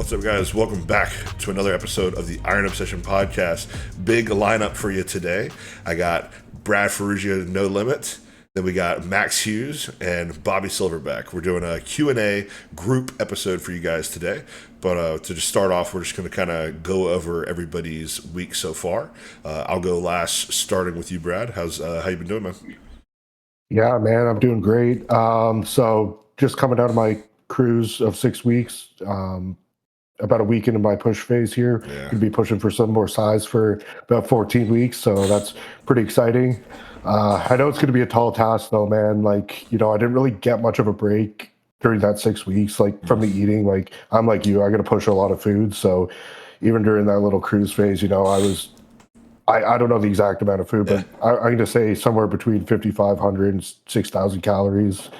What's up, guys? Welcome back to another episode of the Iron Obsession Podcast. Big lineup for you today. I got Brad Ferrugia, No Limit. Then we got Max Hughes and Bobby Silverback. We're doing a Q&A group episode for you guys today. But to just start off, we're just going to kind of go over everybody's week so far. I'll go last, starting with you, Brad. How you been doing, man? Yeah, man, I'm doing great. So just coming out of my cruise of 6 weeks, about a week into my push phase here. Yeah. Could be pushing for some more size for about 14 weeks, so that's pretty exciting. I know it's going to be a tall task, though, man. Like, I didn't really get much of a break during that 6 weeks, like from the eating. Like, I'm like you, I got to push a lot of food. So even during that little cruise phase, I don't know the exact amount of food, but I'm going to say somewhere between 5,500 and 6,000 calories.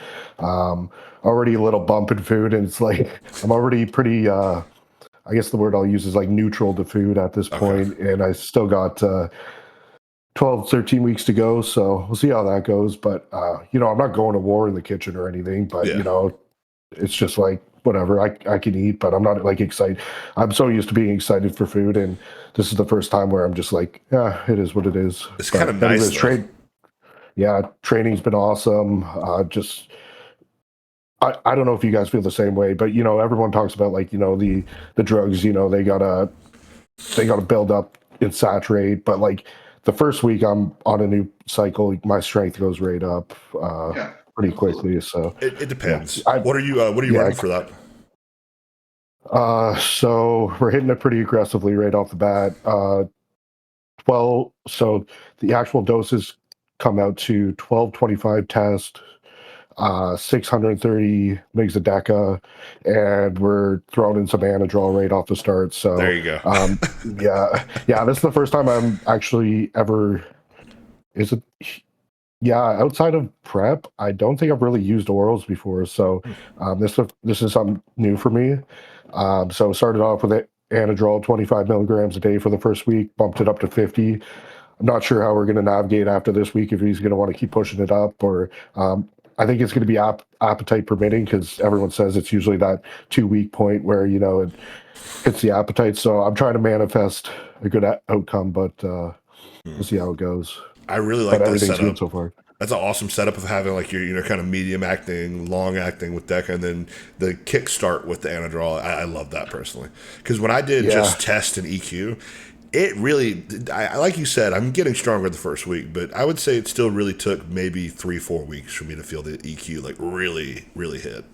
Already a little bump in food, and it's like I'm already pretty, I guess the word I'll use is like neutral to food at this point, and I still got 12, 13 weeks to go, so we'll see how that goes. But, I'm not going to war in the kitchen or anything, but, it's just like, whatever, I can eat, but I'm not like excited. I'm so used to being excited for food, and this is the first time where I'm just like, yeah, it is what it is. It's kind of nice. Training's been awesome. I don't know if you guys feel the same way, but everyone talks about like the drugs. They gotta build up and saturate, but like the first week I'm on a new cycle, my strength goes right up pretty quickly. So it depends. What are you running for that? So we're hitting it pretty aggressively right off the bat. 12. So the actual doses come out to 1225 test. 630 mgs a deca, and we're throwing in some Anadrol right off the start. So there you go. Yeah. This is the first time I'm actually ever. Outside of prep, I don't think I've really used orals before. So this is something new for me. So started off with Anadrol 25 milligrams a day for the first week, bumped it up to 50. I'm not sure how we're going to navigate after this week, if he's going to want to keep pushing it up, or I think it's going to be appetite permitting, because everyone says it's usually that 2-week point where, it hits the appetite. So I'm trying to manifest a good outcome, but we'll see how it goes. I really like that setup. Good so far. That's an awesome setup of having like your kind of medium acting, long acting with Deca, and then the kickstart with the Anadrol. I love that personally, because when I did just test and EQ, it really, I like you said, I'm getting stronger the first week, but I would say it still really took maybe 3-4 weeks for me to feel the EQ like really, really hit.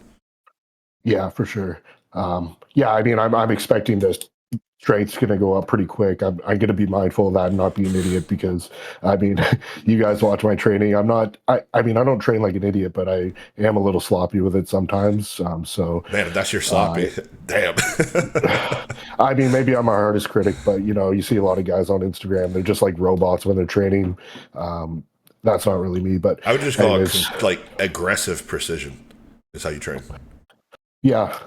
Yeah, for sure. I mean, I'm expecting this strength's going to go up pretty quick. I'm going to be mindful of that and not be an idiot, because I mean, you guys watch my training. I don't train like an idiot, but I am a little sloppy with it sometimes. So man, if that's your sloppy, damn. I mean, maybe I'm our hardest critic, but you see a lot of guys on Instagram, they're just like robots when they're training. That's not really me, but I would just call it like aggressive precision is how you train. Yeah.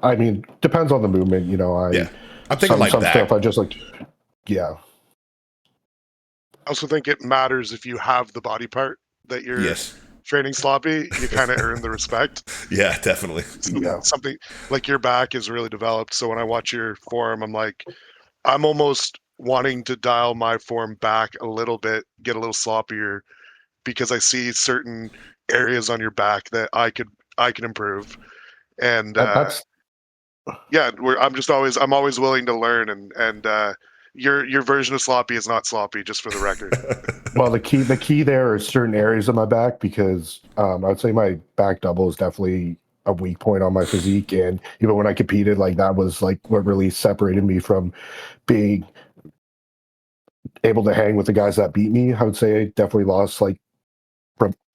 I mean, depends on the movement, I'm thinking like some that. Stuff I just like, I also think it matters if you have the body part that you're training sloppy. You kind of earn the respect. Yeah, definitely. Something like your back is really developed. So when I watch your form, I'm almost wanting to dial my form back a little bit, get a little sloppier, because I see certain areas on your back that I can improve. And I'm always willing to learn, and your version of sloppy is not sloppy, just for the record. Well, the key there are certain areas of my back, because I'd say my back double is definitely a weak point on my physique, and even when I competed, like that was like what really separated me from being able to hang with the guys that beat me. I would say I definitely lost like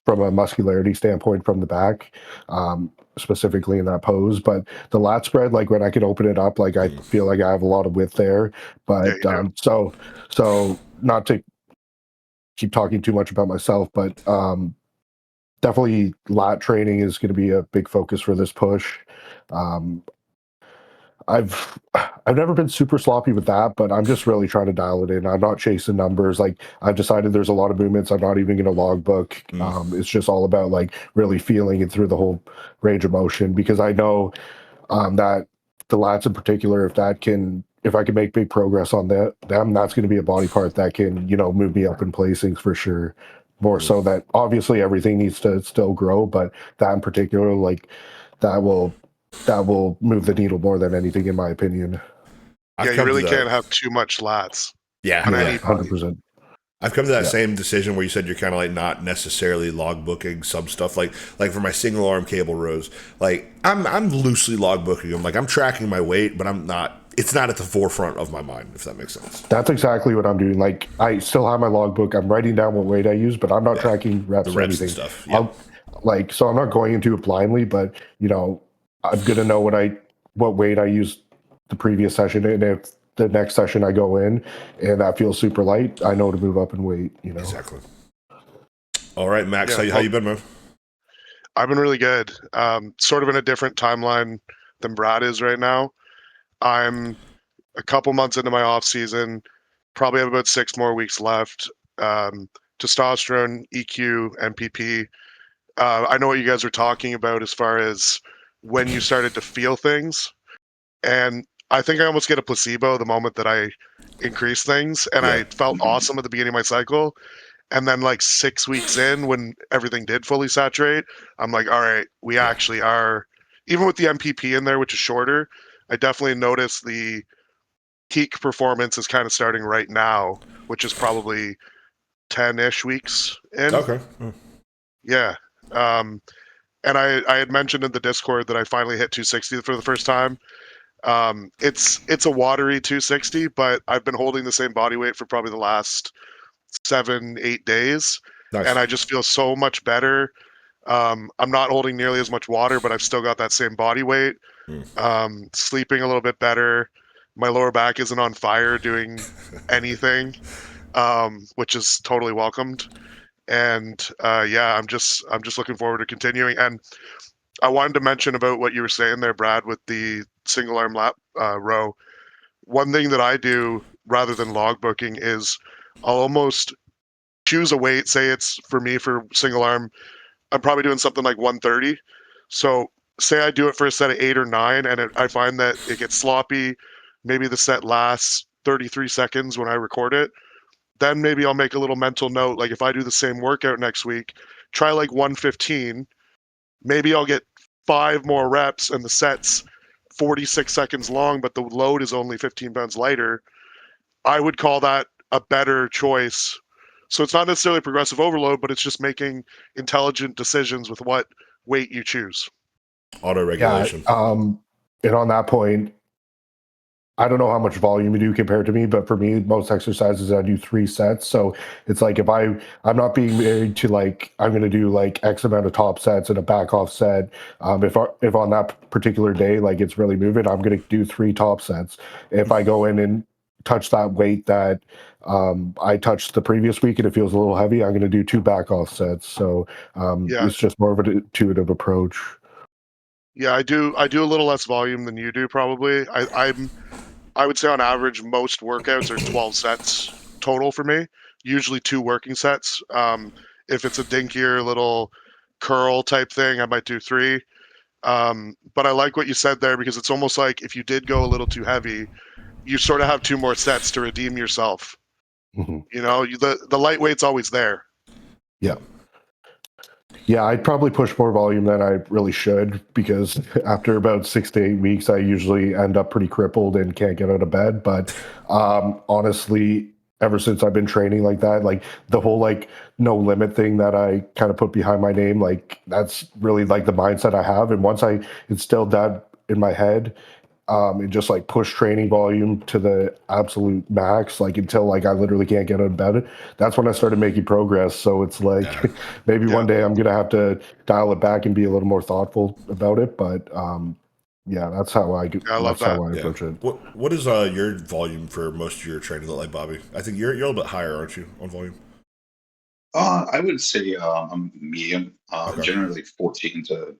from a muscularity standpoint from the back. Specifically in that pose, but the lat spread, like when I can open it up, like I feel like I have a lot of width there. But so not to keep talking too much about myself, but definitely lat training is going to be a big focus for this push. I've never been super sloppy with that, but I'm just really trying to dial it in. I'm not chasing numbers. Like I've decided there's a lot of movements I'm not even going to logbook. It's just all about like really feeling it through the whole range of motion, because I know that the lats in particular, if I can make big progress on them, that's going to be a body part that can, move me up in placings for sure. More so that obviously everything needs to still grow, but that in particular, like that will move the needle more than anything, in my opinion. Yeah, you really can't have too much lats. Yeah, on yeah, any body. 100%. I've come to that same decision where you said you're kind of like not necessarily logbooking some stuff, like for my single arm cable rows. Like I'm loosely logbooking them. Like I'm tracking my weight, but I'm not. It's not at the forefront of my mind, if that makes sense. That's exactly what I'm doing. Like I still have my logbook. I'm writing down what weight I use, but I'm not tracking reps or anything. And stuff. Yeah. So I'm not going into it blindly, but I'm gonna know what weight I used the previous session, and if the next session I go in and that feels super light, I know to move up in weight. Exactly. All right, Max, how you been, man? I've been really good. Sort of in a different timeline than Brad is right now. I'm a couple months into my off season. Probably have about 6 more weeks left. Testosterone, EQ, MPP. I know what you guys are talking about as far as when you started to feel things. And I think I almost get a placebo the moment that I increase things. And I felt awesome at the beginning of my cycle. And then like 6 weeks in, when everything did fully saturate, I'm like, all right, we actually are, even with the MPP in there, which is shorter, I definitely noticed the peak performance is kind of starting right now, which is probably 10-ish weeks in. Okay. Yeah. And I had mentioned in the Discord that I finally hit 260 for the first time. It's a watery 260, but I've been holding the same body weight for probably the last 7-8 days. Nice. And I just feel so much better. I'm not holding nearly as much water, but I've still got that same body weight. Sleeping a little bit better. My lower back isn't on fire doing anything, which is totally welcomed. And I'm just looking forward to continuing. And I wanted to mention about what you were saying there, Brad, with the single arm lat row. One thing that I do rather than logbooking is I'll almost choose a weight. Say it's for me for single arm, I'm probably doing something like 130. So say I do it for a set of 8 or 9, and I find that it gets sloppy. Maybe the set lasts 33 seconds when I record it. Then maybe I'll make a little mental note. Like if I do the same workout next week, try like 115. Maybe I'll get 5 more reps and the set's 46 seconds long, but the load is only 15 pounds lighter. I would call that a better choice. So it's not necessarily progressive overload, but it's just making intelligent decisions with what weight you choose. Auto regulation. And on that point, I don't know how much volume you do compared to me, but for me, most exercises I do 3 sets. So it's like if I'm not being married to like I'm going to do like X amount of top sets and a back off set. If on that particular day like it's really moving, I'm going to do 3 top sets. If I go in and touch that weight that I touched the previous week and it feels a little heavy, I'm going to do 2 back off sets. So it's just more of an intuitive approach. Yeah, I do a little less volume than you do probably. I would say on average most workouts are 12 sets total for me. Usually 2 working sets. If it's a dinkier little curl type thing, I might do 3. But I like what you said there because it's almost like if you did go a little too heavy, you sort of have 2 more sets to redeem yourself. Mm-hmm. The lightweight's always there. Yeah. Yeah, I'd probably push more volume than I really should because after about 6 to 8 weeks, I usually end up pretty crippled and can't get out of bed. But honestly, ever since I've been training like that, like the whole like no limit thing that I kind of put behind my name, like that's really like the mindset I have. And once I instilled that in my head, and just like push training volume to the absolute max, like until like I literally can't get out of bed. That's when I started making progress. So it's like maybe one day I'm gonna have to dial it back and be a little more thoughtful about it. But that's how I approach it. What is your volume for most of your training look like, Bobby? I think you're a little bit higher, aren't you, on volume? I would say I'm medium. Generally 14 to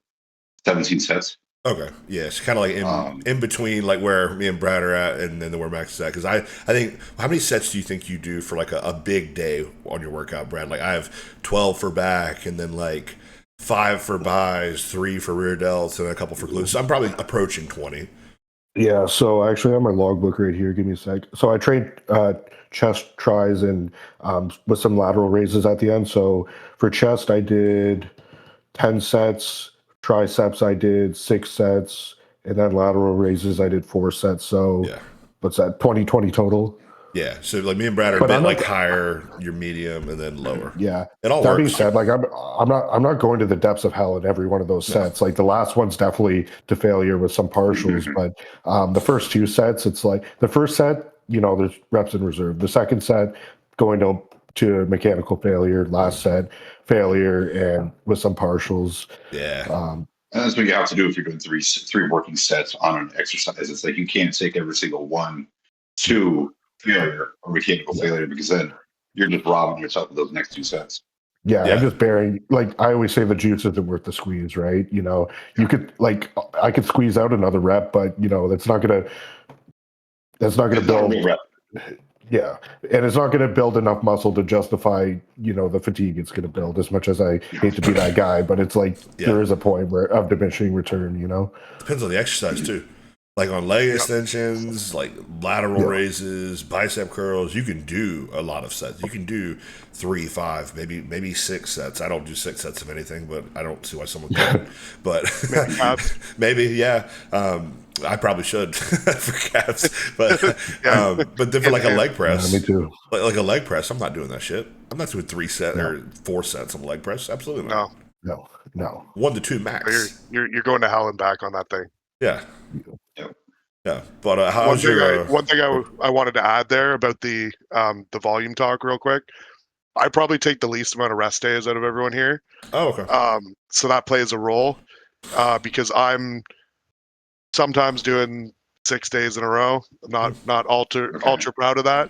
17 sets. Okay, yeah, it's kind of like in between, like where me and Brad are at, and then where Max is at. Because I think, how many sets do you think you do for like a big day on your workout, Brad? Like I have 12 for back, and then like 5 for buys, 3 for rear delts, and a couple for glutes. So I'm probably approaching 20. Yeah, so I actually have my logbook right here. Give me a sec. So I trained chest tries and with some lateral raises at the end. So for chest, I did 10 sets. Triceps, I did 6 sets. And then lateral raises, I did 4 sets. So Yeah. what's that, 20 total? Yeah. So like me and Brad are a But bit I'm like not, higher, your medium, and then lower. yeah. It all That being works. said, like I'm not going to the depths of hell in every one of those No. sets. Like the last one's definitely to failure with some partials, but the first 2 sets, it's like the first set, there's reps in reserve. The second set, going to mechanical failure. Last set, failure, and with some partials. Yeah. And that's what you have to do if you're doing three working sets on an exercise. It's like you can't take every single one to failure or mechanical Yeah. failure, because then you're just robbing yourself of those next 2 sets. Yeah, Yeah. I'm just bearing, like I always say, the juice isn't worth the squeeze, right? You could, like, I could squeeze out another rep, but that's not gonna It's not a real build. rep. Yeah, and it's not gonna build enough muscle to justify, the fatigue it's gonna build. As much as I hate to be that guy, but it's like Yeah. there is a point where of diminishing return. Depends on the exercise too. Like on leg Yep. extensions, like lateral Yeah. raises, bicep curls, you can do a lot of sets. You can do 3, 5, maybe 6 sets. I don't do 6 sets of anything, but I don't see why someone could. But Maybe calves. maybe, yeah. I probably should for calves, but Yeah. but then for like a leg Yeah, press, me too. like a leg press, I'm not doing that shit. I'm not doing 3 set No, or 4 sets on leg press. Absolutely not. No, no, no. 1 to 2 you're max. you're going to hell and back on that thing. Yeah, Yep. yeah. But One how's thing I your? one thing I wanted to add there about the volume talk real quick. I probably take the least amount of rest days out of everyone here. Oh, okay. So that plays a role because I'm sometimes doing 6 days in a row. I'm not ultra proud of that.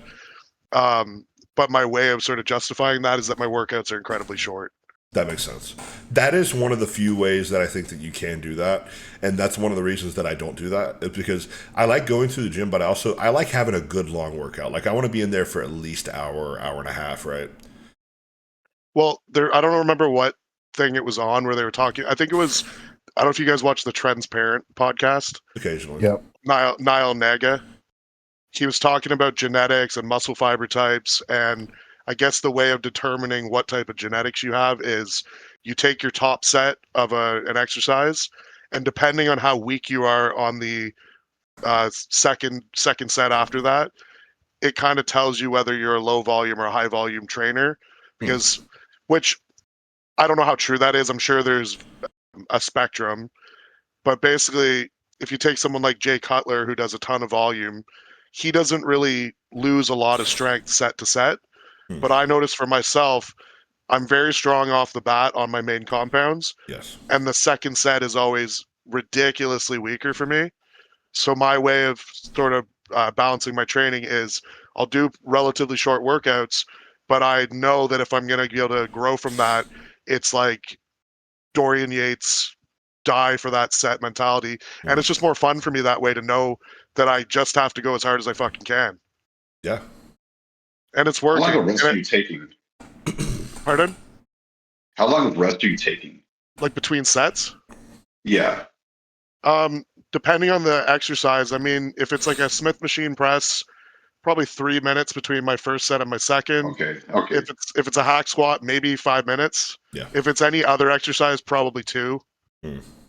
But my way of sort of justifying that is that my workouts are incredibly short. That makes sense. That is one of the few ways that I think that you can do that, and that's one of the reasons that I don't do that. It's because I like going to the gym, but I like having a good long workout. Like I want to be in there for at least hour and a half, right? Well, I don't remember what thing it was on where they were talking. I think it was. I don't know if you guys watch the Transparent podcast. Occasionally. Yep. Niall Naga. He was talking about genetics and muscle fiber types, and I guess the way of determining what type of genetics you have is you take your top set of an exercise, and depending on how weak you are on the second set after that, it kind of tells you whether you're a low volume or a high volume trainer. Because, which I don't know how true that is. I'm sure there's a spectrum, but basically, if you take someone like Jay Cutler who does a ton of volume, he doesn't really lose a lot of strength set to set. But I notice for myself, I'm very strong off the bat on my main compounds, Yes. and the second set is always ridiculously weaker for me. So my way of sort of balancing my training is I'll do relatively short workouts, but I know that if I'm going to be able to grow from that, it's like Dorian Yates die for that set mentality. And it's just more fun for me that way to know that I just have to go as hard as I fucking can. Yeah. And it's How working. long of rest are you taking? Pardon? How long of rest are you taking? Like between sets? Yeah. Depending on the exercise, I mean, if it's like a Smith machine press, probably 3 minutes between my first set and my second. Okay. If it's a hack squat, maybe 5 minutes. Yeah. If it's any other exercise, probably 2.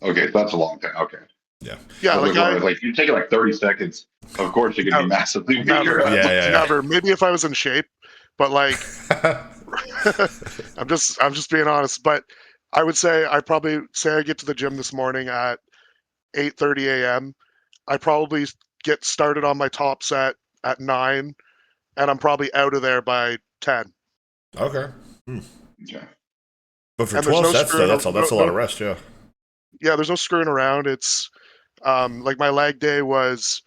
Okay, that's a long time. Okay. Yeah. Yeah, Like you take like 30 seconds. Of course, you're gonna be massively never, weaker. Yeah. never. Maybe if I was in shape, but like, I'm just being honest. But I would say I probably say I get to the gym this morning at 8:30 a.m. I probably get started on my top set at 9, and I'm probably out of there by 10. Okay. Okay. But for And there's 12 no sets, though, screwing. that's a lot of rest. Yeah. Yeah, there's no screwing around. It's like my leg day was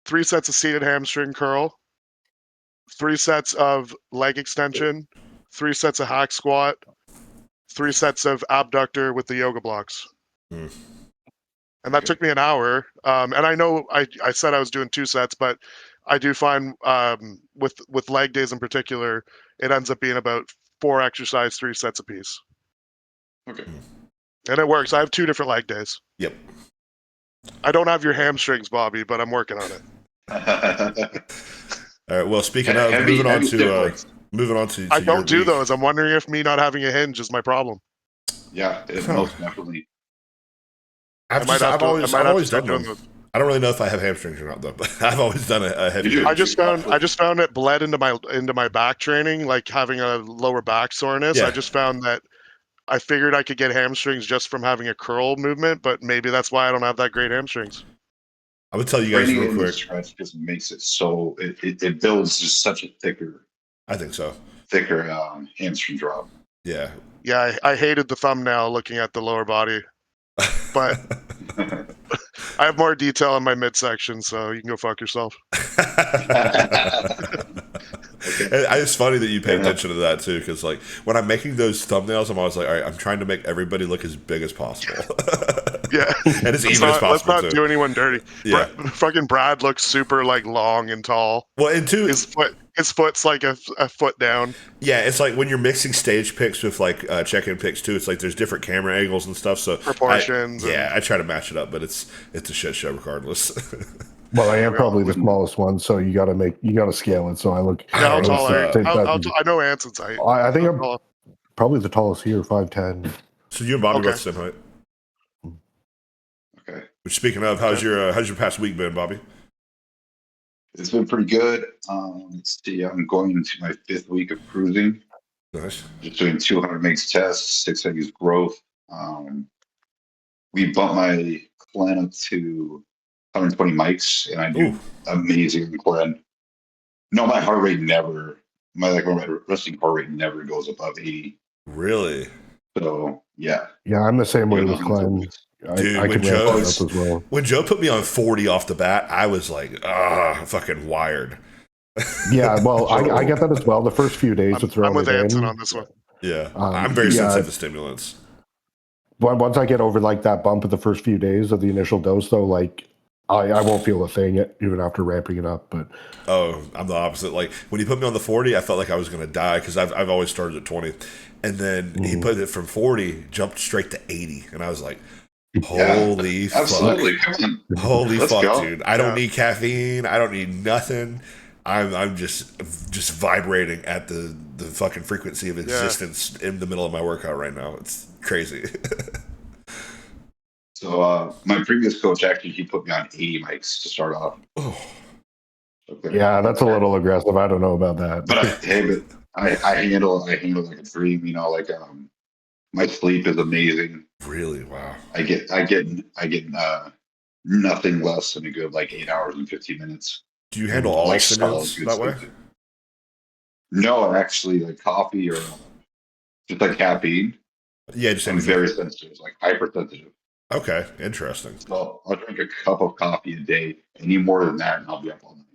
3 sets of seated hamstring curl, 3 sets of leg extension, 3 sets of hack squat, 3 sets of abductor with the yoga blocks. And that took me an hour. And I know I said I was doing 2 sets, but I do find with leg days in particular, it ends up being about 4 exercise, 3 sets apiece. Okay. And it works. I have 2 different leg days. Yep. I don't have your hamstrings, Bobby, but I'm working on it. All right. Well, speaking of, Heavy moving on to I your don't do week. those. I'm wondering if me not having a hinge is my problem. Yeah, it Huh. most definitely. I've I might always have to done start doing them. those. I don't really know if I have hamstrings or not though, but I've always done a heavy. You do. I just found it bled into my back training, like having a lower back soreness. Yeah. I just found that I figured I could get hamstrings just from having a curl movement, but maybe that's why I don't have that great hamstrings. I'm gonna tell you guys Training real in the quick. stretch just makes it so it builds just such a thicker I think so. hamstring drop. Yeah. Yeah, I hated the thumbnail looking at the lower body, but I have more detail in my midsection, so you can go fuck yourself. And it's funny that you pay attention to that too, because like when I'm making those thumbnails, I'm always like, all right, I'm trying to make everybody look as big as possible. Yeah, and as even as possible. Let's not too. do anyone dirty. Yeah. Fucking Brad looks super like long and tall. Well, and two, His foot's like a foot down. yeah, it's like when you're mixing stage pics with like check-in pics too. It's like there's different camera angles and stuff. So Proportions. I try to match it up, but it's a shit show regardless. Well, I am probably the smallest one, so you got to scale it. So I look. Yeah, how tall are you? I I know Anson's height. I think I'm probably the tallest here, 5'10". So you and Bobby Okay. both the same height. Okay. Which, speaking of, how's your past week been, Bobby? It's been pretty good. Let's see. I'm going into my 5th week of cruising. Nice. Just doing 200 megs tests, 6 megs growth. We bumped my clan up to 120 mics, and I do amazing clan. No, my resting heart rate never goes above 80. Really? So yeah. Yeah, I'm the same way with Clan. Clan. Dude, I can ramp it up as well. When Joe put me on 40 off the bat, I was like, fucking wired. Yeah, well, I get that as well. The first few days of throwing I'm with it Anson in, on this one. Yeah, I'm very sensitive to stimulants. Once I get over like that bump of the first few days of the initial dose, though, like I won't feel a thing even after ramping it up. But I'm the opposite. Like when he put me on the 40, I felt like I was going to die because I've always started at 20, and then he put it from 40, jumped straight to 80, and I was like, holy fuck, absolutely. Come on. Holy fuck, go. dude! I don't need caffeine. I don't need nothing. I'm just vibrating at the fucking frequency of existence in the middle of my workout right now. It's crazy. So my previous coach actually he put me on 80 mics to start off. Okay. Yeah, that's a little aggressive. I don't know about that. But I handle like a dream. You know, like my sleep is amazing. Really? Wow. I get nothing less than a good like 8 hours and 15 minutes. Do you handle all stimulants that way? No, actually, like coffee or just like caffeine. Yeah, just I'm very sensitive, like hypersensitive. Okay, interesting. So I'll drink a cup of coffee a day. Any more than that, and I'll be up all night.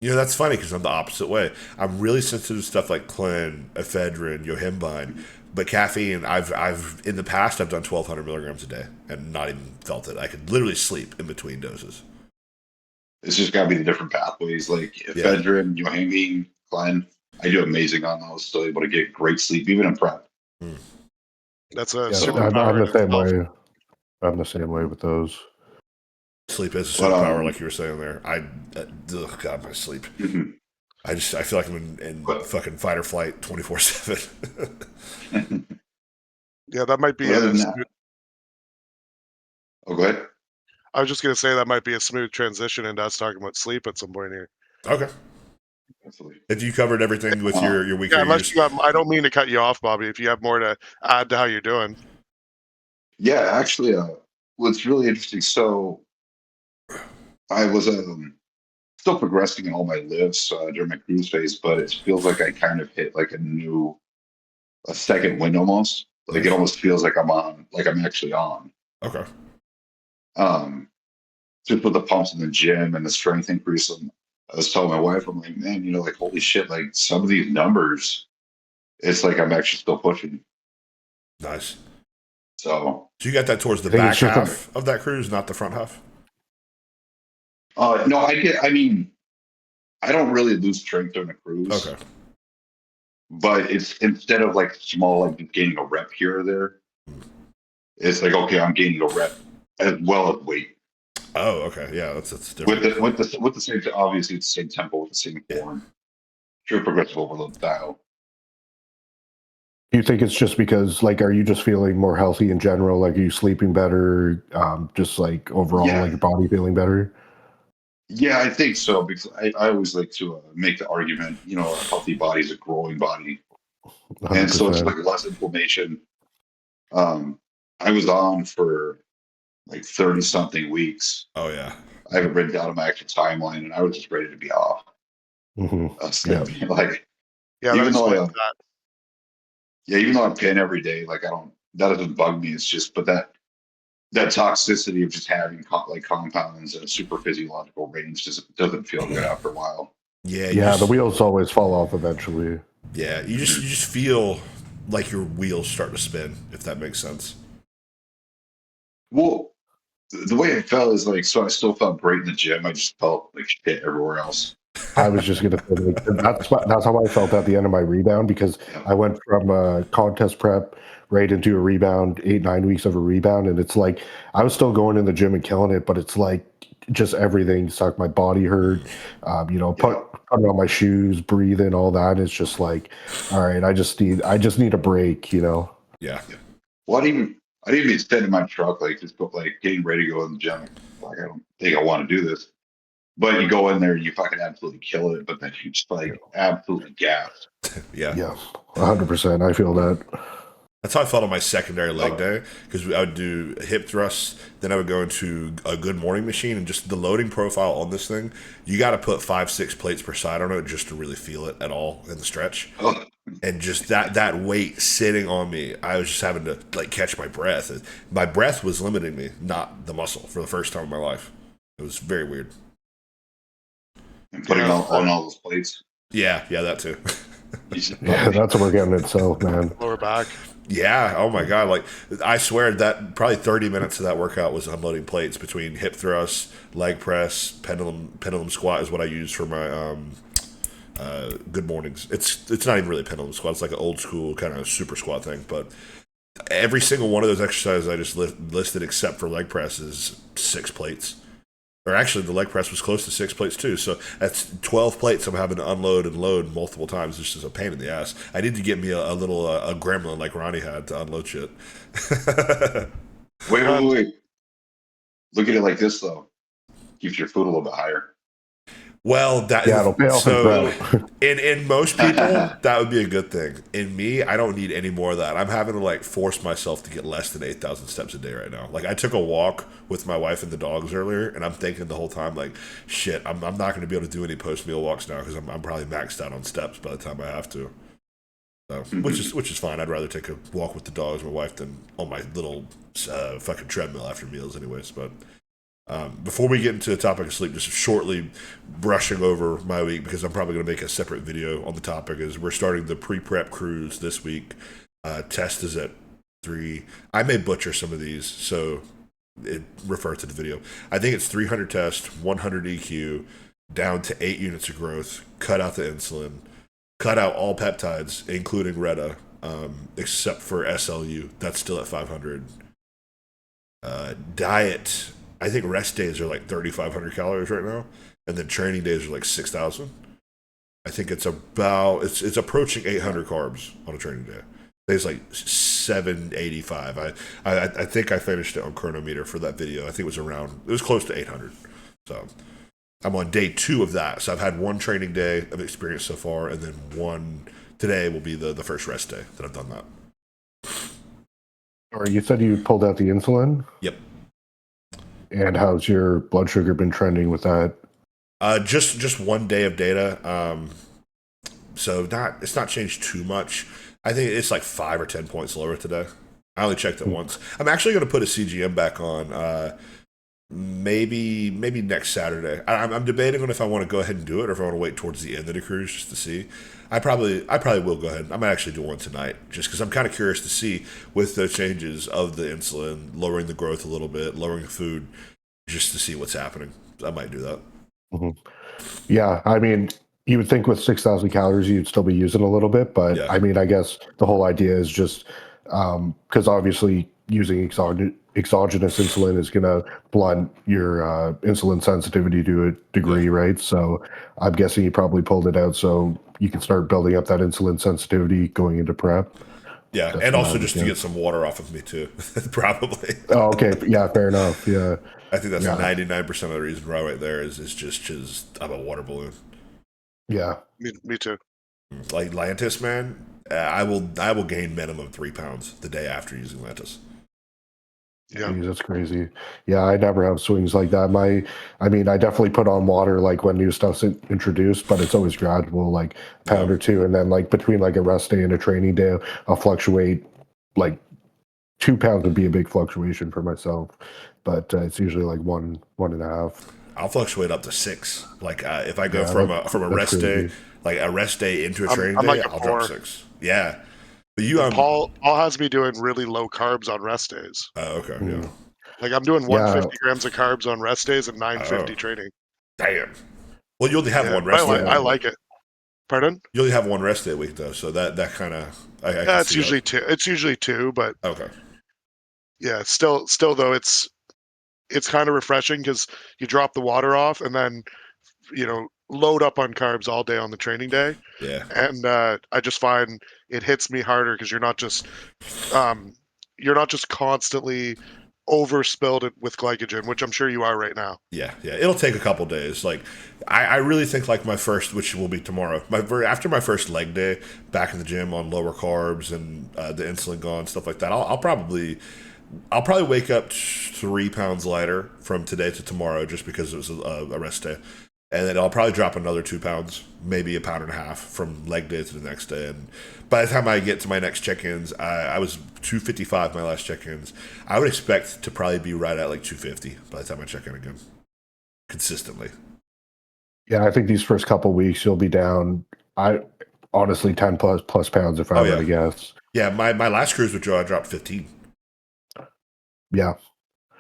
You know, that's funny because I'm the opposite way. I'm really sensitive to stuff like clen, ephedrine, yohimbine, but caffeine. I've in the past I've done 1,200 milligrams a day and not even felt it. I could literally sleep in between doses. It's just got to be the different pathways, like ephedrine, yohimbine, clen. I do amazing on those. Still able to get great sleep, even in prep. That's a I'm the same way. I'm the same way with those. Sleep is a superpower, like you were saying there. God, my sleep. Mm-hmm. I feel like I'm in fucking fight or flight 24/7. Yeah, that might be. Oh, go ahead. I was just gonna say that might be a smooth transition into us talking about sleep at some point here. Okay. Absolutely. If you covered everything with your weekly, unless you have, I don't mean to cut you off, Bobby. If you have more to add to how you're doing. Yeah, actually, what's really interesting. So, I was still progressing in all my lifts during my cruise phase, but it feels like I kind of hit like a second wind almost. Like it almost feels like I'm on, like I'm actually on. Okay. Just with the pumps in the gym and the strength increase, and I was telling my wife, I'm like, man, you know, like holy shit, like some of these numbers, it's like I'm actually still pushing. Nice. So you got that towards the back half of that cruise, not the front half? No, I don't really lose strength during a cruise. Okay. But it's instead of like small, like gaining a rep here or there, it's like, okay, I'm gaining a rep as well as weight. Oh, okay. Yeah, that's different. With the same, obviously it's the same tempo with the same Yeah. form. True progressive overload style. Do you think it's just because, like, are you just feeling more healthy in general? Like, are you sleeping better? Just like overall, Yeah, like your body feeling better? yeah, I think so because I always like to make the argument, a healthy body is a growing body, and so it's 100%. like less inflammation. Um, I was on for like 30 something weeks. Oh yeah. I have it written down on my actual timeline, and I was just ready to be off. Hmm. Yeah. Like Yeah, that even though explains I, that. yeah, even though I'm pin every day, like I don't, that doesn't bug me. It's just, but that toxicity of just having like compounds at a super physiological range just doesn't feel good after a while. Yeah, Yeah, the wheels always fall off eventually. you just feel like your wheels start to spin, if that makes sense. Well, the way I felt is like, so I still felt great in the gym. I just felt like shit everywhere else. I was just gonna say, like, that's how I felt at the end of my rebound, because Yeah. I went from contest prep right into a rebound, 8 9 weeks of a rebound, and it's like I was still going in the gym and killing it, but it's like just everything sucked. My body hurt. Yeah. Putting on my shoes, breathing, all that. It's just like, all right, I just need a break. Yeah. Yeah. Well, I didn't even stand in my truck, like just go, like getting ready to go in the gym. Like I don't think I want to do this, but you go in there, you fucking absolutely kill it, but then you just like absolutely gas. Yeah. Yeah, 100%. I feel that. That's how I felt on my secondary leg day, because I would do hip thrusts, then I would go into a good morning machine, and just the loading profile on this thing, you got to put 5 6 plates per side on it just to really feel it at all in the stretch. Oh, And just that weight sitting on me, I was just having to like catch my breath. My breath was limiting me, not the muscle, for the first time in my life. It was very weird. and putting Yeah, on all those plates. Yeah, that too. Yeah, that's a workout in itself, man. lower back. Yeah. Oh my god. Like I swear that probably 30 minutes of that workout was unloading plates between hip thrusts, leg press, pendulum squat is what I use for my good mornings. It's not even really pendulum squat. It's like an old school kind of super squat thing. But every single one of those exercises I just listed, except for leg press, is 6 plates. Or actually, the leg press was close to 6 plates too. So that's 12 plates I'm having to unload and load multiple times. It's just a pain in the ass. I need to get me a little a gremlin like Ronnie had to unload shit. Wait. Look at it like this though. Keeps your food a little bit higher. Well, Yeah, it'll pay off in so prep. in most people that would be a good thing. In me, I don't need any more of that. I'm having to like force myself to get less than 8,000 steps a day right now. Like I took a walk with my wife and the dogs earlier, and I'm thinking the whole time like, shit, I'm not going to be able to do any post meal walks now because I'm probably maxed out on steps by the time I have to. So, which is fine. I'd rather take a walk with the dogs, my wife, than on my little fucking treadmill after meals, anyways. But before we get into the topic of sleep, just shortly brushing over my week, because I'm probably going to make a separate video on the topic, is we're starting the pre-prep cruise this week. Test is at 3. I may butcher some of these, so refer to the video. I think it's 300 test, 100 EQ, down to 8 units of growth, cut out the insulin, cut out all peptides, including Reta, except for SLU. That's still at 500. Diet, I think rest days are like 3,500 calories right now, and then training days are like 6,000. I think it's approaching 800 carbs on a training day. It's like 785. I think I finished it on Chronometer for that video. I think it was close to 800. So I'm on day 2 of that. So I've had one training day of experience so far, and then one today will be the first rest day that I've done that. Or you said you pulled out the insulin, Yep. and how's your blood sugar been trending with that? Just one day of data. So it's not changed too much. I think it's like 5 or 10 points lower today. I only checked it once. I'm actually going to put a CGM back on. Maybe next Saturday. I'm debating on if I want to go ahead and do it or if I want to wait towards the end of the cruise just to see. I probably will go ahead. I might actually do one tonight just because I'm kind of curious to see with the changes of the insulin, lowering the growth a little bit, lowering the food, just to see what's happening. I might do that. Mm-hmm. Yeah, I mean, you would think with 6,000 calories you'd still be using a little bit, but Yeah. I mean, I guess the whole idea is just because obviously using exogenous insulin is going to blunt your insulin sensitivity to a degree, right? So I'm guessing you probably pulled it out so you can start building up that insulin sensitivity going into prep. Yeah, That's and what I also would just to guess. get some water off of me too, probably. Oh, okay. Yeah, fair enough. Yeah. I think that's Yeah. 99% of the reason right there is just because I'm a water balloon. Yeah. Me too. Like Lantus, man, I will gain minimum 3 pounds the day after using Lantus. Yeah. Jeez, that's crazy. Yeah, I never have swings like that. I definitely put on water like when new stuff's introduced, but it's always gradual, like pound or two, and then like between like a rest day and a training day, I'll fluctuate. Like 2 pounds would be a big fluctuation for myself, but it's usually like one and a half. I'll fluctuate up to 6. Like if I go Yeah, from a that's rest day, crazy. like a rest day into a training I'm like day, a I'll drop 4. 6. Yeah, but you And Paul has me doing really low carbs on rest days. okay, yeah. Mm. Like I'm doing Yeah. 150 grams of carbs on rest days and Oh, 950 training. damn. Well, you only have Yeah, one but rest day. I Though. like it. Pardon? You only have one rest day a week though, so that kind of I Yeah, can it's see usually 2. It's usually 2, but that. Okay. yeah, still though it's kind of refreshing because you drop the water off and then load up on carbs all day on the training day, Yeah. and I just find it hits me harder because you're not just constantly overspilled it with glycogen, which I'm sure you are right now. Yeah, it'll take a couple days. Like, I really think like my first, which will be tomorrow, after my first leg day back in the gym on lower carbs and the insulin gone stuff like that. I'll probably wake up 3 pounds lighter from today to tomorrow just because it was a rest day, and then I'll probably drop another 2 pounds, maybe a pound and a half from leg day to the next day. And by the time I get to my next check-ins, I was 255 my last check-ins. I would expect to probably be right at like 250 by the time I check in again, consistently. Yeah, I think these first couple weeks you'll be down. I honestly 10 plus pounds if I were to guess. Yeah, my last cruise with Joe, I dropped 15. Yeah.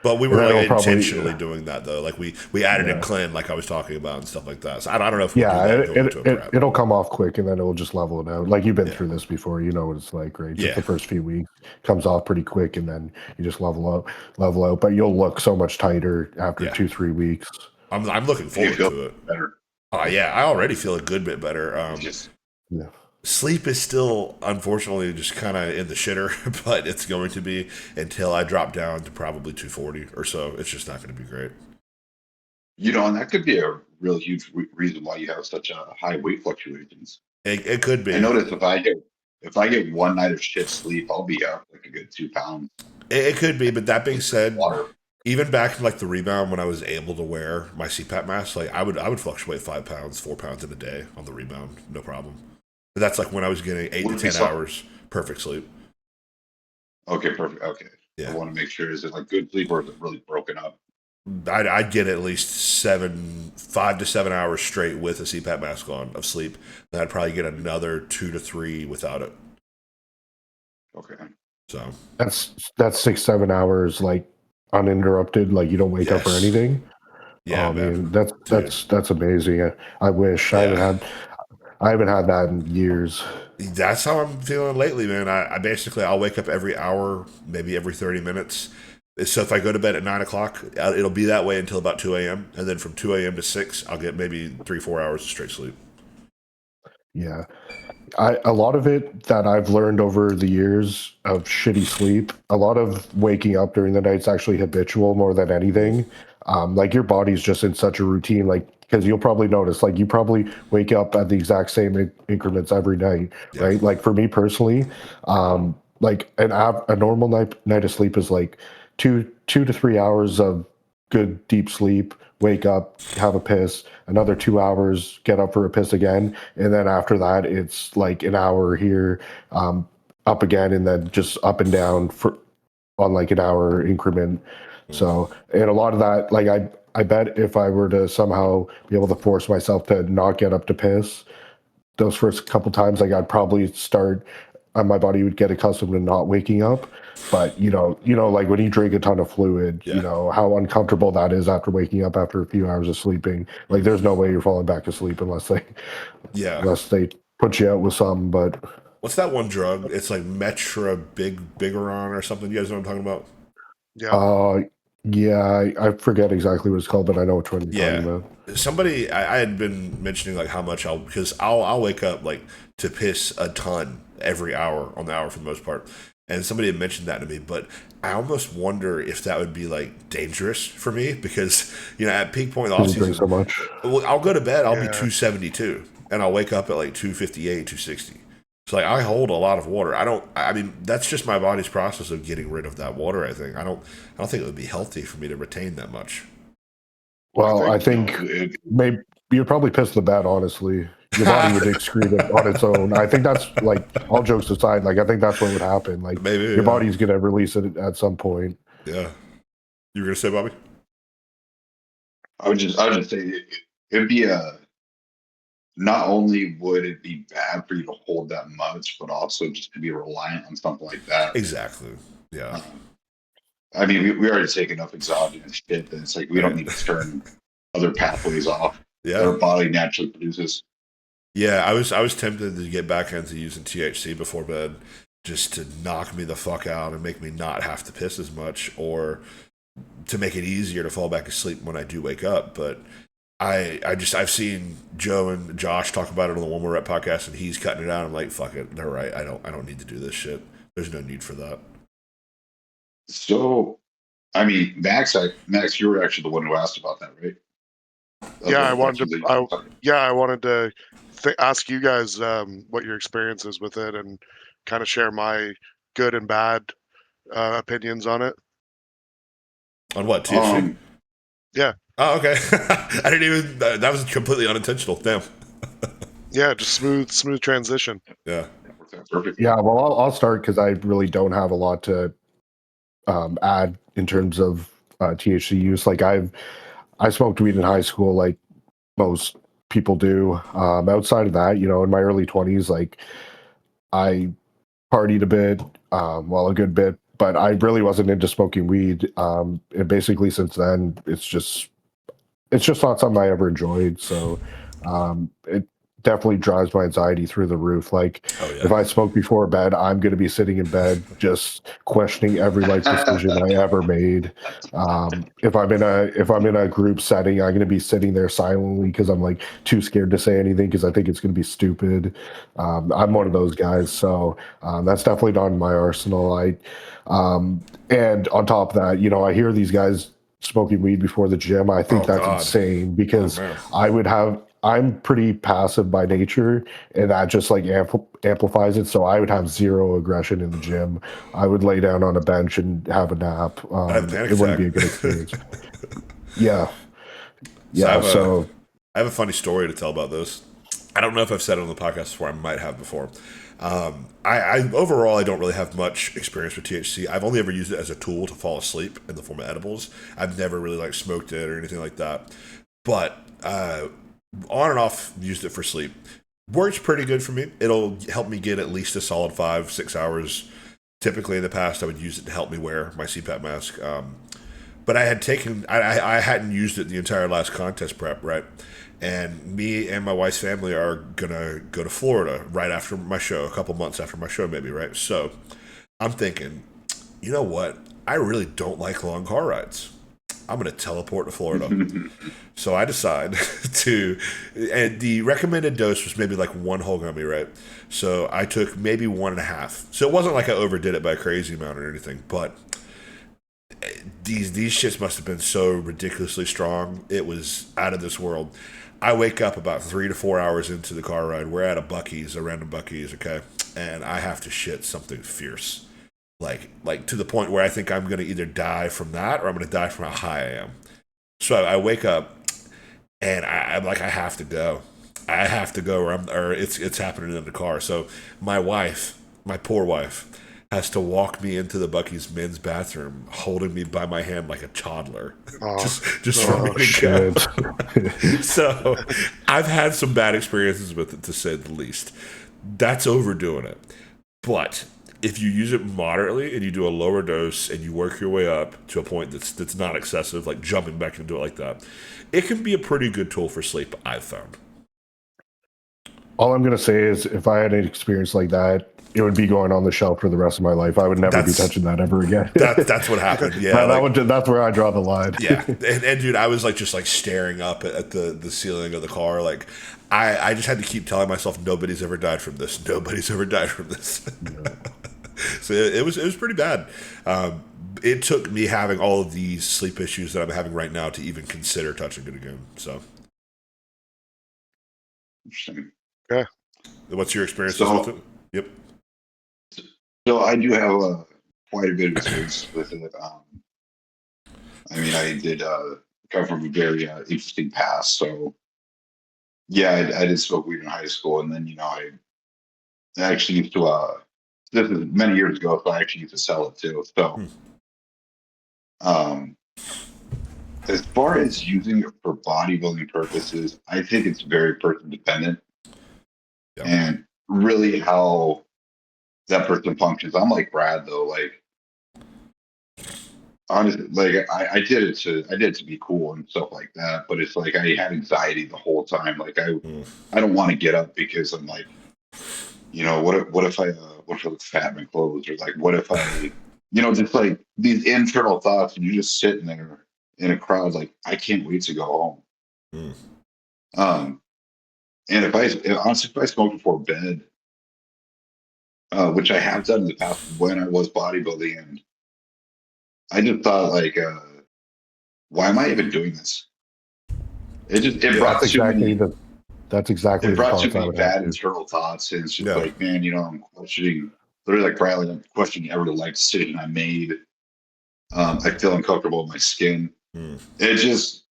But we And were then like it'll probably- intentionally doing that though. Like we added in clean, like I was talking about, and stuff like that. So I don't know if we'll Yeah, do that going into a prep. it'll come off quick and then it'll just level it out. Like you've been through this before, you know what it's like, right? Just the first few weeks comes off pretty quick and then you just level out. But you'll look so much tighter after 2-3 weeks. I'm looking forward to it. Better. Oh yeah, I already feel a good bit better. Yeah. Sleep is still, unfortunately, just kind of in the shitter, but it's going to be until I drop down to probably 240 or so. It's just not going to be great. And that could be a really huge reason why you have such a high weight fluctuations. It could be. I notice if I get one night of shit sleep, I'll be up like a good 2 pounds. It could be, but that being said, water. Even back in like the rebound when I was able to wear my CPAP mask, like I would fluctuate 5 pounds, 4 pounds in a day on the rebound, no problem. But that's like when I was getting 8 to 10 hours perfect sleep. Okay, perfect. Okay. Yeah. I want to make sure, is it like good sleep or is it really broken up? I'd get at least 5 to 7 hours straight with a CPAP mask on of sleep. Then I'd probably get another 2 to 3 without it. Okay. So that's 6-7 hours like uninterrupted, like you don't wake up or anything. Yeah, oh man, that's amazing. I wish I haven't had that in years. That's how I'm feeling lately, man. I'll wake up every hour, maybe every 30 minutes. So if I go to bed at 9 o'clock, it'll be that way until about 2 a.m. And then from 2 a.m. to 6, I'll get maybe 3-4 hours of straight sleep. Yeah. A lot of it that I've learned over the years of shitty sleep, a lot of waking up during the night's actually habitual more than anything. Like your body's just in such a routine, like, because you'll probably notice, like you probably wake up at the exact same increments every night, right? Like for me personally, like a normal night of sleep is like 2 to 3 hours of good deep sleep, wake up, have a piss, another 2 hours, get up for a piss again, and then after that it's like an hour here, up again, and then just up and down on like an hour increment. So, and a lot of that, like I bet if I were to somehow be able to force myself to not get up to piss, those first couple times, like I'd probably start, my body would get accustomed to not waking up. But like when you drink a ton of fluid, you know how uncomfortable that is after waking up after a few hours of sleeping. Like there's no way you're falling back to sleep unless they put you out with something. But what's that one drug? It's like Bigeron or something. You guys know what I'm talking about? Yeah. Yeah, I forget exactly what it's called, but I know which one you're talking Yeah. about. Somebody I had been mentioning like how much I'll wake up like to piss a ton every hour on the hour for the most part. And somebody had mentioned that to me, but I almost wonder if that would be like dangerous for me because, at peak point of the off Because you drink season, so much. well, I'll go to bed, I'll be Yeah. 272 and I'll wake up at like 258, 260. So like I hold a lot of water. I mean that's just my body's process of getting rid of that water, I think. I don't think it would be healthy for me to retain that much. Well, I think it, maybe you'd probably piss the bed, honestly. Your body would excrete it on its own. I think that's like all jokes aside, like I think that's what would happen. Like Maybe, your yeah. body's gonna release it at some point. Yeah. You were gonna say, Bobby? I would just say it'd be not only would it be bad for you to hold that much, but also just to be reliant on something like that. Exactly. Yeah. I mean, we already take enough exogenous shit that it's like we don't need to turn other pathways off that our Yeah. body naturally produces. Yeah. I was tempted to get back into using THC before bed just to knock me the fuck out and make me not have to piss as much or to make it easier to fall back asleep when I do wake up. But I've seen Joe and Josh talk about it on the One More Rep podcast and he's cutting it out. I'm like, fuck it, they're right. I don't need to do this shit. There's no need for that. So, I mean, Max, you were actually the one who asked about that, right? That's Yeah, one I of the wanted questions that to. you asked. I wanted to ask you guys what your experience is with it and kind of share my good and bad opinions on it. On what, THC? Yeah. Oh, okay. I didn't even. That was completely unintentional. Damn. Yeah, just smooth transition. Yeah. That worked out perfect. Yeah, well, I'll start because I really don't have a lot to add in terms of THC use. Like I smoked weed in high school, like most people do. Outside of that, in my early 20s, like I partied a bit, well, a good bit, but I really wasn't into smoking weed. And basically, since then, it's just not something I ever enjoyed. So it definitely drives my anxiety through the roof. Like Oh yeah. if I smoke before bed, I'm going to be sitting in bed just questioning every life decision I ever made. If I'm in a group setting, I'm going to be sitting there silently because I'm like too scared to say anything because I think it's going to be stupid. I'm one of those guys, so that's definitely not in my arsenal. And on top of that, I hear these guys smoking weed before the gym. I think Oh, that's God. insane because Man. I'm pretty passive by nature and that just like amplifies it. So I would have zero aggression in the gym. I would lay down on a bench and have a nap. I have a panic It wouldn't be a attack. good experience. Yeah. So Yeah. So I have a funny story to tell about this. I don't know if I've said it on the podcast before. I might have before. I overall I don't really have much experience with THC. I've only ever used it as a tool to fall asleep in the form of edibles. I've never really like smoked it or anything like that. But on and off used it for sleep. Works pretty good for me. It'll help me get at least a solid 5-6 hours. Typically in the past I would use it to help me wear my CPAP mask. But I hadn't used it the entire last contest prep, right? And me and my wife's family are gonna go to Florida right after my show, a couple months after my show, maybe, right? So I'm thinking, you know what? I really don't like long car rides. I'm gonna teleport to Florida. So I decide and the recommended dose was maybe like one whole gummy, right? So I took maybe 1.5. So it wasn't like I overdid it by a crazy amount or anything, but these shits must have been so ridiculously strong. It was out of this world. I wake up about 3 to 4 hours into the car ride. We're at a Buc-ee's, a random Buc-ee's, okay? And I have to shit something fierce. Like to the point where I think I'm going to either die from that or I'm going to die from how high I am. So I wake up and I'm like, I have to go. I have to go or it's happening in the car. So my wife, my poor wife, has to walk me into the Buc-ee's men's bathroom, holding me by my hand like a toddler, just for me to go. So I've had some bad experiences with it, to say the least. That's overdoing it. But if you use it moderately and you do a lower dose and you work your way up to a point that's not excessive, like jumping back into it like that, it can be a pretty good tool for sleep, I've found. All I'm going to say is if I had an experience like that, it would be going on the shelf for the rest of my life. I would never be touching that ever again. That's what happened. Yeah, that's where I draw the line. Yeah, and dude, I was like just like staring up at the ceiling of the car. Like, I just had to keep telling myself nobody's ever died from this. Nobody's ever died from this. Yeah. So it was pretty bad. It took me having all of these sleep issues that I'm having right now to even consider touching it again. So, Interesting. Yeah. What's your experiences with it? Yep. So I do have quite a bit of experience with it. I mean, I did come from a very interesting past. So yeah, I did smoke weed in high school, and then I actually used to. This is many years ago, so I actually used to sell it too. So, as far as using it for bodybuilding purposes, I think it's very person dependent, and really how that person functions. I'm like Brad though, like honestly, like I did it to be cool and stuff like that, but it's like I had anxiety the whole time. Like I don't want to get up because I'm like, what if I look fat in my clothes, or like what if I just like these internal thoughts, and you're just sitting there in a crowd like I can't wait to go home. And honestly, if I smoked before bed, which I have done in the past when I was bodybuilding, and I just thought like, why am I even doing this? It brought too many bad internal thoughts, and it's just like, man, I'm questioning, literally like Bradley, I'm questioning every life decision I made. I feel uncomfortable in my skin. It just,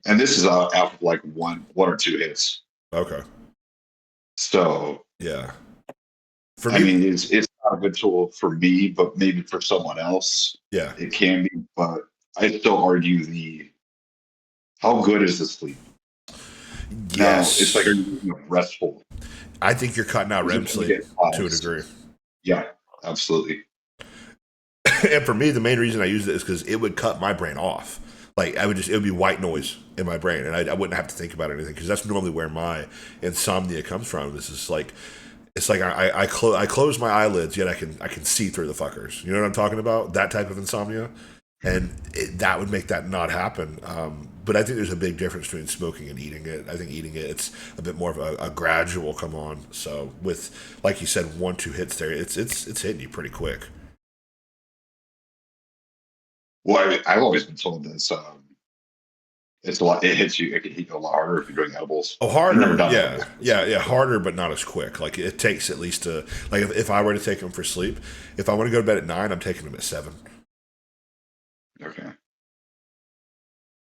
and this is after like one or two hits. Okay. So yeah, I mean, it's not a good tool for me, but maybe for someone else, it can be. But I still argue how good is the sleep? Yes, now, it's like, are you restful? I think you're cutting out REM sleep to a degree. Yeah, absolutely. And for me, the main reason I used it is because it would cut my brain off. Like it would be white noise in my brain, and I wouldn't have to think about anything, because that's normally where my insomnia comes from. This is like, it's like I close my eyelids, yet I can see through the fuckers. You know what I'm talking about? That type of insomnia, and that would make that not happen. But I think there's a big difference between smoking and eating it. I think eating it's a bit more of a gradual come on. So with, like you said, 1-2 hits there, it's hitting you pretty quick. Well, I've always been told that it's a lot. It hits you. It can hit you a lot harder if you're doing edibles. Oh, harder, yeah, harder, but not as quick. Like it takes at least like if I were to take them for sleep, if I want to go to bed at 9, I'm taking them at 7. Okay.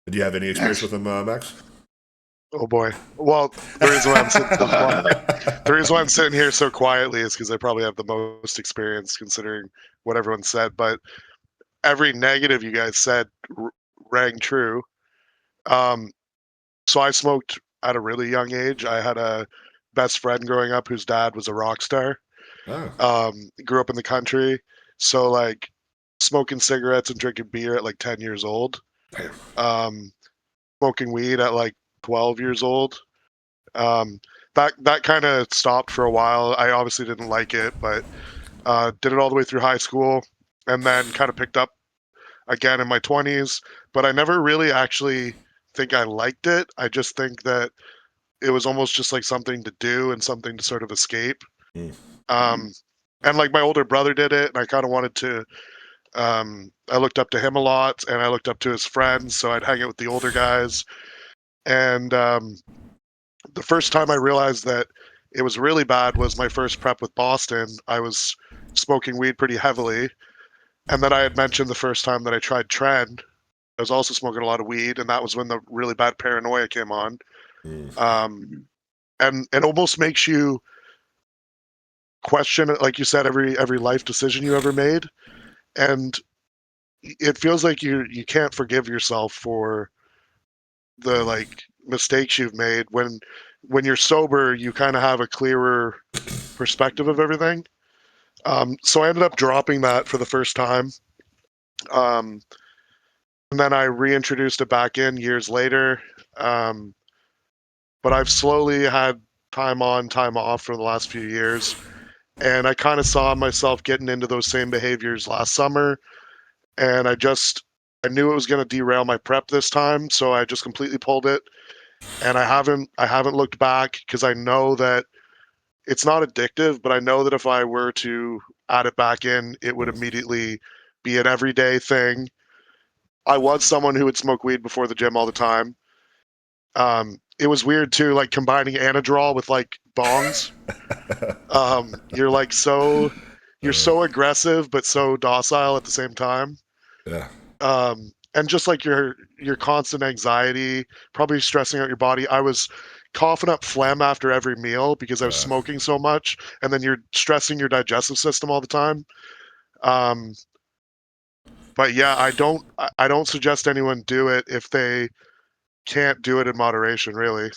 Do you have any experience with them, Max? Oh boy. Well, the reason why I'm sitting here so quietly is because I probably have the most experience, considering what everyone said. But every negative you guys said rang true. So I smoked at a really young age. I had a best friend growing up whose dad was a rock star. Grew up in the country, so like smoking cigarettes and drinking beer at like 10 years old. Smoking weed at like 12 years old. That kind of stopped for a while. I obviously didn't like it, but did it all the way through high school, and then kind of picked up again in my 20s. But I never really actually think I liked it. I just think that it was almost just like something to do and something to sort of escape. And like my older brother did it, and I kind of wanted to. I looked up to him a lot, and I looked up to his friends, so I'd hang out with the older guys. And the first time I realized that it was really bad was my first prep with Boston. I was smoking weed pretty heavily, and then I had mentioned the first time that I tried Trend. I was also smoking a lot of weed, and that was when the really bad paranoia came on. And it almost makes you question, like you said, every life decision you ever made, and it feels like you can't forgive yourself for the like mistakes you've made. When you're sober, you kind of have a clearer perspective of everything. So I ended up dropping that for the first time. And then I reintroduced it back in years later. but I've slowly had time on, time off for the last few years. And I kind of saw myself getting into those same behaviors last summer. And I knew it was going to derail my prep this time. So I just completely pulled it. And I haven't looked back because I know that it's not addictive, but I know that if I were to add it back in, it would immediately be an everyday thing. I was someone who would smoke weed before the gym all the time. It was weird too, like combining Anadrol with like bongs. You're like you're so aggressive but so docile at the same time. Yeah. And just like your constant anxiety, probably stressing out your body. I was coughing up phlegm after every meal because I was smoking so much, and then you're stressing your digestive system all the time. But yeah, I don't suggest anyone do it if they can't do it in moderation, really.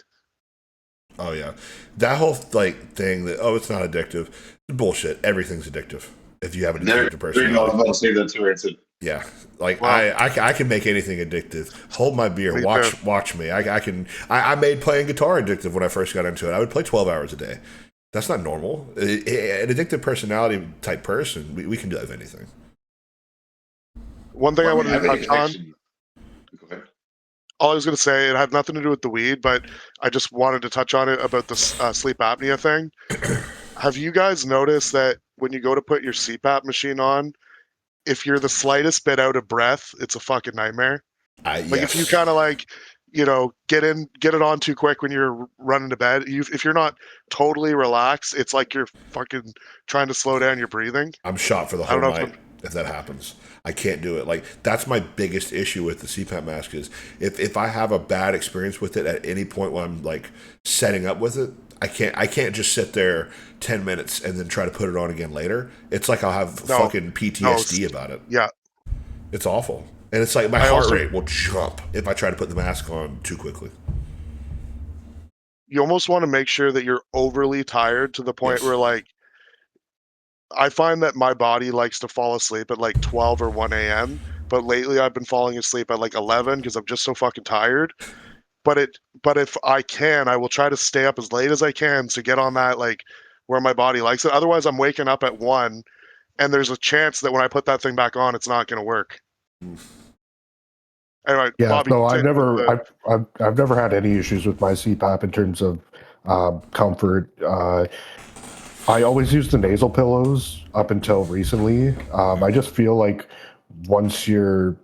Oh yeah, that whole like thing that it's not addictive, bullshit. Everything's addictive if you have an There addictive you go. I was personality. about to say that too. It's Yeah, like Wow. I can make anything addictive. Hold my beer, Me watch me. I made playing guitar addictive when I first got into it. I would play 12 hours a day. That's not normal. An addictive personality type person, we can do that with anything. One thing I wanted to touch on. Go ahead. All I was going to say, it had nothing to do with the weed, but I just wanted to touch on it about the sleep apnea thing. Have you guys noticed that when you go to put your CPAP machine on, if you're the slightest bit out of breath, it's a fucking nightmare? Like if you Yes, kind of like, get it on too quick when you're running to bed, if you're not totally relaxed, it's like you're fucking trying to slow down your breathing. I'm shot for the I don't whole know if night if that happens. I can't do it. Like that's my biggest issue with the CPAP mask is if I have a bad experience with it at any point when I'm like setting up with it, I can't just sit there 10 minutes and then try to put it on again later. It's like I'll have fucking PTSD about it. Yeah. It's awful. And it's like my heart rate will jump if I try to put the mask on too quickly. You almost want to make sure that you're overly tired to the point Yes. where like I find that my body likes to fall asleep at like 12 or 1 a.m. But lately I've been falling asleep at like 11 because I'm just so fucking tired. But if I can, I will try to stay up as late as I can to get on that like where my body likes it. Otherwise, I'm waking up at 1, and there's a chance that when I put that thing back on, it's not going to work. Anyway, Yeah, Bobby, so continue. I've never had any issues with my CPAP in terms of comfort. I always use the nasal pillows up until recently. I just feel like once your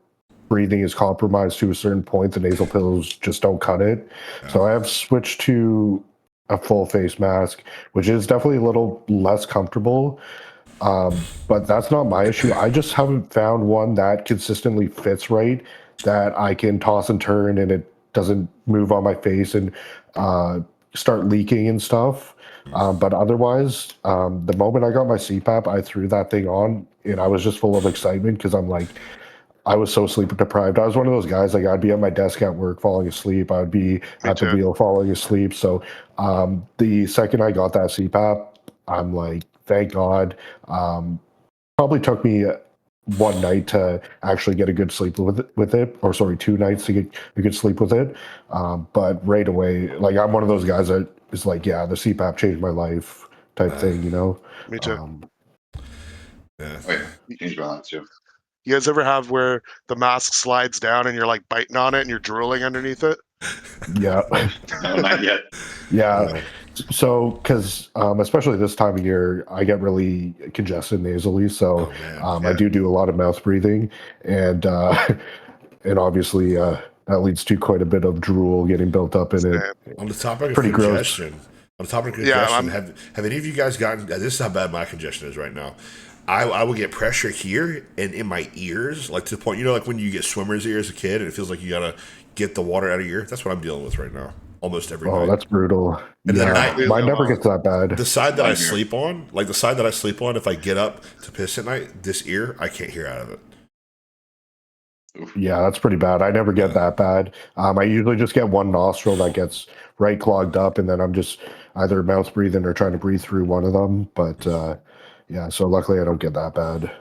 breathing is compromised to a certain point, the nasal pillows just don't cut it. So I have switched to a full face mask, which is definitely a little less comfortable. But that's not my issue. I just haven't found one that consistently fits right, that I can toss and turn and it doesn't move on my face and start leaking and stuff. But otherwise, the moment I got my CPAP, I threw that thing on and I was just full of excitement because I'm like, I was so sleep deprived. I was one of those guys, like I'd be at my desk at work falling asleep. I'd be Me at the too. wheel falling asleep. So the second I got that CPAP, I'm like, thank God. Probably took me one night to actually get a good sleep with it, or sorry, 2 nights to get a good sleep with it. But right away, like I'm one of those guys that is like, yeah, the CPAP changed my life type thing, you know? Me too. Yeah. Oh, yeah. Changed my life too. You guys ever have where the mask slides down and you're like biting on it and you're drooling underneath it? Yeah. No, not yet. Yeah. So, because especially this time of year, I get really congested nasally. So, I do a lot of mouth breathing, and and obviously that leads to quite a bit of drool getting built up in it. On the topic of Pretty gross. congestion, on the topic of Yeah, congestion, have any of you guys gotten? This is how bad my congestion is right now. I will get pressure here and in my ears, like to the point, like when you get swimmer's ear as a kid, and it feels like you gotta get the water out of your ear. That's what I'm dealing with right now, almost every Oh, night. that's brutal. And the Yeah, night, mine never gets that bad. the side that I Nightmare. sleep on, like the side that I sleep on, if I get up to piss at night, this ear I can't hear out of it. Oof. Yeah, that's pretty bad. I never get that bad. I usually just get one nostril that gets right clogged up, and then I'm just either mouth breathing or trying to breathe through one of them. But yeah, so luckily I don't get that bad.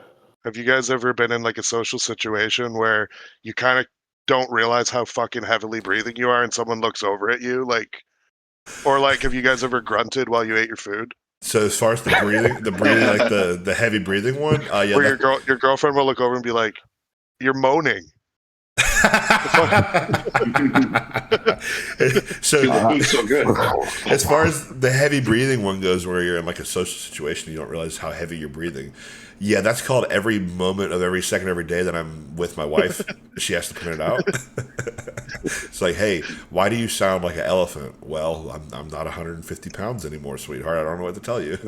have you guys ever been in like a social situation where you kind of don't realize how fucking heavily breathing you are and someone looks over at you? Like, Or like, have you guys ever grunted while you ate your food? So as far as the breathing, like the heavy breathing one, yeah. Where your girlfriend will look over and be like, "You're moaning." So The food's so good. as far as the heavy breathing one goes, where you're in like a social situation, you don't realize how heavy you're breathing. Yeah, that's called every moment of every second, every day that I'm with my wife. She has to point it out. It's like, hey, why do you sound like an elephant? Well, I'm not 150 pounds anymore, sweetheart. I don't know what to tell you.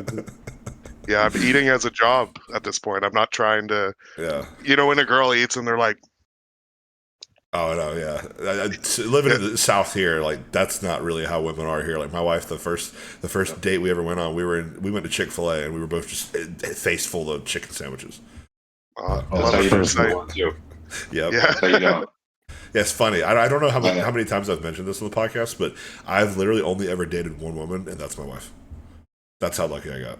Yeah, I'm eating as a job at this point. I'm not trying to. Yeah. You know, when a girl eats and they're like, Oh no, yeah. Living in the South here, like that's not really how women are here. Like my wife, the first date we ever went on, we went to Chick-fil-A and we were both just face full of chicken sandwiches. That's how you know for one too. Yep. yeah, That's how you know. Yeah, it's funny. I don't know how many times I've mentioned this on the podcast, but I've literally only ever dated one woman, and that's my wife. That's how lucky I got.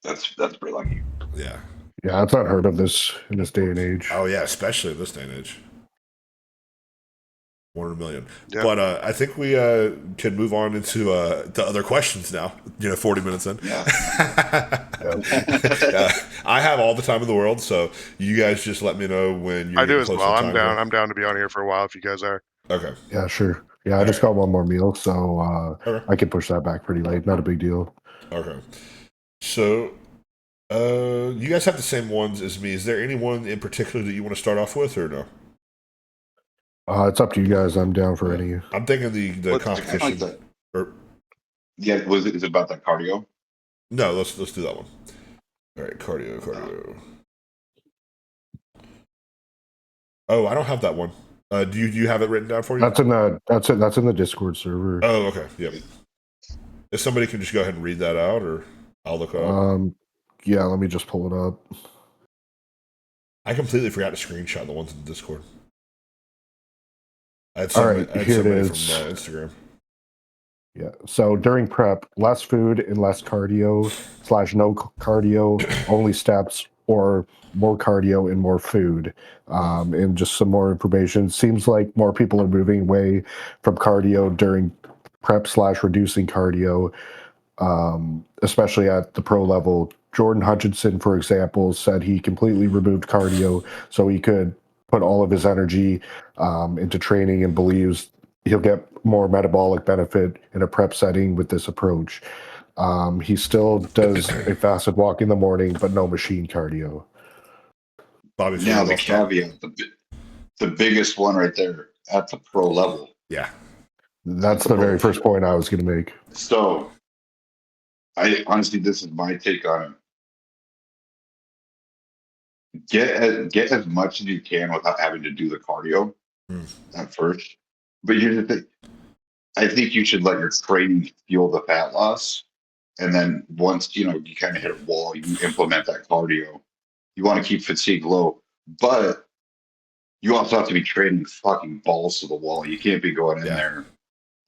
That's pretty lucky. Yeah. Yeah, it's unheard of in this day and age. Oh yeah, especially in this day and age. 1 in a million. Yeah. But I think we can move on into the other questions now. 40 minutes in. Yeah. I have all the time in the world, so you guys just let me know when you're. I do as close well. to I'm time down. here. I'm down to be on here for a while if you guys are. Okay. Yeah, sure. Yeah, I just got one more meal, so Okay. I can push that back pretty late. Not a big deal. Okay. So, you guys have the same ones as me. Is there anyone in particular that you want to start off with, or no? It's up to you guys. I'm down for any. I'm thinking the competition. Yeah, is it about that cardio? No, let's do that one. All right, cardio. Oh, I don't have that one. Do you have it written down for you? That's in the Discord server. Oh, okay. Yep. If somebody can just go ahead and read that out, or I'll look it up. Yeah, let me just pull it up. I completely forgot to screenshot the ones in the Discord. I had All right, somebody here it from is. Instagram. Yeah. So during prep, less food and less cardio / no cardio, only steps, or more cardio and more food. And just some more information. Seems like more people are moving away from cardio during prep / reducing cardio, especially at the pro level. Jordan Hutchinson, for example, said he completely removed cardio so he could put all of his energy into training, and believes he'll get more metabolic benefit in a prep setting with this approach. He still does a fasted walk in the morning, but no machine cardio. Bobby, Now the caveat, the biggest one right there at the pro level. Yeah. That's the very first point I was going to make. So, I honestly, this is my take on it. Get as much as you can without having to do the cardio at first. But here's the thing: I think you should let your training fuel the fat loss, and then once you kind of hit a wall, you implement that cardio. You want to keep fatigue low, but you also have to be training fucking balls to the wall. You can't be going in there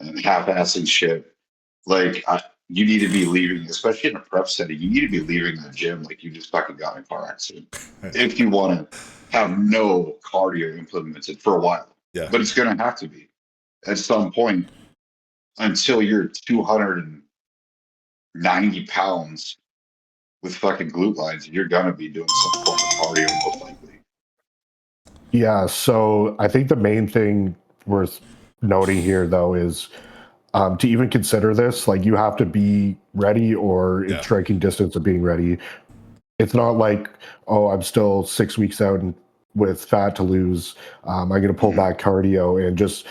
and half-assing shit. Like you need to be leaving, especially in a prep setting. You need to be leaving the gym like you just fucking got in a car accident. If you want to have no cardio implemented for a while, but it's going to have to be at some point until you're 290 pounds with fucking glute lines. You're going to be doing some form of cardio most likely. Yeah. So I think the main thing worth noting here, though, is to even consider this, like you have to be ready or in striking distance of being ready. It's not like, oh, I'm still 6 weeks out and with fat to lose. I'm going to pull back cardio and just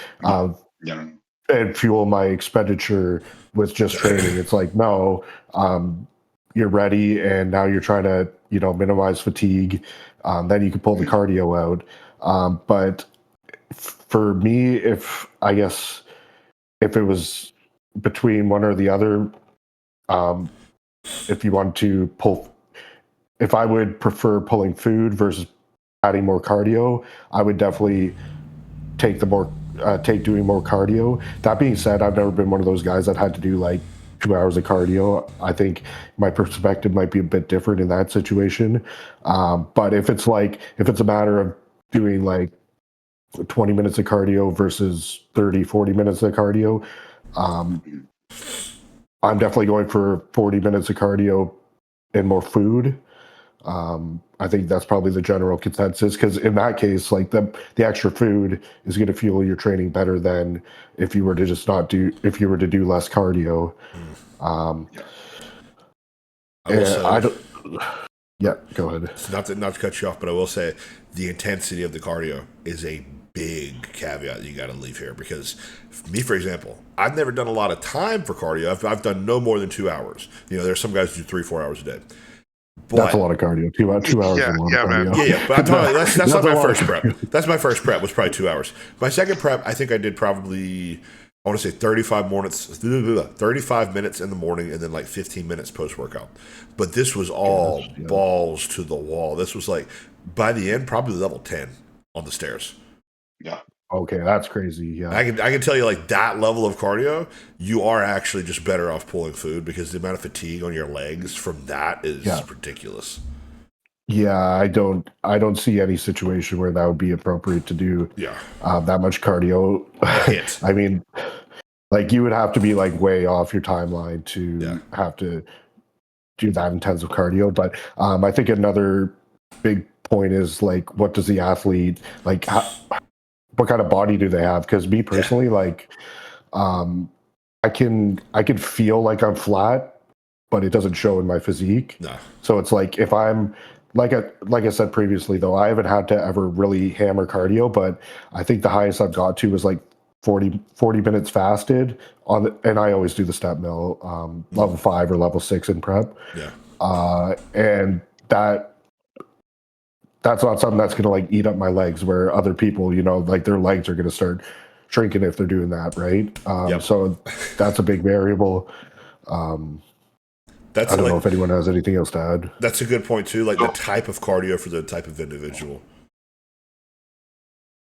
and fuel my expenditure with just training. It's like, no, you're ready, and now you're trying to minimize fatigue. Then you can pull the cardio out. But for me, if it was between one or the other, if you want to pull, if I would prefer pulling food versus adding more cardio, I would definitely take doing more cardio. That being said, I've never been one of those guys that had to do like 2 hours of cardio. I think my perspective might be a bit different in that situation. But if it's a matter of doing like 20 minutes of cardio versus 30, 40 minutes of cardio, Um, I'm definitely going for 40 minutes of cardio and more food. I think that's probably the general consensus, because in that case, like the extra food is going to fuel your training better than if you were to just not do if you were to do less cardio. Yeah. I will And I say, don't. Yeah, go ahead. not to cut you off, but I will say the intensity of the cardio is a big caveat you got to leave here, because me, for example, I've never done a lot of time for cardio. I've done no more than 2 hours. You know, there's some guys who do 3-4 hours a day. But, That's a lot of cardio. 2 hours is a lot of man. cardio. Yeah, but I'm talking, that's not a my lot first of prep. That's my first prep was probably 2 hours. My second prep, I think I did probably, I want to say 35 minutes in the morning and then like 15 minutes post workout. But this was all balls to the wall. This was like, by the end, probably level 10 on the stairs. Yeah. Okay, that's crazy. Yeah, I can tell you, like, that level of cardio, you are actually just better off pulling food, because the amount of fatigue on your legs from that is ridiculous. Yeah, I don't see any situation where that would be appropriate to do. Yeah. That much cardio. Hit. I mean, like you would have to be like way off your timeline to have to do that intensive cardio. But I think another big point is like, what does the athlete like? What kind of body do they have? Because me personally, like, I can feel like I'm flat, but it doesn't show in my physique. No. So it's like if I'm like I said previously, though, I haven't had to ever really hammer cardio, but I think the highest I've got to was like 40 minutes fasted and I always do the step mill, level 5 or level 6 in prep. Yeah. And that's not something that's going to like eat up my legs, where other people, you know, like their legs are going to start shrinking if they're doing that, right? So that's a big variable. I don't know if anyone has anything else to add. That's a good point too, like the type of cardio for the type of individual.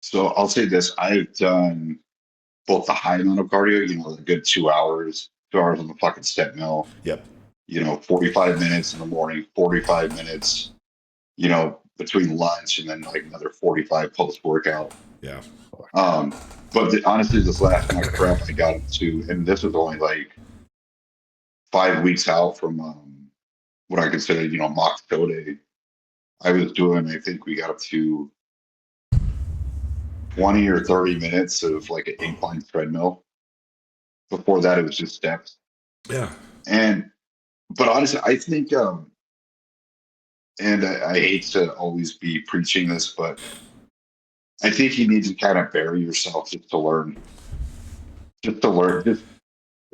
So I'll say this: I've done both the high amount of cardio, you know, a good 2 hours on the fucking step mill. Yep. You know, 45 minutes in the morning, 45 minutes, you know, between lunch, and then like another 45 post workout. Yeah. But honestly, this last mock prep I got up to, and this was only like 5 weeks out from what I consider, you know, mock show day. I was doing, I think we got up to 20 or 30 minutes of like an incline treadmill. Before that, it was just steps. Yeah. But honestly, I think, and I hate to always be preaching this, but I think you need to kind of bury yourself just to learn. Just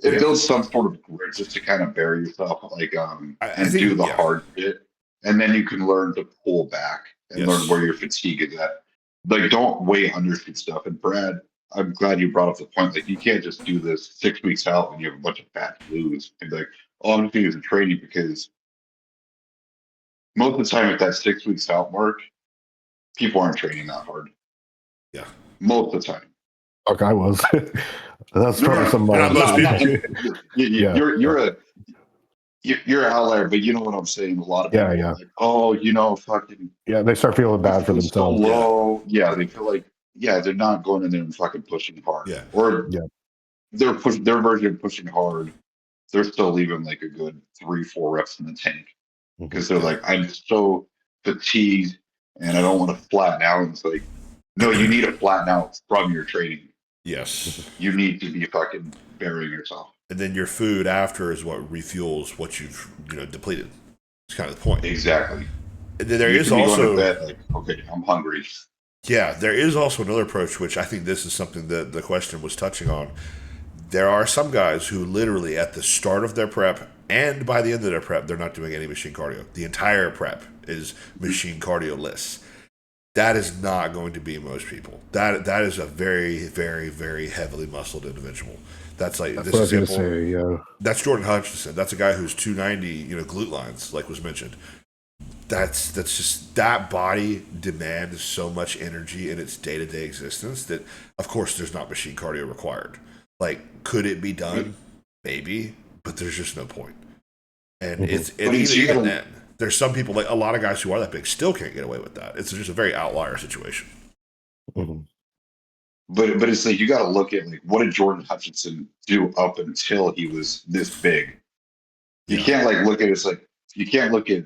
it builds some sort of grit just to kind of bury yourself, like and do the hard shit, and then you can learn to pull back and learn where your fatigue is at. Like, don't weigh undershoot stuff. And Brad, I'm glad you brought up the point. Like, you can't just do this 6 weeks out when you have a bunch of fat to lose and be like, oh, I'm just going to use a training, because most of the time at that 6 weeks out mark, people aren't training that hard. Yeah. Most of the time. Fuck, I was. That's probably some. You're an outlier, but you know what I'm saying. A lot of people are like, oh, you know, fucking. Yeah, they start feeling bad for themselves. So low. Yeah, they feel like, they're not going in there and fucking pushing hard. Yeah. Or their version of pushing hard, they're still leaving like a good 3-4 reps in the tank, because they're like, I'm so fatigued and I don't want to flatten out. And it's like, no, you need to flatten out from your training. Yes. You need to be fucking burying yourself. And then your food after is what refuels what you've, you know, depleted. It's kind of the point. Exactly. And then there is also, bed, like, okay, I'm hungry. Yeah, there is also another approach, which I think this is something that the question was touching on. There are some guys who literally at the start of their prep and by the end of their prep, they're not doing any machine cardio. The entire prep is machine cardio-less. That is not going to be most people. That is a very, very, very heavily muscled individual. That's like this example. That's Jordan Hutchinson. That's a guy who's 290, you know, glute lines, like was mentioned. That's just, that body demands so much energy in its day-to-day existence that, of course, there's not machine cardio required. Like, could it be done? Maybe, but there's just no point. And even then, there's some people, like a lot of guys who are that big, still can't get away with that. It's just a very outlier situation. but it's like you got to look at like what did Jordan Hutchinson do up until he was this big. You Yeah. can't like look at it, it's like you can't look at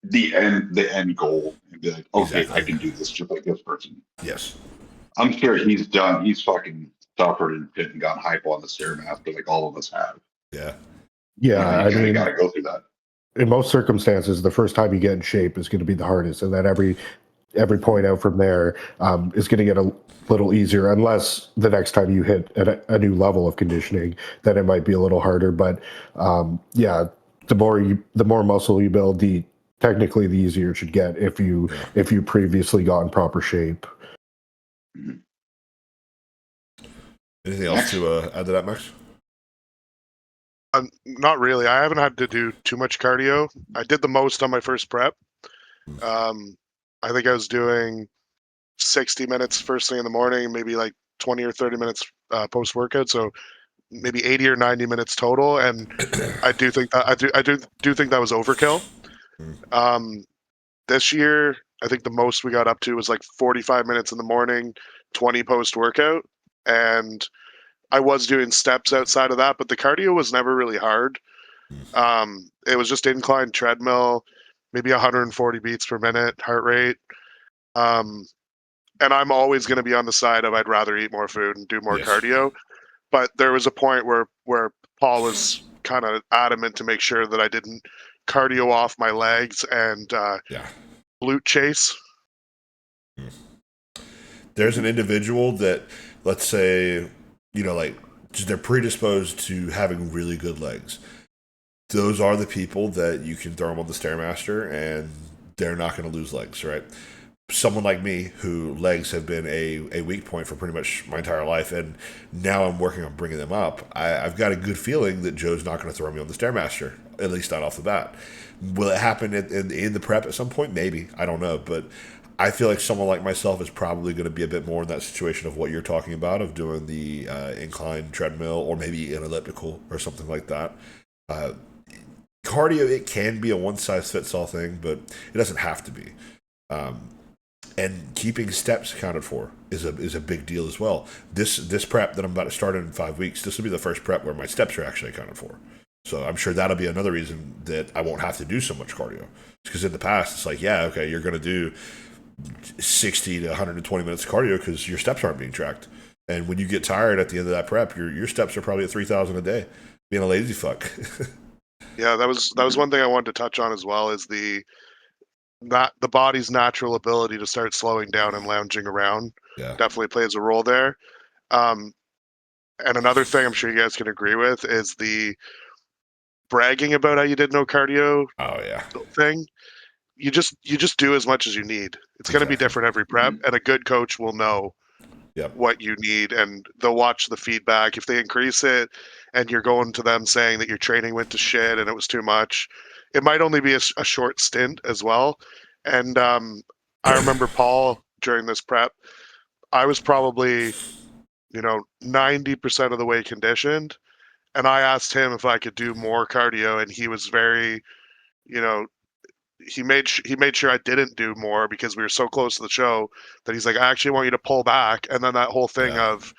the end goal and be like, okay, I Exactly. can do this just like this person. Yes. I'm sure he's fucking suffered and gotten hype on the Stairmaster like all of us have. Yeah. Yeah, I You kind of got mean, to go through that. in most circumstances, the first time you get in shape is going to be the hardest, and then every point out from there is going to get a little easier, unless the next time you hit a new level of conditioning, then it might be a little harder. But yeah, the more muscle you build, technically the easier it should get if you previously got in proper shape. Mhm. Anything else to add to that, Max? Not really. I haven't had to do too much cardio. I did the most on my first prep. I think I was doing 60 minutes first thing in the morning, maybe like 20 or 30 minutes post workout. So maybe 80 or 90 minutes total. And I do think that I do think that was overkill. This year, I think the most we got up to was like 45 minutes in the morning, 20 post workout. And I was doing steps outside of that, but the cardio was never really hard. It was just incline treadmill, maybe 140 beats per minute heart rate. And I'm always going to be on the side of I'd rather eat more food and do more Yes. cardio. But there was a point where Paul was kind of adamant to make sure that I didn't cardio off my legs and Yeah. glute chase. There's an individual that, let's say, like they're predisposed to having really good legs. Those are the people that you can throw them on the Stairmaster and they're not going to lose legs, right? Someone like me, who legs have been a weak point for pretty much my entire life, and now I'm working on bringing them up, I've got a good feeling that Joe's not going to throw me on the Stairmaster, at least not off the bat. Will it happen in the prep at some point? Maybe. I don't know. But I feel like someone like myself is probably going to be a bit more in that situation of what you're talking about, of doing the incline treadmill or maybe an elliptical or something like that. Cardio, it can be a one-size-fits-all thing, but it doesn't have to be. And keeping steps accounted for is a big deal as well. This prep that I'm about to start in 5 weeks, this will be the first prep where my steps are actually accounted for. So I'm sure that'll be another reason that I won't have to do so much cardio. Because in the past, it's like, yeah, okay, you're going to do 60 to 120 minutes of cardio because your steps aren't being tracked. And when you get tired at the end of that prep, your steps are probably at 3,000 a day, being a lazy fuck. Yeah, that was one thing I wanted to touch on as well, is the body's natural ability to start slowing down and lounging around. Yeah. Definitely plays a role there. And another thing I'm sure you guys can agree with is the bragging about how you did no cardio Oh yeah. thing. You just do as much as you need. It's going to be different every prep, and a good coach will know what you need, and they'll watch the feedback. If they increase it and you're going to them saying that your training went to shit and it was too much, it might only be a short stint as well. And I remember Paul during this prep, I was probably 90% of the way conditioned, and I asked him if I could do more cardio, and he was very, he made sure I didn't do more because we were so close to the show that he's like, I actually want you to pull back. And then that whole thing of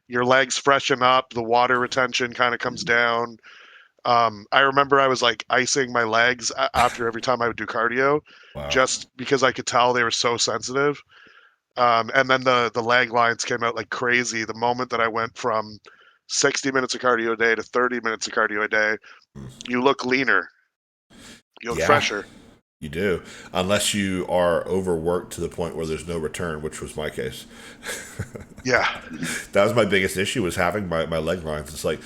your legs freshen up, the water retention kind of comes down. I remember I was like icing my legs after every time I would do cardio, just because I could tell they were so sensitive. And then the leg lines came out like crazy the moment that I went from 60 minutes of cardio a day to 30 minutes of cardio a day. You look leaner. You look fresher. You do, unless you are overworked to the point where there's no return, which was my case. Yeah. That was my biggest issue, was having my leg lines. It's like,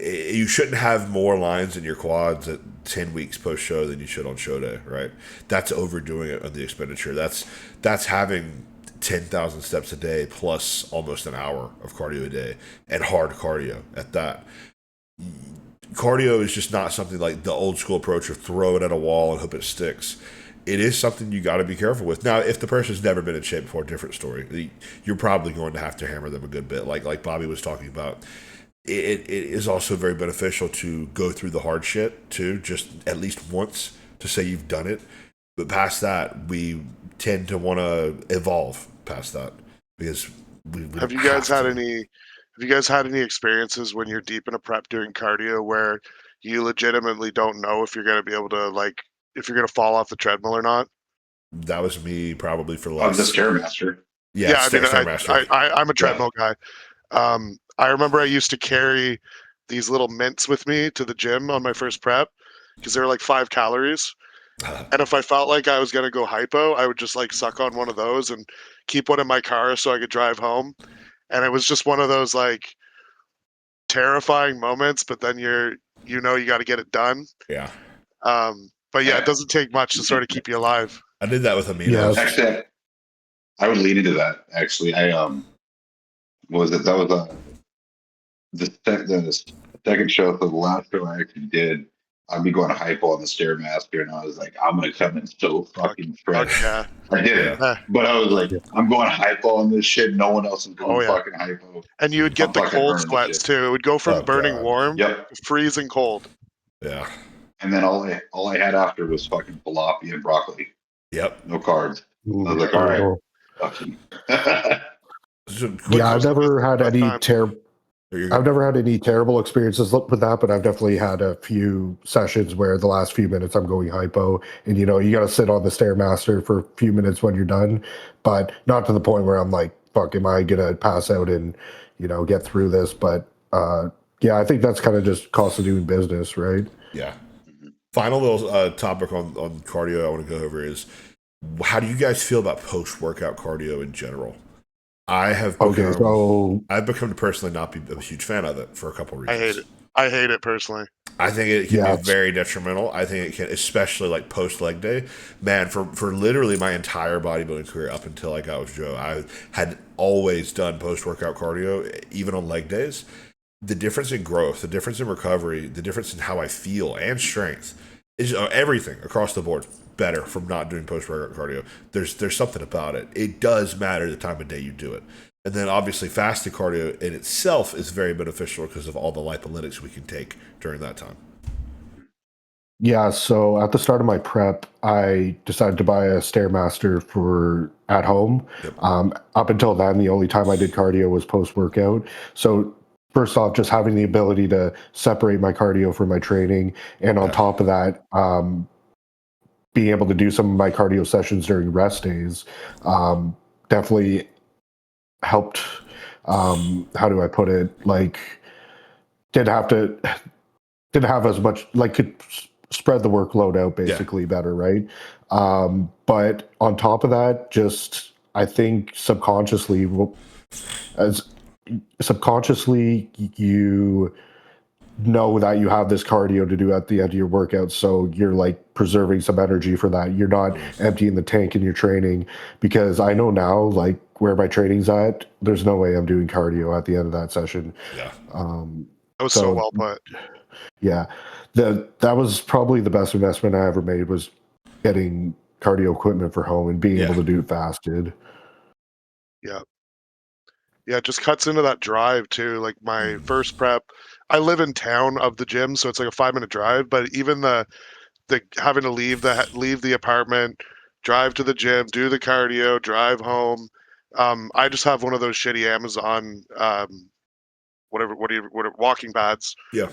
you shouldn't have more lines in your quads at 10 weeks post show than you should on show day, right? That's overdoing it on the expenditure. That's having 10,000 steps a day plus almost an hour of cardio a day, and hard cardio at that. Cardio is just not something like the old school approach of throw it at a wall and hope it sticks. It is something you got to be careful with. Now, if the person's never been in shape before, different story. You're probably going to have to hammer them a good bit, like Bobby was talking about. It is also very beneficial to go through the hard shit too, just at least once, to say you've done it. But past that, we tend to want to evolve past that, because we Have don't you guys had to. any? Have you guys had any experiences when you're deep in a prep doing cardio where you legitimately don't know if you're going to be able to if you're going to fall off the treadmill or not? That was me probably for the The last. Stairmaster. Yeah, Yeah, I mean, Stairmaster. I'm a Yeah. treadmill guy. I remember I used to carry these little mints with me to the gym on my first prep because they were like 5 calories. And if I felt like I was going to go hypo, I would just like suck on one of those and keep one in my car so I could drive home. And it was just one of those like terrifying moments, but then you got to get it done. Yeah, But yeah, it doesn't take much to sort of keep you alive. I did that with Yes. aminos. Actually, I would lean into that. Actually, what was it? That was the second show. So the last show I actually did, I'd be going hypo on the Stairmaster, and I was like, I'm gonna come in so fucking Fuck fresh. yeah. I did it, Eh, but I was like, I'm going hypo on this shit. No one else is going Oh yeah. fucking hypo. And you would I'm get the fucking cold earning this sweats shit. too. It would go from Oh, burning God. warm Yep. to freezing cold. Yeah. And then all I had after was fucking falafel and broccoli. Yep. No carbs. I was like, There all you right, go. fucking. So quick, Yeah, I've never had Tough any times. I've never had any terrible experiences with that, but I've definitely had a few sessions where the last few minutes I'm going hypo, and you got to sit on the Stairmaster for a few minutes when you're done, but not to the point where I'm like, fuck, am I gonna pass out and get through this? But yeah, I think that's kind of just cost of doing business, right? Yeah. Final little topic on cardio I want to go over is, how do you guys feel about post workout cardio in general? I've become to personally not be a huge fan of it for a couple I reasons. hate it. I hate it personally. I think it can Yeah, be very detrimental. I think it can, especially like post leg day. Man, for literally my entire bodybuilding career up until I got with Joe, I had always done post workout cardio, even on leg days. The difference in growth, the difference in recovery, the difference in how I feel and strength is everything across the board better from not doing post workout cardio. There's something about it. It does matter the time of day you do it. And then obviously fasted cardio in itself is very beneficial because of all the lipolytics we can take during that time. Yeah, so at the start of my prep, I decided to buy a Stairmaster for at home. Yep. Up until then, the only time I did cardio was post workout. So first off, just having the ability to separate my cardio from my training, and on top of that, being able to do some of my cardio sessions during rest days, definitely helped. How do I put it? Like, didn't have as much, like, could spread the workload out basically better, right? But on top of that, just I think subconsciously you know that you have this cardio to do at the end of your workout, so you're like preserving some energy for that. You're not emptying the tank in your training, because I know now, like, where my training's at, there's no way I'm doing cardio at the end of that session. Yeah. That was so well put. Yeah, that was probably the best investment I ever made, was getting cardio equipment for home and being able to do it fasted. Yeah. Yeah, it just cuts into that drive too. Like my first prep, I live in town of the gym, so it's like a 5-minute drive. But even the having to leave the apartment, drive to the gym, do the cardio, drive home. I just have one of those shitty Amazon whatever walking pads. Yeah.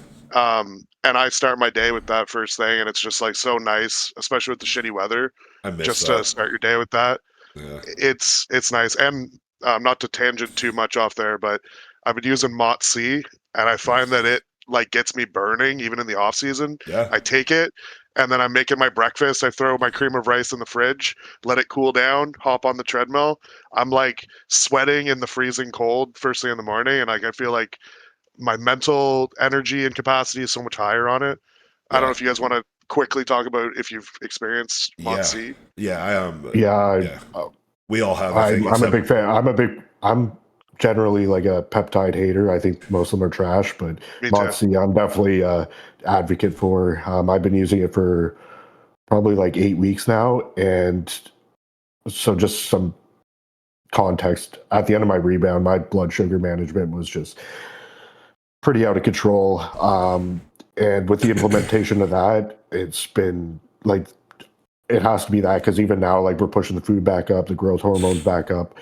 And I start my day with that first thing, and it's just like so nice, especially with the shitty weather. I miss Just that. to start your day with that. Yeah. It's nice. And not to tangent too much off there, but I've been using Mott C, and I find that it like gets me burning even in the off season. Yeah. I take it, and then I'm making my breakfast. I throw my cream of rice in the fridge, let it cool down, hop on the treadmill. I'm like sweating in the freezing cold first thing in the morning, and like I feel like my mental energy and capacity is so much higher on it. I don't know if you guys want to quickly talk about if you've experienced Mott C. Yeah. I am. Yeah, We all have. I think I'm a big fan. I'm generally like a peptide hater. I think most of them are trash, but Me too. Mott C, I'm definitely a advocate for. I've been using it for probably like 8 weeks now, and so just some context. At the end of my rebound, my blood sugar management was just pretty out of control. And with the implementation of that, it's been like it has to be that, because even now, like, we're pushing the food back up, the growth hormones back up,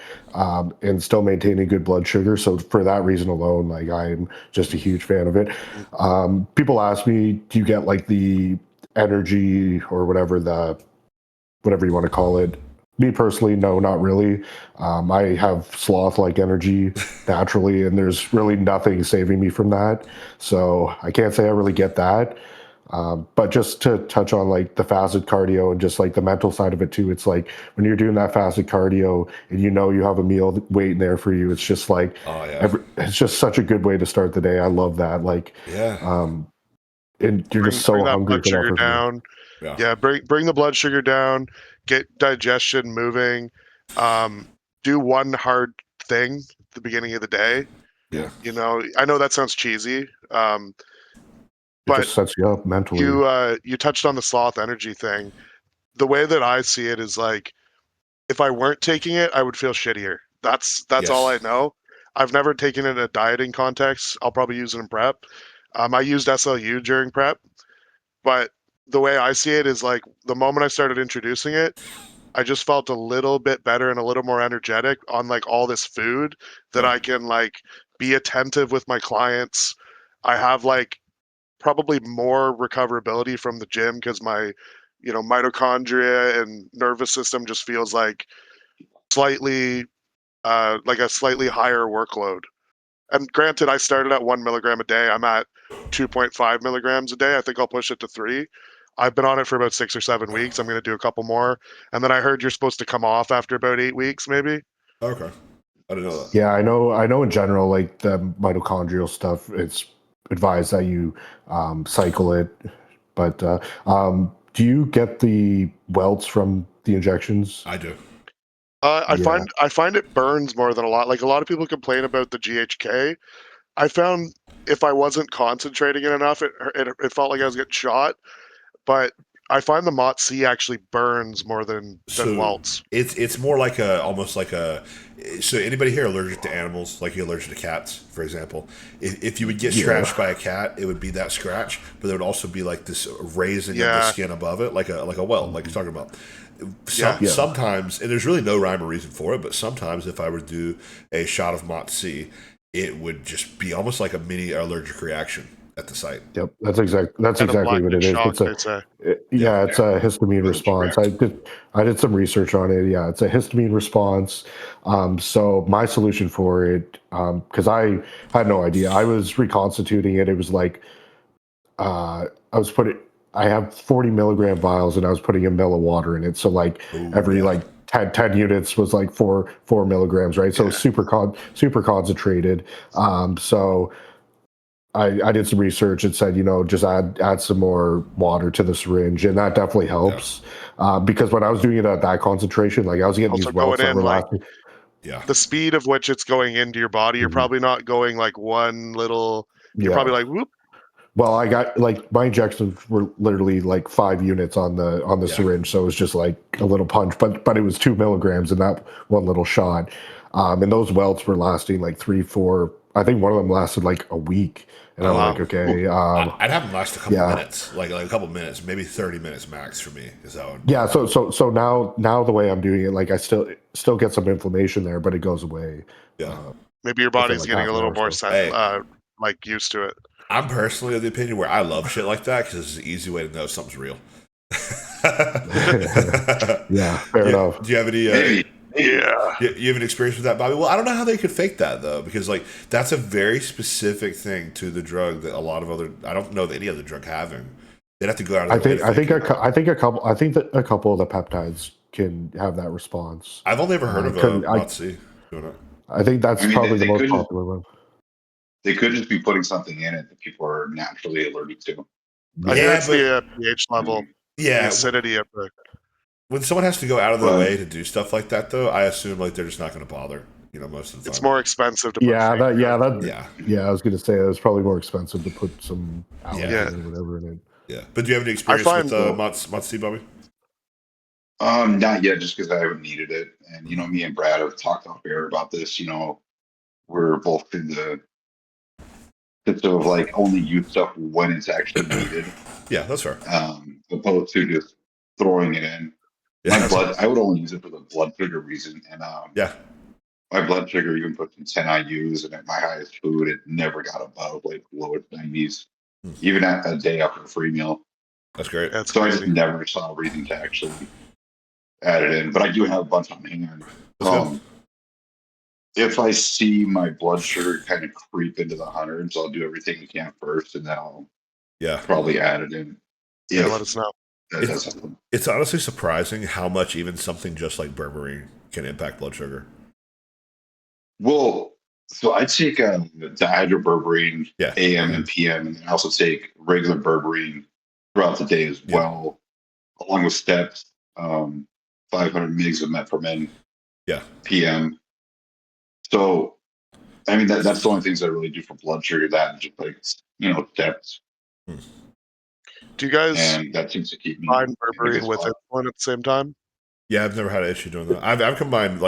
and still maintaining good blood sugar. So for that reason alone, like, I'm just a huge fan of it. People ask me, do you get like the energy or whatever you want to call it? Me personally, no, not really. I have sloth-like energy naturally, and there's really nothing saving me from that. So I can't say I really get that. But just to touch on like the fasted cardio and just like the mental side of it too, it's like when you're doing that fasted cardio and you know you have a meal waiting there for you, it's just like, it's just such a good way to start the day. I love that. Like, and you're just so bring that hungry blood for that sugar first meal. down. Yeah, bring the blood sugar down, get digestion moving, do one hard thing at the beginning of the day. Yeah. You know, I know that sounds cheesy, It but just sets you up mentally. you touched on the sloth energy thing. The way that I see it is like, if I weren't taking it, I would feel shittier. That's all I know. I've never taken it in a dieting context. I'll probably use it in prep. I used SLU during prep, but the way I see it is like the moment I started introducing it, I just felt a little bit better and a little more energetic on like all this food that I can like be attentive with my clients. I have like probably more recoverability from the gym because my, mitochondria and nervous system just feels like slightly, like a slightly higher workload. And granted, I started at 1 milligram a day. I'm at 2.5 milligrams a day. I think I'll push it to 3. I've been on it for about 6 or 7 weeks. I'm going to do a couple more. And then I heard you're supposed to come off after about 8 weeks, maybe. Okay. I didn't know that. Yeah, I know in general, like the mitochondrial stuff, it's advised that you cycle it. But do you get the welts from the injections? I do. I find it burns more than a lot. Like a lot of people complain about the GHK. I found if I wasn't concentrating it enough, it felt like I was getting shot. But I find the Mott C actually burns more than welts. It's more like almost like a. So anybody here allergic to animals, like you're allergic to cats, for example? If you would get scratched by a cat, it would be that scratch, but there would also be like this raising of the skin above it, like a welt, like you're talking about. Sometimes, and there's really no rhyme or reason for it, but sometimes if I were to do a shot of Mott C, it would just be almost like a mini allergic reaction at the site. Yep, that's exactly what it is. It's a histamine response. I did some research on it. Yeah, it's a histamine response. So my solution for it, because I had no idea, I was reconstituting it. It was like I have 40 milligram vials and I was putting a ml of water in it. So like like 10 units was like 4 milligrams, right? So super concentrated. So I did some research and said, just add some more water to the syringe, and that definitely helps. Because when I was doing it at that concentration, like I was getting these welts that were lasting. The speed of which it's going into your body, you're probably not going like one little. You're probably like whoop. Well, I got like my injections were literally like 5 units on the syringe, so it was just like a little punch, but it was 2 milligrams in that one little shot, and those welts were lasting like 3-4. I think one of them lasted like a week, and I'm like, okay. I'd have them last a couple minutes, like a couple minutes, maybe 30 minutes max for me. Is that one? Yeah. So now the way I'm doing it, like I still get some inflammation there, but it goes away. Yeah. Maybe your body's getting a little more like used to it. I'm personally of the opinion where I love shit like that because it's an easy way to know something's real. Yeah, fair enough. Do you have any? You have an experience with that, Bobby? Well, I don't know how they could fake that though, because like that's a very specific thing to the drug that a lot of other. I don't know that any other drug having. They'd have to go out of their way. I think a couple of the peptides can have that response. I've only ever heard of a Mott C doing it. I think that's probably the most popular one. They could just be putting something in it that people are naturally allergic to. I hear it's the pH level, the acidity of the. When someone has to go out of their way to do stuff like that, though, I assume like they're just not going to bother. Most of the time. It's more expensive to put. I was going to say it's probably more expensive to put some allergen or whatever in it. Yeah, but do you have any experience with Mott C, Bobby? Not yet, just because I haven't needed it. And me and Brad have talked off air about this. We're both in the of like only use stuff when it's actually needed. Yeah, that's fair. Opposed to just throwing it in. Yeah. I would only use it for the blood sugar reason. And Yeah. my blood sugar even put in 10 IUs, and at my highest food, it never got above like lower 90s, even at a day after a free meal. That's great. That's So I crazy. just never saw a reason to actually add it in. But I do have a bunch on hand. That's good. If I see my blood sugar kind of creep into the hundreds, I'll do everything I can first, and then I'll Yeah. probably add it in. Yeah, If let us know. that does happen. It's honestly surprising how much even something just like berberine can impact blood sugar. Well, so I take dihydroberberine Yeah. AM and PM, and then I also take regular berberine throughout the day as Yeah. well, along with steps, 500 mgs of metformin Yeah. PM. So, I mean, that's the only things I really do for blood sugar. That and just like steps, Do you guys and that seems to keep me combine in a good berberine with spot. insulin at the same time? Yeah, I've never had an issue doing that. I've combined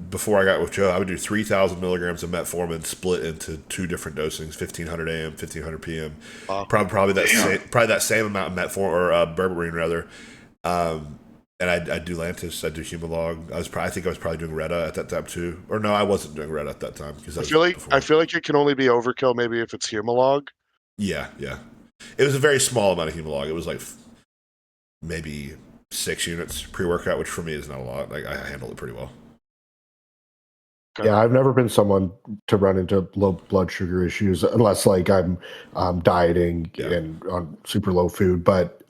before I got with Joe, I would do 3,000 milligrams of metformin split into two different dosings, 1,500 AM, 1,500 PM. Wow. Probably Damn. that same amount of metformin or berberine rather. And I do Lantus, I do Humalog. I think I was probably doing Retta at that time too. Or no, I wasn't doing Retta at that time because I feel like it can only be overkill maybe if it's Humalog. Yeah. It was a very small amount of Humalog. It was like maybe 6 units pre-workout, which for me is not a lot. Like I handled it pretty well. Okay. Yeah, I've never been someone to run into low blood sugar issues unless like I'm dieting and on super low food. But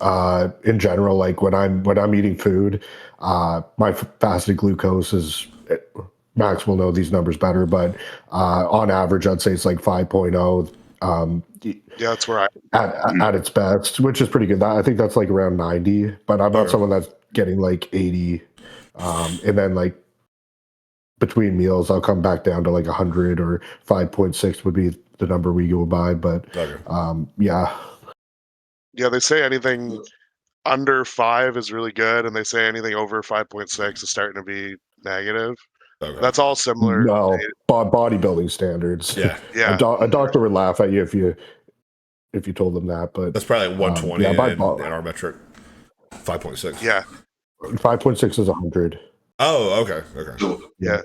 in general, like when I'm eating food, my fasted glucose is, Max will know these numbers better, but on average, I'd say it's like 5.0. Yeah, that's where At its best, which is pretty good. I think that's like around 90, but I'm not Okay. someone that's getting like 80. And then like between meals, I'll come back down to like 100 or 5.6 would be the number we go by. But yeah. Yeah, they say anything under 5 is really good, and they say anything over 5.6 is starting to be negative. Okay. That's all similar. No, bodybuilding standards. Yeah. Yeah. A doctor would laugh at you if you told them that. But That's probably like 120 in our metric. 5.6. Yeah. 5.6 is 100. Oh, okay. So, Yeah.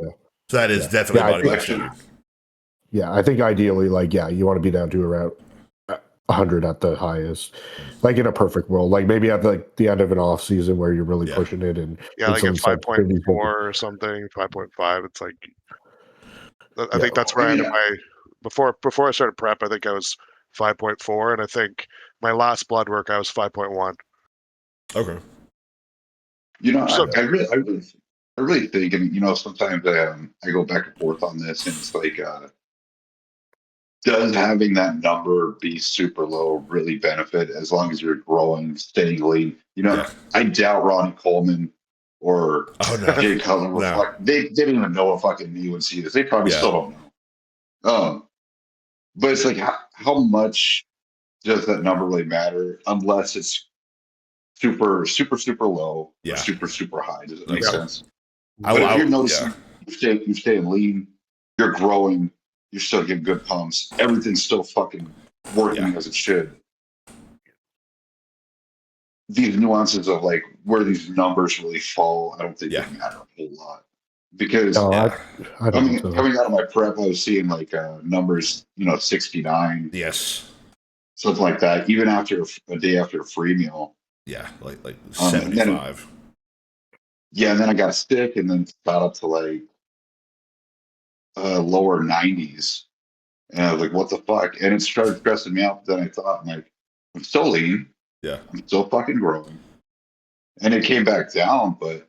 So that is definitely I think- bodybuilding standard. Yeah, I think ideally, like, you want to be down to around 100 at the highest, like in a perfect world, like maybe at the end of an off season where you're really pushing it, and Yeah, like at insulin's, like, 5.4 or something, 5.5. It's like I think that's where I ended my before I started prep. I think I was 5.4, and I think my last blood work I was 5.1. Okay. I really think, and sometimes I go back and forth on this, and it's like, does having that number be super low really benefit as long as you're growing, staying lean? I doubt Ronnie Coleman or Jay Cutler were they didn't even know a fucking A1C is. They probably still don't know. But it's like, how much does that number really matter unless it's super, super, super low or super, super high? Does it make sense? But if you're noticing you're staying lean, you're growing, you're still getting good pumps, everything's still fucking working as it should. These nuances of like where these numbers really fall, I don't think they matter a whole lot. Because I don't think so. coming out of my prep, I was seeing like numbers, 69. Yes. Something like that, even after a day after a free meal. Yeah, like 75. And then I got sick, and then got up to like lower 90s, and I was like, "What the fuck?" And it started stressing me out. Then I thought, I'm still lean. Yeah, I'm still fucking growing, and it came back down. But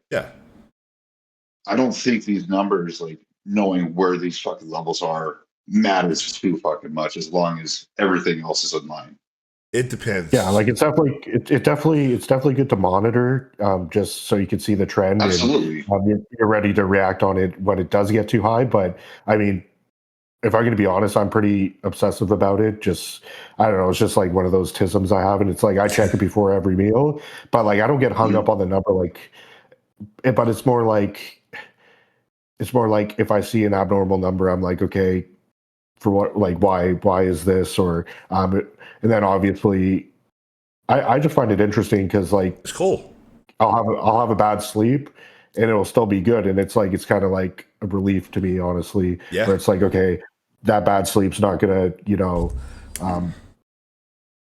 I don't think these numbers, like knowing where these fucking levels are, matters too fucking much as long as everything else is in line. It depends. Yeah, like it's definitely good to monitor, just so you can see the trend. Absolutely. And you're ready to react on it when it does get too high. But I mean, if I'm going to be honest, I'm pretty obsessive about it. Just, I don't know, it's just like one of those tisms I have, and it's like I check it before every meal, but like I don't get hung up on the number. But it's more like if I see an abnormal number, I'm like, okay, for what, like why is this? Or and then obviously I just find it interesting because like it's cool. I'll have a bad sleep, and it'll still be good. And it's kind of like a relief to me, honestly. Yeah. Where it's like, okay, that bad sleep's not gonna,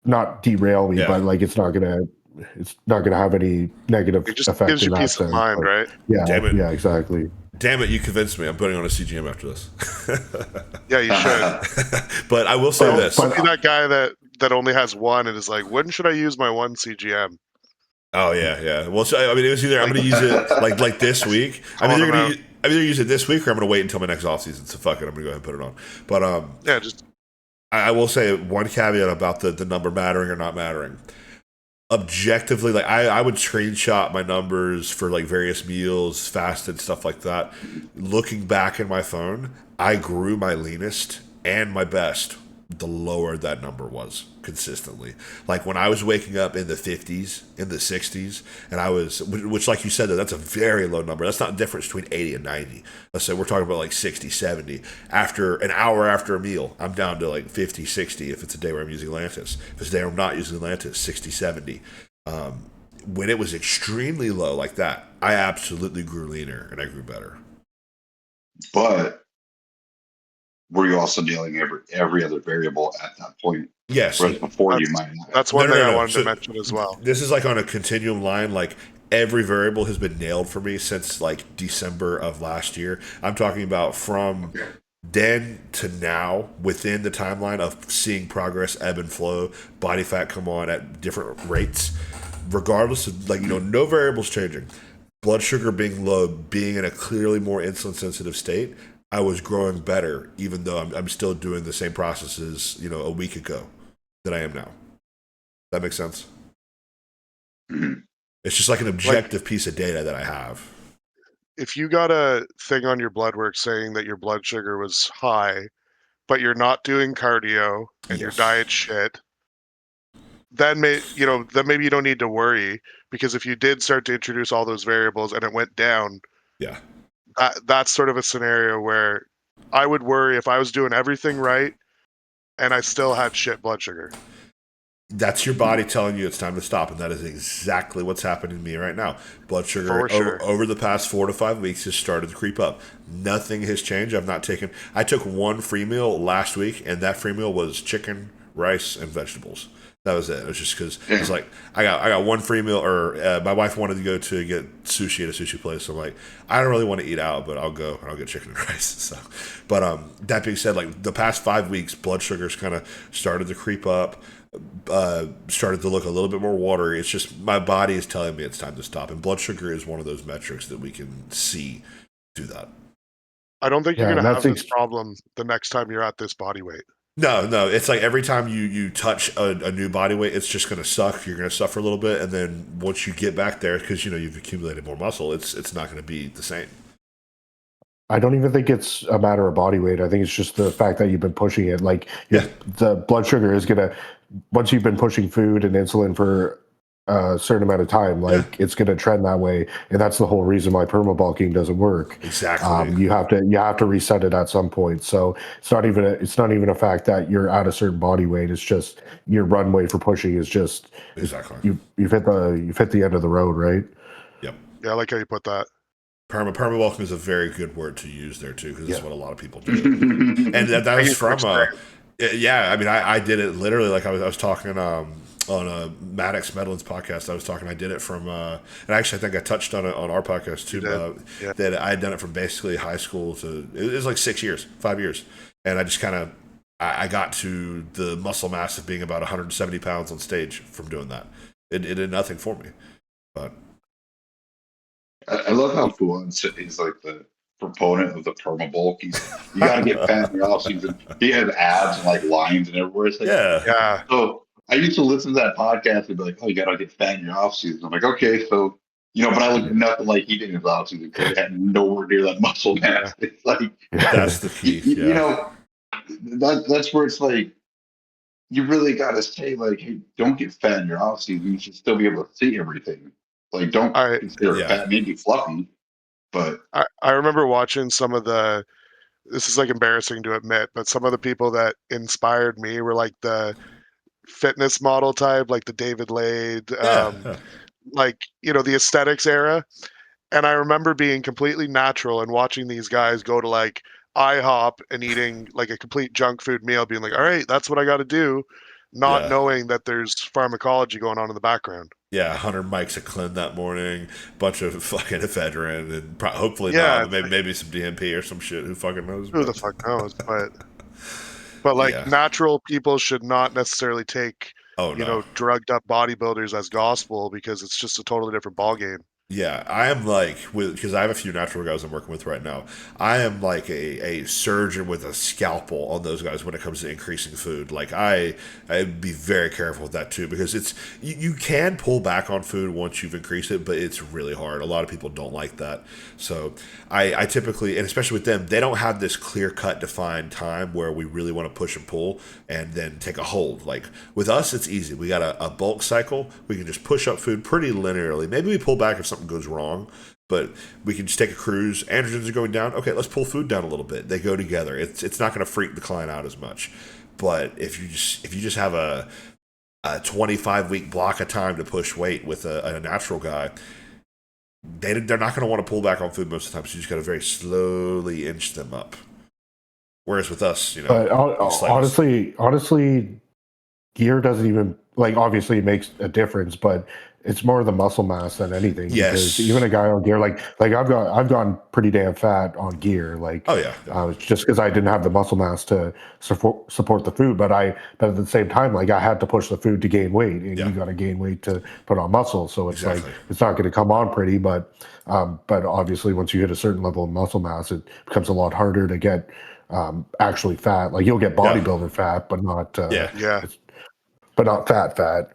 not derail me, Yeah. but like it's not gonna have any negative It just effect gives in you that peace of sense. mind, But right? yeah, Damn it. yeah, exactly. Damn it, you convinced me. I'm putting on a CGM after this. Yeah, you should. But I will say But- this. but- Be that guy that only has one and is like, when should I use my one CGM? Oh yeah, yeah. Well, so, I mean, it was either I'm going to use it like this week. I'm either use it this week or I'm going to wait until my next off season. So fuck it, I'm going to go ahead and put it on. But Yeah, just I will say one caveat about the number mattering or not mattering. Objectively, like I would screenshot my numbers for like various meals, fasted stuff like that. Looking back in my phone, I grew my leanest and my best the lower that number was consistently. Like when I was waking up in the 50s, in the 60s, and I was, which like you said, that's a very low number. That's not the difference between 80 and 90. Let's say we're talking about like 60, 70. After an hour after a meal, I'm down to like 50, 60 if it's a day where I'm using Atlantis. If it's a day where I'm not using Atlantis, 60, 70. When it was extremely low like that, I absolutely grew leaner and I grew better. But were you also dealing every other variable at that point? Yes. Whereas before you might not. that's one No, thing no, I no. wanted So to mention as well. This is like on a continuum line. Like every variable has been nailed for me since like December of last year. I'm talking about from then to now within the timeline of seeing progress ebb and flow, body fat come on at different rates, regardless of like, no variables changing. Blood sugar being low, being in a clearly more insulin sensitive state, I was growing better, even though I'm still doing the same processes, a week ago that I am now. That makes sense? Mhm. It's just like an objective piece of data that I have. If you got a thing on your blood work saying that your blood sugar was high, but you're not doing cardio and your Yes. diet's shit, then maybe you don't need to worry, because if you did start to introduce all those variables and it went down, Yeah. that's sort of a scenario where I would worry if I was doing everything right and I still had shit blood sugar. That's your body telling you it's time to stop, and that is exactly what's happening to me right now. Blood sugar For sure. over the past 4 to 5 weeks has started to creep up. Nothing has changed. I took one free meal last week, and that free meal was chicken, rice, and vegetables. That was it. It was just because it's like I got one free meal, or my wife wanted to go to get sushi at a sushi place. So I'm like, I don't really want to eat out, but I'll go and I'll get chicken and rice. So, but that being said, like the past 5 weeks, blood sugar's kind of started to creep up. Started to look a little bit more watery. It's just my body is telling me it's time to stop, and blood sugar is one of those metrics that we can see do that. I don't think Yeah, you're going and to that's have this problem the next time you're at this body weight. No, it's like every time you touch a new body weight, it's just going to suck. You're going to suffer a little bit, and then once you get back there, because you've accumulated more muscle, it's not going to be the same. I don't even think it's a matter of body weight. I think it's just the fact that you've been pushing it. Like the blood sugar is gonna, once you've been pushing food and insulin for a certain amount of time, like it's gonna trend that way, and that's the whole reason why permabulking doesn't work. Exactly. You have to reset it at some point. So it's not even a fact that you're at a certain body weight. It's just your runway for pushing is just Exactly. you've hit the end of the road, right? Yep. Yeah, I like how you put that. Permabulking is a very good word to use there too, because it's what a lot of people do. Mhm. And that I was use from experience. yeah. I mean, I did it literally. Like I was talking on Maddox Medlin's podcast. I did it from and actually I think I touched on it on our podcast too. Yeah. That I had done it from basically high school to it was like 5 years, and I just kind of I got to the muscle mass of being about 170 pounds on stage from doing that. It did nothing for me, but. I love how Fuan is like the proponent of the permabulk. He's like, you gotta get fat in your off season. He has abs and like lines and everywhere. It's like, Yeah. Yeah. so I used to listen to that podcast and be like, oh, you gotta get fat in your off season. I'm like, okay, so but I looked nothing like he did in his off season because he had nowhere near that muscle mass. It's like That's the key. that's where it's like you really gotta say like, hey, don't get fat in your off season. You should still be able to see everything. Like, don't consider it fat, maybe fluffy, but I remember watching some of this is like embarrassing to admit, but some of the people that inspired me were like the fitness model type, like the David Lade, like, you know, the aesthetics era. And I remember being completely natural and watching these guys go to like IHOP and eating like a complete junk food meal, being like, all right, that's what I got to do, not Yeah. knowing that there's pharmacology going on in the background. Yeah, 100 mics of Clin that morning, bunch of fucking ephedrine, and hopefully Yeah, not, it's maybe, like, maybe some DMP or some shit. Who fucking knows? who the But fuck knows? But like yeah. natural people should not necessarily take, Oh you no. know, drugged up bodybuilders as gospel because it's just a totally different ballgame. Yeah, I am like because I have a few natural guys I'm working with right now. I am like a surgeon with a scalpel on those guys when it comes to increasing food. Like I'd be very careful with that too because it's you can pull back on food once you've increased it, but it's really hard. A lot of people don't like that. So I typically, and especially with them, they don't have this clear cut defined time where we really want to push and pull and then take a hold. Like with us, it's easy. We got a bulk cycle. We can just push up food pretty linearly. Maybe we pull back if something goes wrong, but we can just take a cruise. Androgens are going down. Okay, let's pull food down a little bit. They go together. It's not going to freak the client out as much. But if you just have a 25-week block of time to push weight with a natural guy, they're not going to want to pull back on food most of the time. So you just got to very slowly inch them up. Whereas with us, you know, But honestly, gear doesn't even like. Obviously, it makes a difference, but it's more the muscle mass than anything. Yes. Because even a guy on gear, like I've gone pretty damn fat on gear. Like, Oh yeah. Yeah. just because I didn't have the muscle mass to support the food, but at the same time, like I had to push the food to gain weight, and Yeah. you got to gain weight to put on muscle. So it's Exactly. like it's not going to come on pretty, but obviously once you hit a certain level of muscle mass, it becomes a lot harder to get actually fat. Like you'll get bodybuilder fat, but not Yeah. Yeah. but not fat.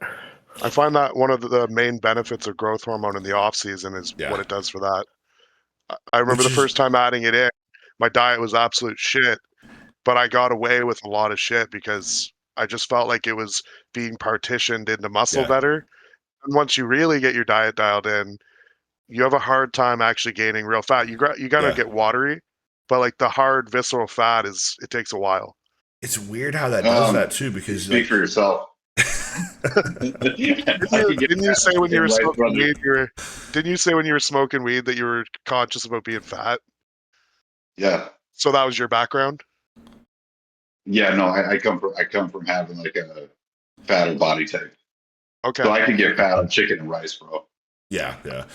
I find that one of the main benefits of growth hormone in the off season is Yeah. what it does for that. I remember Which the is first time adding it in, my diet was absolute shit, but I got away with a lot of shit because I just felt like it was being partitioned into muscle yeah. better. And once you really get your diet dialed in, you have a hard time actually gaining real fat. You gotta Yeah. get watery, but like the hard visceral fat it takes a while. It's weird how that does that too You because speak like for yourself. I could get Didn't you that say when you damn were right, smoking brother. weed, didn't you say when you were smoking weed that you were conscious about being fat? Yeah, So that was your background? yeah. No, I come from having like a fatter body type, Okay. so I could get fat on chicken and rice, bro. yeah, yeah.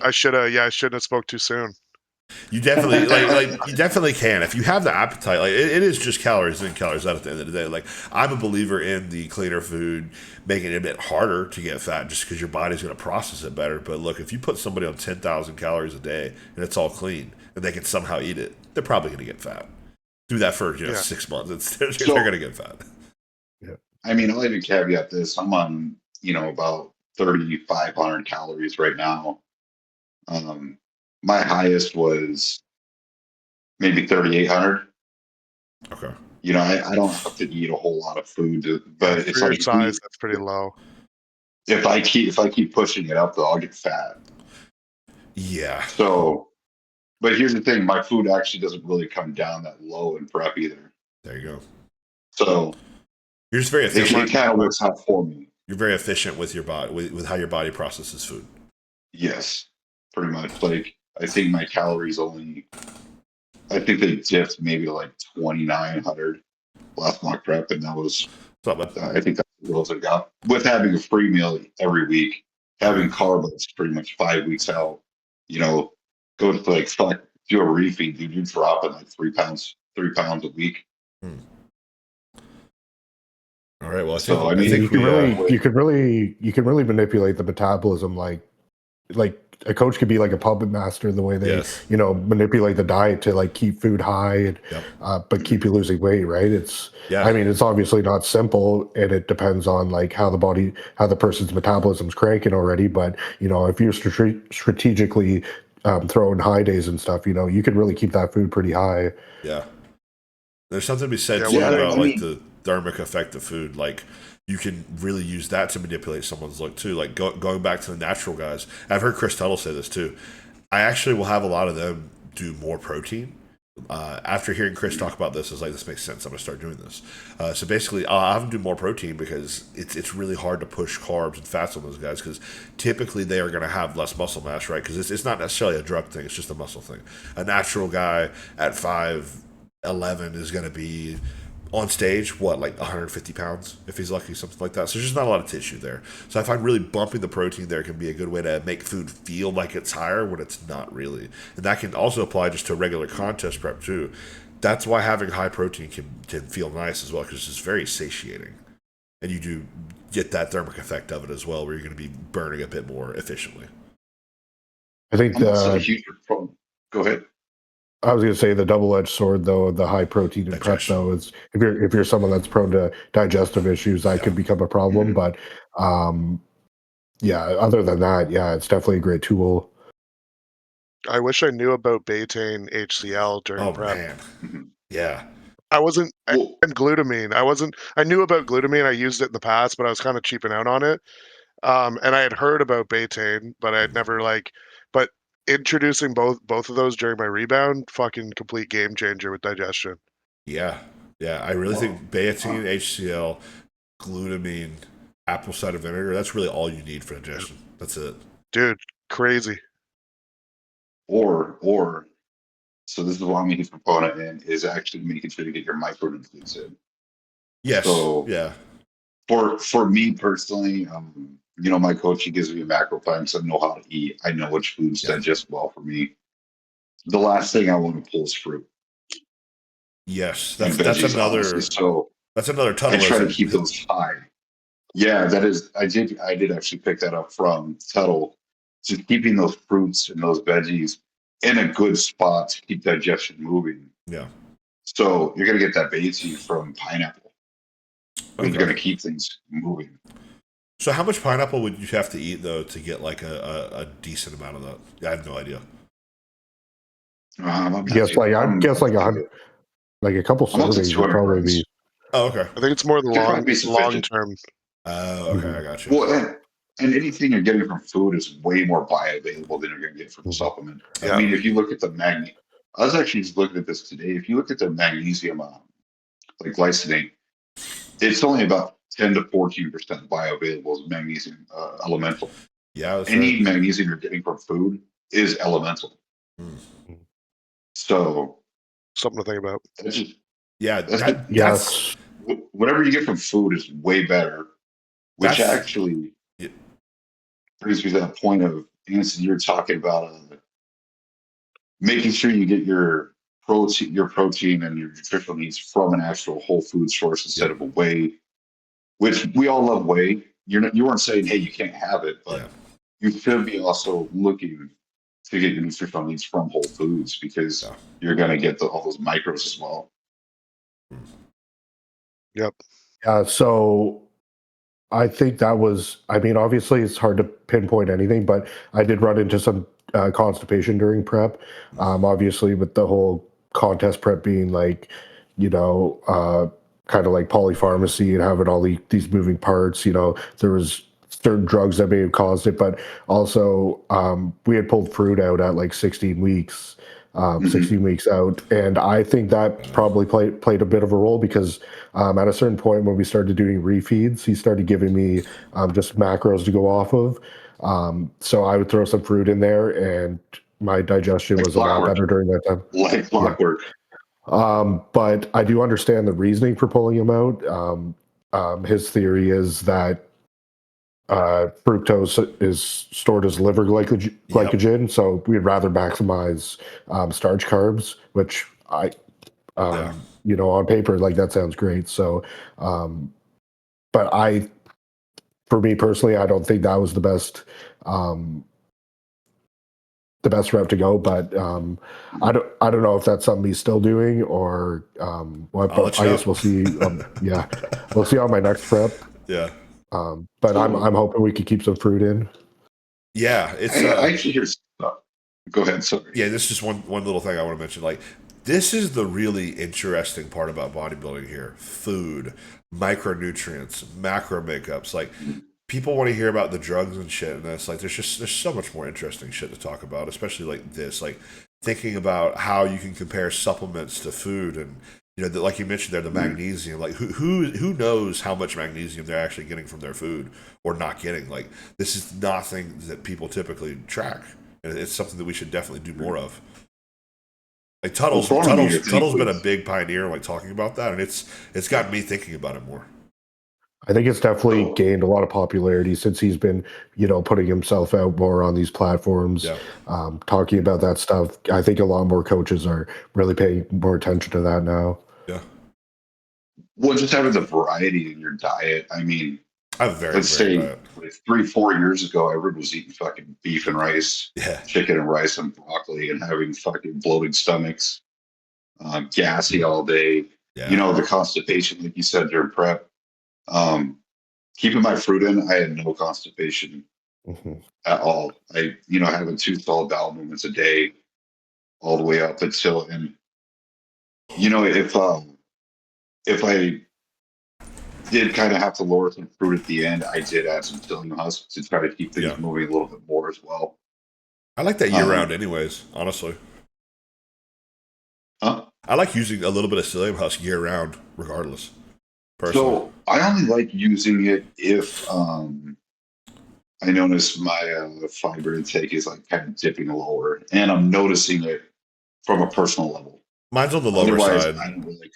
I should have. Yeah, I shouldn't have spoke too soon. You definitely like you definitely can if you have the appetite. Like it is just calories in, calories out at the end of the day. Like I'm a believer in the cleaner food making it a bit harder to get fat just because your body's going to process it better. But look, if you put somebody on 10,000 calories a day and it's all clean and they can somehow eat it, they're probably going to get fat. Do that for Yeah. 6 months. So- they're going to get fat. I mean, I'll even caveat this. I'm on, about 3,500 calories right now. My highest was maybe 3,800. Okay. I don't have to eat a whole lot of food, but For it's your like size, that's pretty low. if I keep pushing it up, though, I'll get fat. Yeah. So, but here's the thing: my food actually doesn't really come down that low in prep either. There you go. So You're just very efficient. it kind of works out for me. You're very efficient with your body, with how your body processes food. Yes, pretty much. Like I think my calories I think they dipped maybe to like 2,900 last mock prep, and that was What's up, man? I think that's the rules I got. With having a free meal every week, having carbs pretty much 5 weeks out, go to like do a refeed, dude, you're dropping like 3 pounds a week. All right. Well, So, I think you can really manipulate the metabolism like a coach could be like a puppet master the way they Yes. manipulate the diet to like keep food high and Yep. but keep you losing weight, right? I mean, it's obviously not simple, and it depends on like how the person's metabolism's cranking already, but if you're strategically throwing high days and stuff, you can really keep that food pretty high. Yeah. There's something to be said Yeah, too well, about I like mean- the thermic effect of food. Like you can really use that to manipulate someone's look too. Like going back to the natural guys, I've heard Chris Tuttle say this too. I actually will have a lot of them do more protein after hearing Chris talk about this, I was like, this makes sense. I'm gonna start doing this. So basically, I'll have them do more protein because it's really hard to push carbs and fats on those guys because typically they are gonna have less muscle mass, right? Because it's not necessarily a drug thing; it's just a muscle thing. A natural guy at 5'11" is gonna be on stage, what, like 150 pounds if he's lucky, something like that. So there's just not a lot of tissue there. So I find really bumping the protein there can be a good way to make food feel like it's higher when it's not really. And that can also apply just to regular contest prep too. That's why having high protein can feel nice as well because it's very satiating. And you do get that thermic effect of it as well where you're going to be burning a bit more efficiently. I think I'm also a huge problem. Go ahead. I was going to say the double-edged sword, though, of the high protein and prep, though, is if you're someone that's prone to digestive issues, that could become a problem. But yeah, other than that, yeah, it's definitely a great tool. I wish I knew about betaine HCl during prep. Man. Yeah. I wasn't. And glutamine. I knew about glutamine. I used it in the past, but I was kind of cheaping out on it. And I had heard about betaine, but I had never But introducing both of those during my rebound, fucking complete game changer with digestion. Yeah. I really think betaine, HCl, glutamine, apple cider vinegar, that's really all you need for digestion. That's it. Dude, crazy. Or so this is what I'm a huge proponent in is actually making sure you get your micronutrients in. Yes. So yeah. For me personally, my coach, he gives me a macro plan, so I know how to eat. I know which foods digest well for me. The last thing I want to pull is fruit. Yes, that's another. Honestly. So that's another tunnel. I try to keep those high. Yeah, that is. I did actually pick that up from Tuttle. Just keeping those fruits and those veggies in a good spot to keep digestion moving. Yeah. So you're gonna get that betaine from pineapple. Okay. You're gonna keep things moving. So how much pineapple would you have to eat though to get like a decent amount of that? I have no idea. I guess like 100, like a couple servings would probably be. Oh, okay. I think it's more the long term. Oh, okay, I got you. Well, and anything you're getting from food is way more bioavailable than you're going to get from a supplement. Yeah. I mean, if you look at the magnesium, I was actually just looking at this today. If you look at the magnesium, like glycinate, it's only about 10 to 14% bioavailable as magnesium elemental. Yeah. Any magnesium you're getting from food is elemental. So something to think about. That's whatever you get from food is way better, which actually brings me to that point of Anson. You're talking about making sure you get your protein and your nutritional needs from an actual whole food source instead of a whey, which we all love whey. You weren't saying, hey, you can't have it, but you should be also looking to get your nutritional needs from whole foods because you're going to get all those micros as well. Yep. So I think that was, I mean, obviously it's hard to pinpoint anything, but I did run into some constipation during prep. Obviously with the whole contest prep being like, kind of like polypharmacy and having all these moving parts, there was certain drugs that may have caused it, but also we had pulled fruit out at like 16 weeks. 16 weeks out, and I think that probably played a bit of a role because at a certain point when we started doing refeeds, he started giving me just macros to go off of. So I would throw some fruit in there, and my digestion was a lot better during that time. Like clockwork. But I do understand the reasoning for pulling him out. His theory is that fructose is stored as liver glycogen, so we'd rather maximize starch carbs, which on paper, like that sounds great. So, but for me personally, I don't think that was the best route to go. But I don't know if that's something he's still doing or what. But I guess we'll see. We'll see on my next prep. Yeah. But I'm hoping we could keep some fruit in. Yeah, it's. I actually hear. Go ahead. Sorry. Yeah, this is just one little thing I want to mention. Like, this is the really interesting part about bodybuilding here: food, micronutrients, macro makeups. Like, people want to hear about the drugs and shit, and it's like there's so much more interesting shit to talk about, especially like this. Like, thinking about how you can compare supplements to food, and like you mentioned there, the magnesium. Like who knows how much magnesium they're actually getting from their food or not getting? Like this is nothing that people typically track, and it's something that we should definitely do more of. Like Tuttle's been a big pioneer like talking about that, and it's gotten me thinking about it more. I think it's definitely gained a lot of popularity since he's been, putting himself out more on these platforms, talking about that stuff. I think a lot more coaches are really paying more attention to that now. Yeah. Well, just having the variety in your diet. I mean, let's say like 3-4 years ago, everyone was eating fucking beef and rice, chicken and rice and broccoli, and having fucking bloated stomachs, gassy all day. Yeah. The constipation, like you said, during prep. Keeping my fruit in, I had no constipation at all. I, having 2 solid bowel movements a day, all the way up until, and if I did kind of have to lower some fruit at the end, I did add some psyllium husk to try to keep things moving a little bit more as well. I like that year round, anyways. Honestly, I like using a little bit of psyllium husk year round, regardless. Personally. So I only like using it if I notice my fiber intake is like kind of dipping lower, and I'm noticing it from a personal level. Mine's on the lower side. I don't really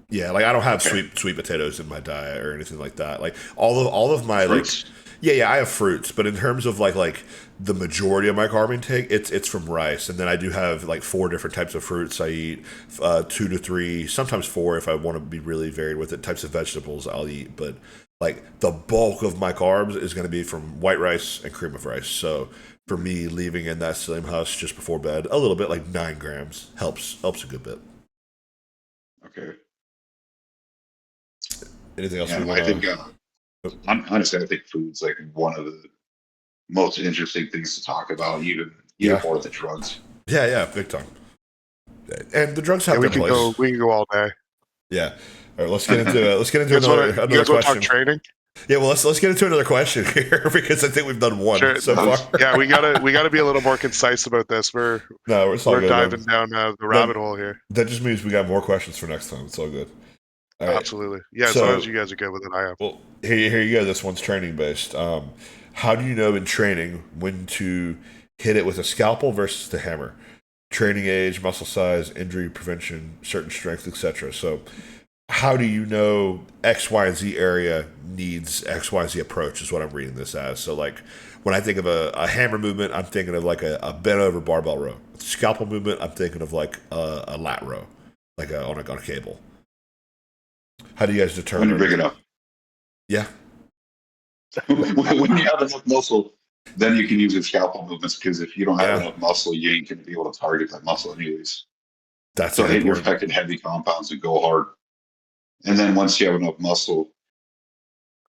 Yeah, like I don't have sweet potatoes in my diet or anything like that. Like all of my fruits? I have fruits, but in terms of like the majority of my carb intake, it's from rice, and then I do have like 4 different types of fruits I eat, 2 to 3, sometimes 4 if I want to be really varied with it. Types of vegetables I'll eat, but like the bulk of my carbs is going to be from white rice and cream of rice. So for me, leaving in that psyllium husk just before bed, a little bit, like 9 grams, helps a good bit. Okay. Anything else? I think. Honestly, I think food's like one of the most interesting things to talk about, even more than drugs. Yeah, big time. And the drugs have we can go all day. Yeah. All right, let's get into another question. Talk training? Yeah, well, let's get into another question here because I think we've done one so far. Yeah, we gotta be a little more concise about this. We're diving down the rabbit hole here. That just means we got more questions for next time. It's all good. All right. Absolutely. Yeah, as long as you guys are good with it, I am. Well, here you go. This one's training based. How do you know in training when to hit it with a scalpel versus the hammer? Training age, muscle size, injury prevention, certain strength, etc. So how do you know X, Y, and Z area needs X, Y, Z approach is what I'm reading this as. So like when I think of a hammer movement, I'm thinking of like a bent over barbell row. Scalpel movement, I'm thinking of like a lat row, like on a cable. How do you guys determine? When you're big enough. Yeah. when you have enough muscle, then you can use your scalpel movements, because if you don't have enough muscle, you ain't going to be able to target that muscle anyways. That's so hit your fucking heavy compounds and go hard. And then once you have enough muscle,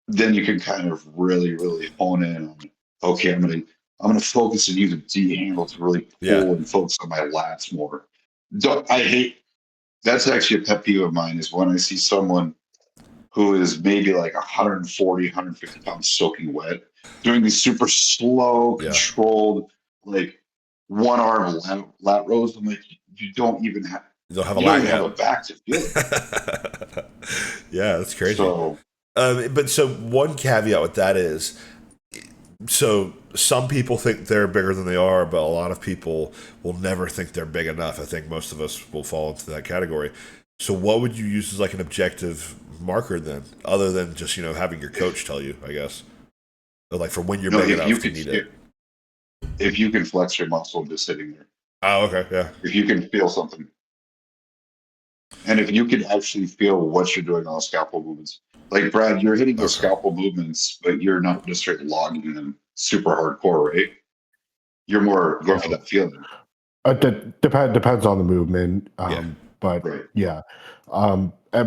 then you can kind of really, really hone in on, okay, I'm gonna focus and use a D handle to really pull and focus on my lats more. That's actually a pet peeve of mine, is when I see someone who is maybe like 140, 150 pounds soaking wet, doing these super slow, controlled, like 1 arm lat rows. I'm like, you don't even have a back to feel it. Yeah, that's crazy. So, but one caveat with that is, so some people think they're bigger than they are, but a lot of people will never think they're big enough. I think most of us will fall into that category. So what would you use as like an objective marker then, other than just, having your coach tell you, I guess? But like for when you're big enough to need it. If you can flex your muscle just sitting there. Oh, okay, yeah. If you can feel something. And if you can actually feel what you're doing on scalpel movements. Like, Brad, you're hitting the scalpel movements, but you're not just straight logging them super hardcore, right? You're more going for that feeling. Depends on the movement. But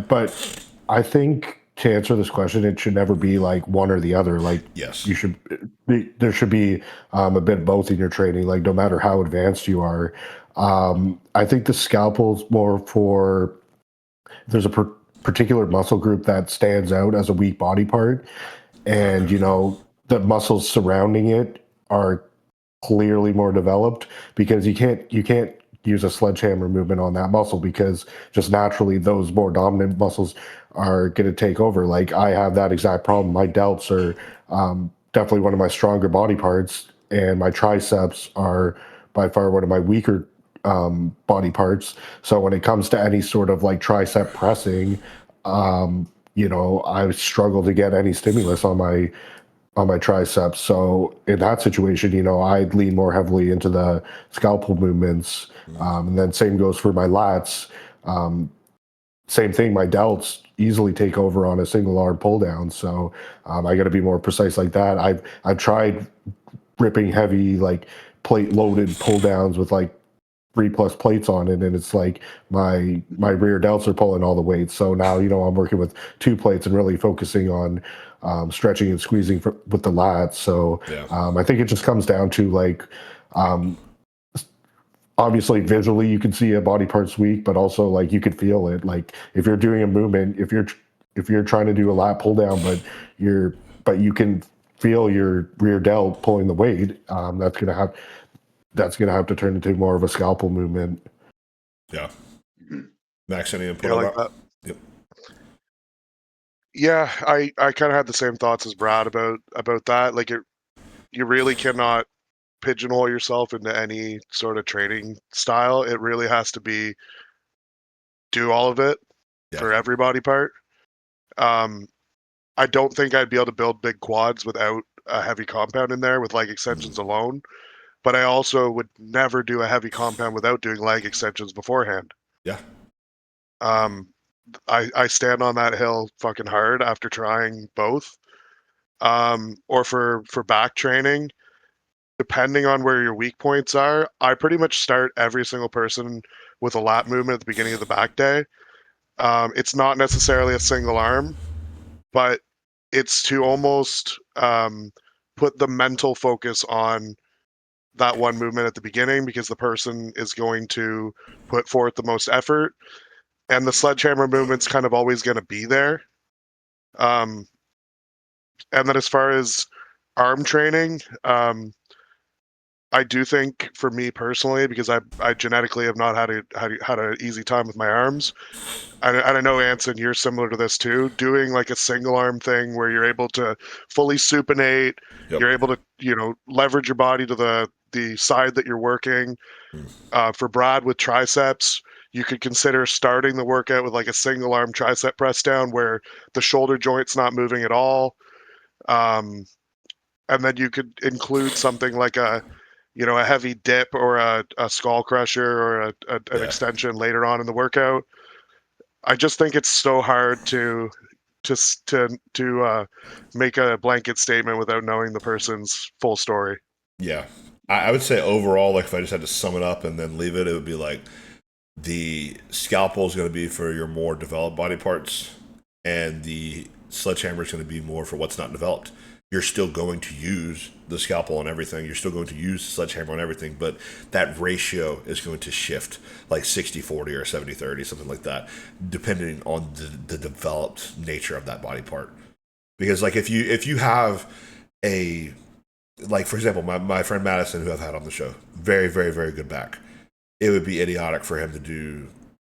but I think to answer this question, it should never be like one or the other. Like, there should be a bit of both in your training, like no matter how advanced you are. I think the scalpel's more for, there's a particular muscle group that stands out as a weak body part, and the muscles surrounding it are clearly more developed, because you can't use a sledgehammer movement on that muscle, because just naturally those more dominant muscles are going to take over. Like I have that exact problem. My delts are definitely one of my stronger body parts, and my triceps are by far one of my weaker body parts. So when it comes to any sort of like tricep pressing, I struggle to get any stimulus on my triceps. So in that situation, I'd lean more heavily into the scalpel movements. And then same goes for my lats. Same thing, my delts easily take over on a single arm pull down. So I got to be more precise like that. I've tried ripping heavy, like plate loaded pull downs with like 3+ plates on it, and it's like my rear delts are pulling all the weight. So now I'm working with 2 plates and really focusing on stretching and squeezing with the lats. So I think it just comes down to like obviously visually you can see a body part's weak, but also like you could feel it. Like if you're doing a movement, if you're trying to do a lat pull down, but you can feel your rear delt pulling the weight, that's gonna have to turn into more of a scalpel movement. Yeah. Max, any input Yeah, on like that? that. Yeah, I kind of had the same thoughts as Brad about that. Like you really cannot pigeonhole yourself into any sort of training style. It really has to be do all of it for every body part. I don't think I'd be able to build big quads without a heavy compound in there with leg extensions alone. But I also would never do a heavy compound without doing leg extensions beforehand. Yeah. I stand on that hill fucking hard after trying both. Or for back training, depending on where your weak points are, I pretty much start every single person with a lat movement at the beginning of the back day. It's not necessarily a single arm, but it's to almost put the mental focus on that one movement at the beginning, because the person is going to put forth the most effort, and the sledgehammer movement's kind of always going to be there. And then as far as arm training, I do think for me personally, because I genetically have not had an easy time with my arms, and I know, Anson, you're similar to this too, doing like a single arm thing where you're able to fully supinate, you're able to leverage your body to the side that you're working. For Brad with triceps, you could consider starting the workout with like a single arm tricep press down where the shoulder joint's not moving at all. And then you could include something like a heavy dip or a skull crusher or an extension later on in the workout. I just think it's so hard to make a blanket statement without knowing the person's full story. Yeah. I would say overall, like if I just had to sum it up and then leave it, it would be like the scalpel is going to be for your more developed body parts, and the sledgehammer is going to be more for what's not developed. You're still going to use the scalpel on everything. You're still going to use the sledgehammer on everything, but that ratio is going to shift like 60-40 or 70-30, something like that, depending on the developed nature of that body part. Because like if you have a, like for example, my friend Madison, who I've had on the show, very, very, very good back. It would be idiotic for him to do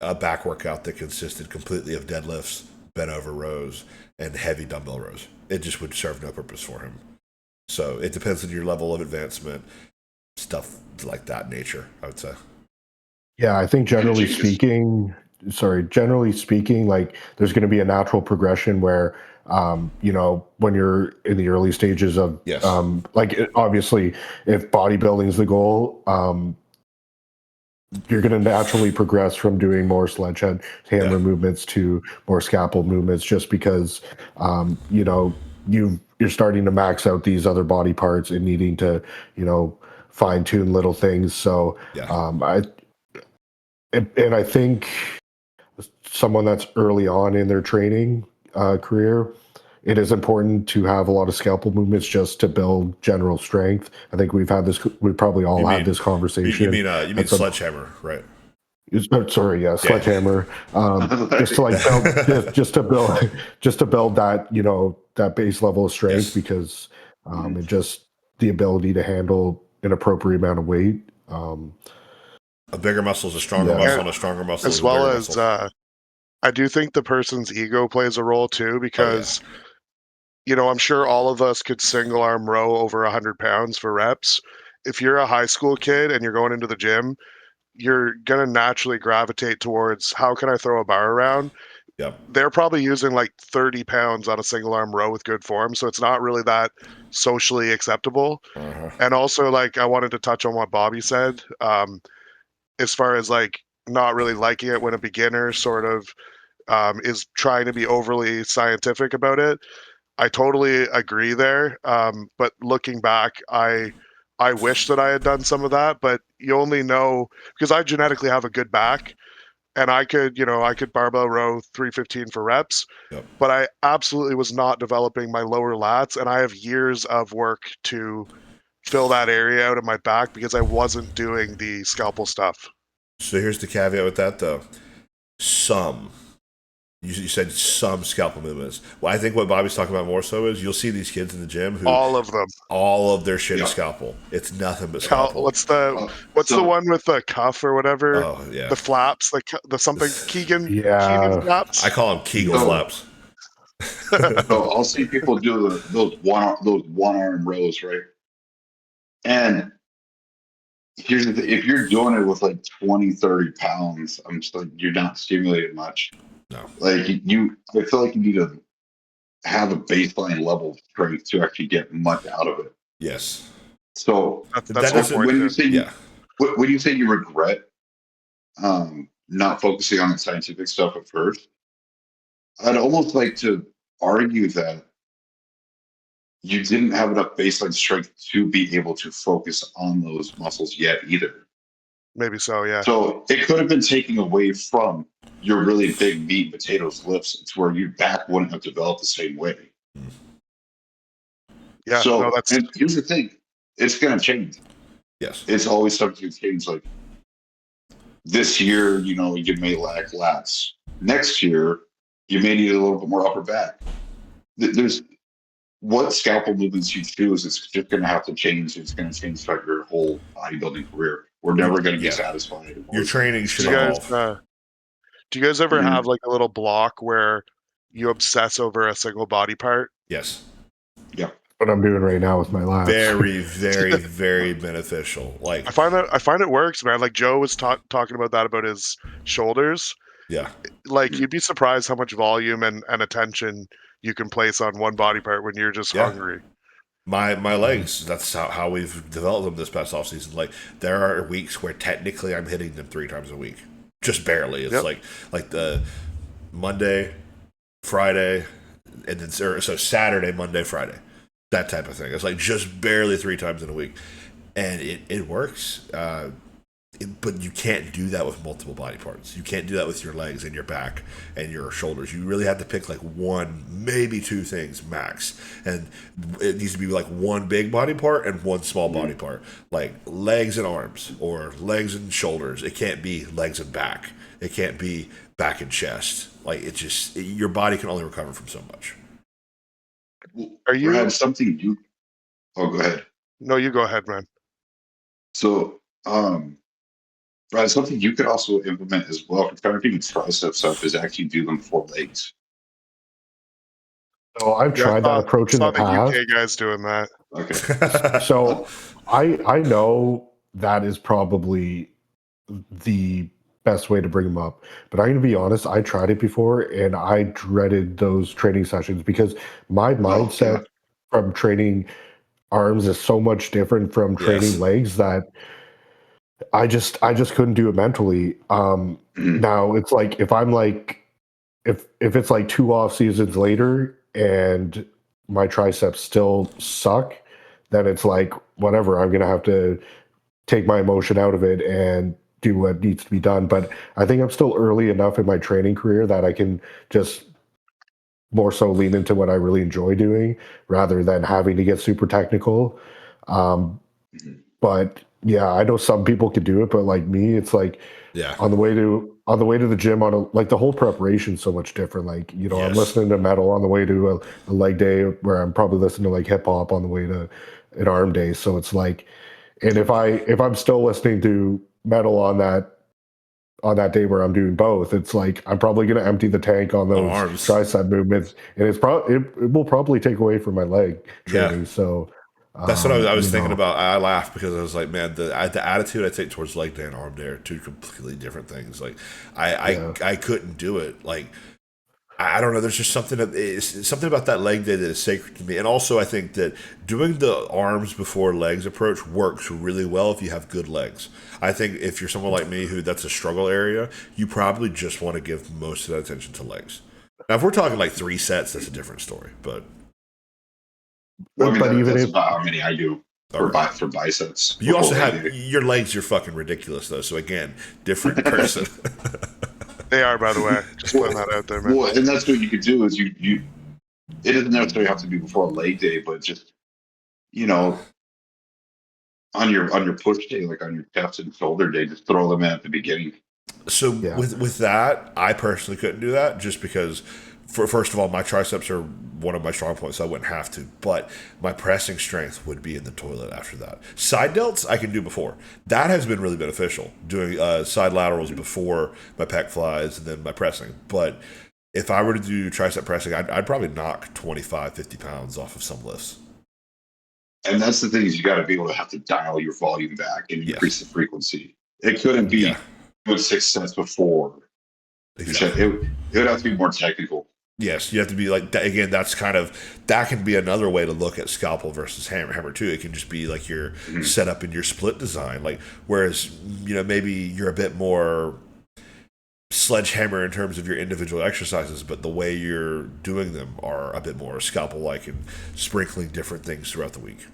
a back workout that consisted completely of deadlifts, bent over rows, and heavy dumbbell rows. It just would serve no purpose for him. So it depends on your level of advancement, stuff like that nature, I would say. Yeah, I think generally speaking, like there's going to be a natural progression where, when you're in the early stages of, obviously if bodybuilding is the goal, you're going to naturally progress from doing more sledgehammer movements to more scalpel movements, just because, you're starting to max out these other body parts and needing to, fine tune little things. So, I think someone that's early on in their training career, it is important to have a lot of scalpel movements just to build general strength. I think we've probably all had this conversation. You mean sledgehammer, right? Sledgehammer. Just to like build, just to build that that base level of strength, because and just the ability to handle an appropriate amount of weight. A bigger muscle is a stronger Yeah. muscle, and a stronger muscle is As a bigger well as muscle. I do think the person's ego plays a role too, because I'm sure all of us could single arm row over 100 pounds for reps. If you're a high school kid and you're going into the gym, you're gonna naturally gravitate towards how can I throw a bar around. Yep. They're probably using like 30 pounds on a single arm row with good form, so it's not really that socially acceptable. Uh-huh. And also, like, I wanted to touch on what Bobby said, as far as like not really liking it when a beginner sort of is trying to be overly scientific about it. I totally agree there. But looking back, I wish that I had done some of that, but you only know because I genetically have a good back and I could barbell row 315 for reps, Yep. but I absolutely was not developing my lower lats, and I have years of work to fill that area out of my back because I wasn't doing the scalpel stuff. So here's the caveat with that, though. Some. You said some scalpel movements. Well, I think what Bobby's talking about more so is you'll see these kids in the gym who All of them. all of their shit Yeah. is scalpel. It's nothing but scalpel. What's the one with the cuff or whatever? Oh yeah, The flaps, the something Keegan Yeah. flaps. I call them Kegel No. flaps. So I'll see people do those one arm rows, right? And here's the thing: if you're doing it with like 20, 30 pounds, I'm just like you're not stimulated much. No. Like I feel like you need to have a baseline level of strength to actually get much out of it. Yes. So That's That my doesn't- point. when you too. say Yeah. when you say you regret not focusing on the scientific stuff at first, I'd almost like to argue that you didn't have enough baseline strength to be able to focus on those muscles yet either. Maybe so, yeah. So it could have been taken away from your really big meat and potatoes lifts to where your back wouldn't have developed the same way. Yeah, So no, that's and here's the thing, it's going to change. Yes. It's always subject to change. Like this year, you may lack lats. Next year, you may need a little bit more upper back. There's what scalpel movements you choose. It's just going to have to change. It's going to change throughout your whole bodybuilding career. We're never going to be Yeah. satisfied. Your training should do you guys evolve. do you guys ever Mhm. have like a little block where you obsess over a single body part? Yes. What I'm doing right now with my lats. Very, very, very beneficial. Like, I find it works, man. Like Joe was talking about that about his shoulders. yeah, Like you'd be surprised how much volume and attention you can place on one body part when you're just Yeah. hungry. my legs. That's how we've developed them this past offseason. Like, there are weeks where technically I'm hitting them 3 times a week, just barely. It's Yep. like the Monday, Friday, and then so Saturday, Monday, Friday. That type of thing. It's like just barely 3 times in a week, and it works. But you can't do that with multiple body parts. You can't do that with your legs and your back and your shoulders. You really have to pick like 1, maybe 2 things max, and it needs to be like 1 big body part and 1 small body part, like legs and arms or legs and shoulders. It can't be legs and back. It can't be back and chest. Like your body can only recover from so much. Are you- Brad, something you? Oh, go ahead. No, you go ahead, man. So, Brad, something you could also implement as well for trying to do tricep stuff is actually do them for legs. So I've Yeah, tried that approach in saw the the past. UK guys doing that. Okay. So I know that is probably the best way to bring them up. But I'm going to be honest, I tried it before and I dreaded those training sessions because my mindset from training arms is so much different from training Yes. legs that I just couldn't do it mentally. Now it's like if I'm like if it's like 2 off seasons later and my triceps still suck, then it's like whatever, I'm gonna have to take my emotion out of it and do what needs to be done. But I think I'm still early enough in my training career that I can just more so lean into what I really enjoy doing rather than having to get super technical. But yeah, I know some people could do it, but like me, it's like Yeah. on the way to the gym like the whole preparation is so much different. Like, I'm Yes. listening to metal on the way to a leg day where I'm probably listening to like hip hop on the way to an arm day. So it's like, and if I'm still listening to metal on that day where I'm doing both. It's like I'm probably going to empty the tank on those arms. tricep movements, and it will probably take away from my leg training. So that's what I was you thinking know, about. I laughed because I was like, man, the attitude I take towards leg day and arm day are two completely different things. Like, Yeah. I couldn't do it. Like, I don't know. There's just something about that leg day that is sacred to me. And also, I think that doing the arms before legs approach works really well if you have good legs. I think if you're someone like me who that's a struggle area, you probably just want to give most of that attention to legs. Now, if we're talking like 3 sets, that's a different story. But Well, I mean, but even that's if about how many I do okay. for biceps. You Before also leg have day. your legs are fucking ridiculous though. So again, different person. They are, by the way. Just putting that out there, man. Well, and that's what you could do is you. It doesn't necessarily have to be before a leg day, but just you know, on your push day, like on your chest and shoulder day, just throw them in at the beginning. So Yeah. with that, I personally couldn't do that just because, first of all, my triceps are one of my strong points, so I wouldn't have to. But my pressing strength would be in the toilet after that. Side delts I can do before. That has been really beneficial doing side laterals before my pec flies and then my pressing. But if I were to do tricep pressing, I'd probably knock 25, 50 pounds off of some lifts. And that's the thing is you got to be able to have to dial your volume back and increase the frequency. It couldn't be doing 6 sets before. Exactly. It would have to be more technical. Yes, you have to be like again. That's kind of that can be another way to look at scalpel versus hammer too. It can just be like your setup and your split design. Like whereas maybe you're a bit more sledgehammer in terms of your individual exercises, but the way you're doing them are a bit more scalpel like and sprinkling different things throughout the week.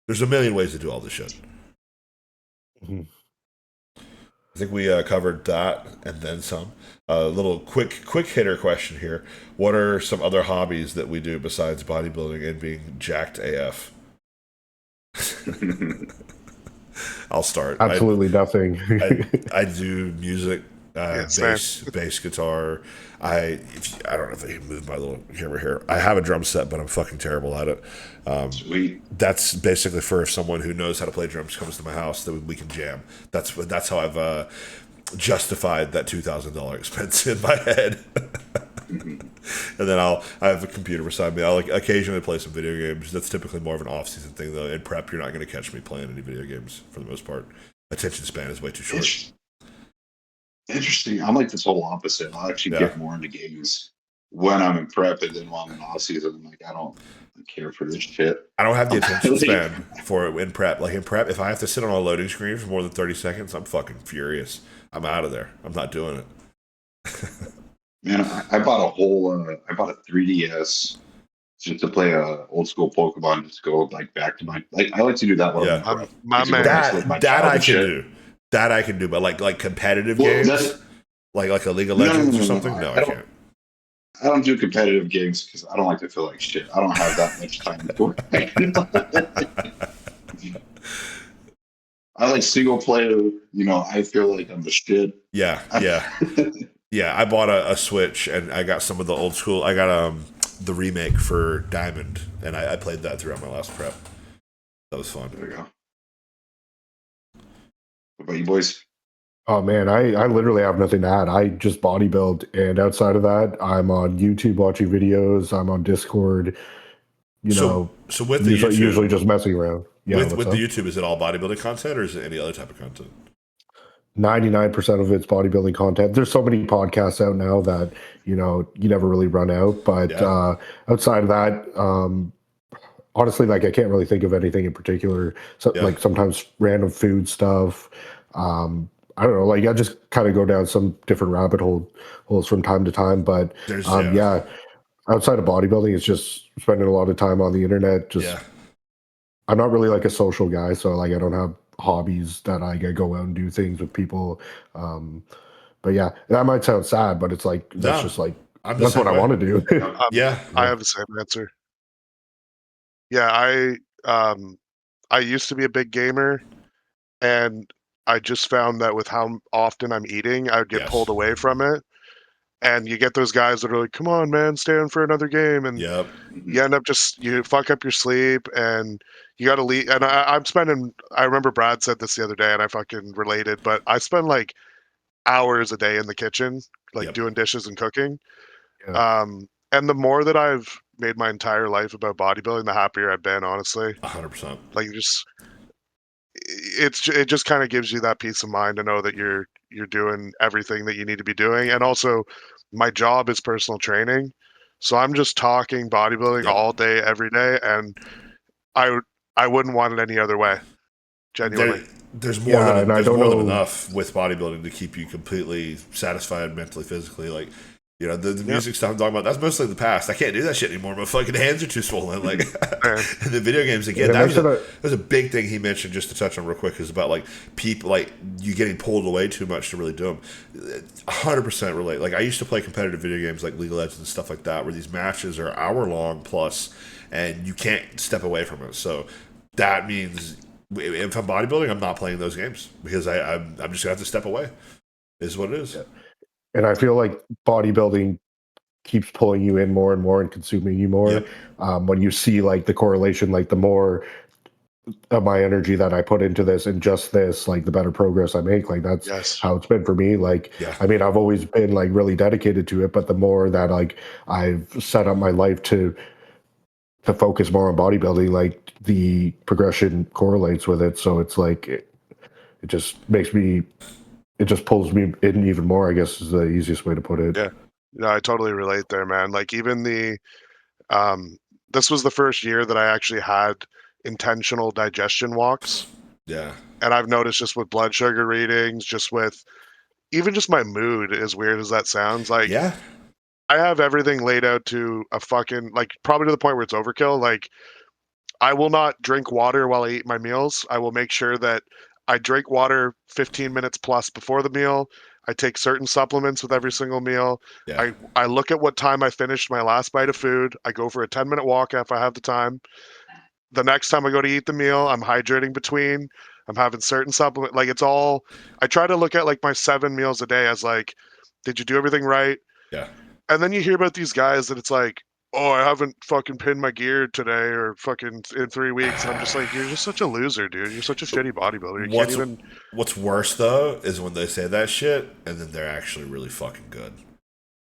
There's a million ways to do all this shit. Mm-hmm. I think we covered that and then some. A little quick hitter question here. What are some other hobbies that we do besides bodybuilding and being jacked AF? I'll start. Absolutely nothing. I do music, bass guitar. I don't know if I can move my little camera here. I have a drum set, but I'm fucking terrible at it. Sweet. That's basically for if someone who knows how to play drums comes to my house, that we can jam. That's how I've justified that $2,000 expense in my head. And then I have a computer beside me. I'll occasionally play some video games. That's typically more of an off-season thing, though. In prep, you're not going to catch me playing any video games for the most part. Attention span is way too short. Interesting. I'm like this whole opposite. I'll actually get more into games when I'm in prep, and then while I'm in off season, I'm like, I don't care for this shit. I don't have the attention span for it in prep. Like in prep, if I have to sit on a loading screen for more than 30 seconds, I'm fucking furious. I'm out of there. I'm not doing it. Man, I bought a 3DS just to play a old school Pokemon. Just go like back to my I like to do that one. Yeah, my man. That I can do. That I can do, but like competitive games, like a League of Legends or something. No, I can't. I don't do competitive games because I don't like to feel like shit. I don't have that much time for it. I like single player. I feel like I'm the shit. Yeah. Yeah, I bought a Switch and I got some of the old school. I got the remake for Diamond, and I played that throughout my last prep. That was fun. There we go. What about you boys? Oh man, I literally have nothing to add. I just bodybuild, and outside of that, I'm on YouTube watching videos. I'm on Discord. So with the usually just messing around. Yeah, with the YouTube, is it all bodybuilding content, or is it any other type of content? 99% of it's bodybuilding content. There's so many podcasts out now that you never really run out. But outside of that, honestly, like I can't really think of anything in particular. So like sometimes random food stuff. I don't know. Like I just kind of go down some different rabbit holes from time to time. But outside of bodybuilding, it's just spending a lot of time on the internet. I'm not really like a social guy, so like I don't have hobbies that I go out and do things with people. But yeah, that might sound sad, but it's like that's just like that's what I want to do. I have the same answer. Yeah, I used to be a big gamer, and I just found that with how often I'm eating, I would get pulled away from it. And you get those guys that are like, come on, man, stay on for another game. And Yep. you end up you fuck up your sleep and you got to leave. And I remember Brad said this the other day and I fucking related, but I spend like hours a day in the kitchen, like Yep. doing dishes and cooking. Yeah. And the more that I've made my entire life about bodybuilding, the happier I've been, honestly. 100%. Like it just kind of gives you that peace of mind to know that you're doing everything that you need to be doing. And also my job is personal training. So I'm just talking bodybuilding Yep. all day, every day. And I wouldn't want it any other way. Genuinely. There's more Yeah, than and I there's don't more than know- enough with bodybuilding to keep you completely satisfied mentally, physically. Like, you know, the music stuff I'm talking about, that's mostly the past. I can't do that shit anymore. My fucking hands are too swollen. Like, and the video games again. Yeah, That was a big thing he mentioned, just to touch on real quick, is about like people, like you getting pulled away too much to really do them. 100% relate. Like, I used to play competitive video games like League of Legends and stuff like that, where these matches are hour long plus, and you can't step away from it. So that means if I'm bodybuilding, I'm not playing those games because I'm just gonna have to step away. Is what it is. Yeah. And I feel like bodybuilding keeps pulling you in more and more and consuming you more. Yep. When you see like the correlation, like the more of my energy that I put into this and just this, like the better progress I make. Like that's how it's been for me. Like, Yeah. I mean, I've always been like really dedicated to it, but the more that like I've set up my life to focus more on bodybuilding, like the progression correlates with it. So it's like it just makes me, it just pulls me in even more, I guess is the easiest way to put it. Yeah. No, I totally relate there, man. Like even this was the first year that I actually had intentional digestion walks. Yeah. And I've noticed just with blood sugar readings, just with even just my mood, as weird as that sounds, like Yeah. I have everything laid out to a fucking, like probably to the point where it's overkill. Like I will not drink water while I eat my meals. I will make sure that I drink water 15 minutes plus before the meal. I take certain supplements with every single meal. Yeah. I look at what time I finished my last bite of food. I go for a 10-minute walk if I have the time. The next time I go to eat the meal, I'm hydrating between. I'm having certain supplement. Like it's all, I try to look at like my 7 meals a day as like, did you do everything right? Yeah. And then you hear about these guys that it's like, oh, I haven't fucking pinned my gear today or fucking in 3 weeks. And I'm just like, you're just such a loser, dude. You're such a shitty bodybuilder. You can't even. What's worse though is when they say that shit and then they're actually really fucking good.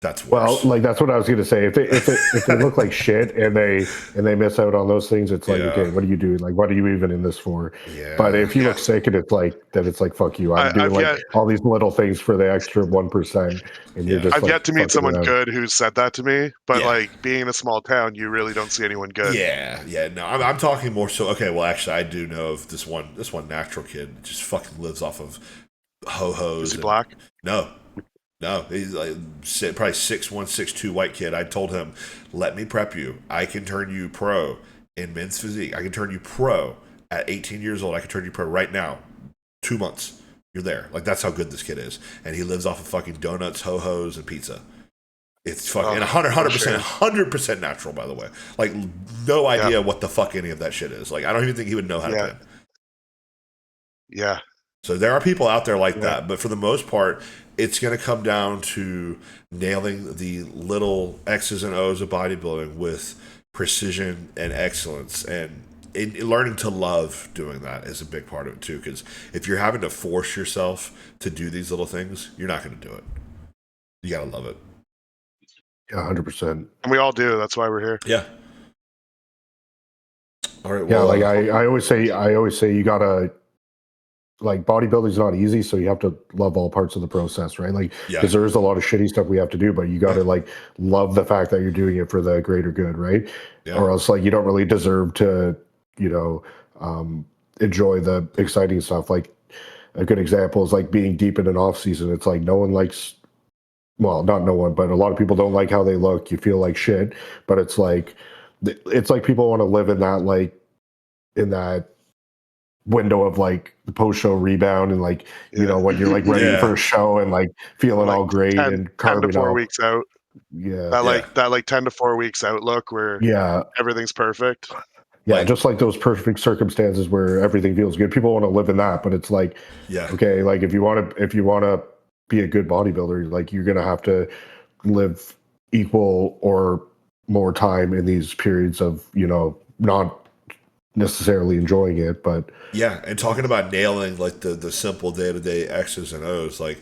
That's worse. Well, like that's what I was going to say. If they look like shit and they miss out on those things, it's like, okay, what are you doing? Like, what are you even in this for? Yeah. But if you look sick and it's like that, it's like fuck you. I'm doing all these little things for the extra 1%, and you're just. I've like, yet to meet someone around. good who's said that to me. But like being in a small town, you really don't see anyone good. Yeah. No, I'm talking more so. Okay, well, actually, I do know of this one natural kid that just fucking lives off of ho-hos. Is he black? No, he's like probably 6'1", 6'2" white kid. I told him, let me prep you. I can turn you pro in men's physique. I can turn you pro at 18 years old. I can turn you pro right now. 2 months. You're there. Like, that's how good this kid is. And he lives off of fucking donuts, ho-hos, and pizza. It's fucking 100% natural, by the way. Like, no idea what the fuck any of that shit is. Like, I don't even think he would know how to pin. Yeah. So there are people out there like that, but for the most part, it's going to come down to nailing the little X's and O's of bodybuilding with precision and excellence, and learning to love doing that is a big part of it too. Because if you're having to force yourself to do these little things, you're not going to do it. You got to love it. Yeah, 100%. And we all do. That's why we're here. Yeah. All right. Yeah, Well, like I always say, you gotta. Like bodybuilding is not easy, so you have to love all parts of the process, right? Like, because there is a lot of shitty stuff we have to do, but you got to like love the fact that you're doing it for the greater good, right? Yeah. Or else, like, you don't really deserve to, enjoy the exciting stuff. Like, a good example is like being deep in an off season. It's like no one likes, well, not no one, but a lot of people don't like how they look. You feel like shit, but it's like people want to live in that window of like the post-show rebound and like when you're like ready for a show and like feeling like all great 10 to 4 weeks out. That like 10 to 4 weeks outlook where everything's perfect. Just like those perfect circumstances where everything feels good. People want to live in that, but it's like okay, like if you want to be a good bodybuilder, like you're gonna have to live equal or more time in these periods of, not necessarily enjoying it, but Yeah, and talking about nailing like the simple day to day X's and O's, like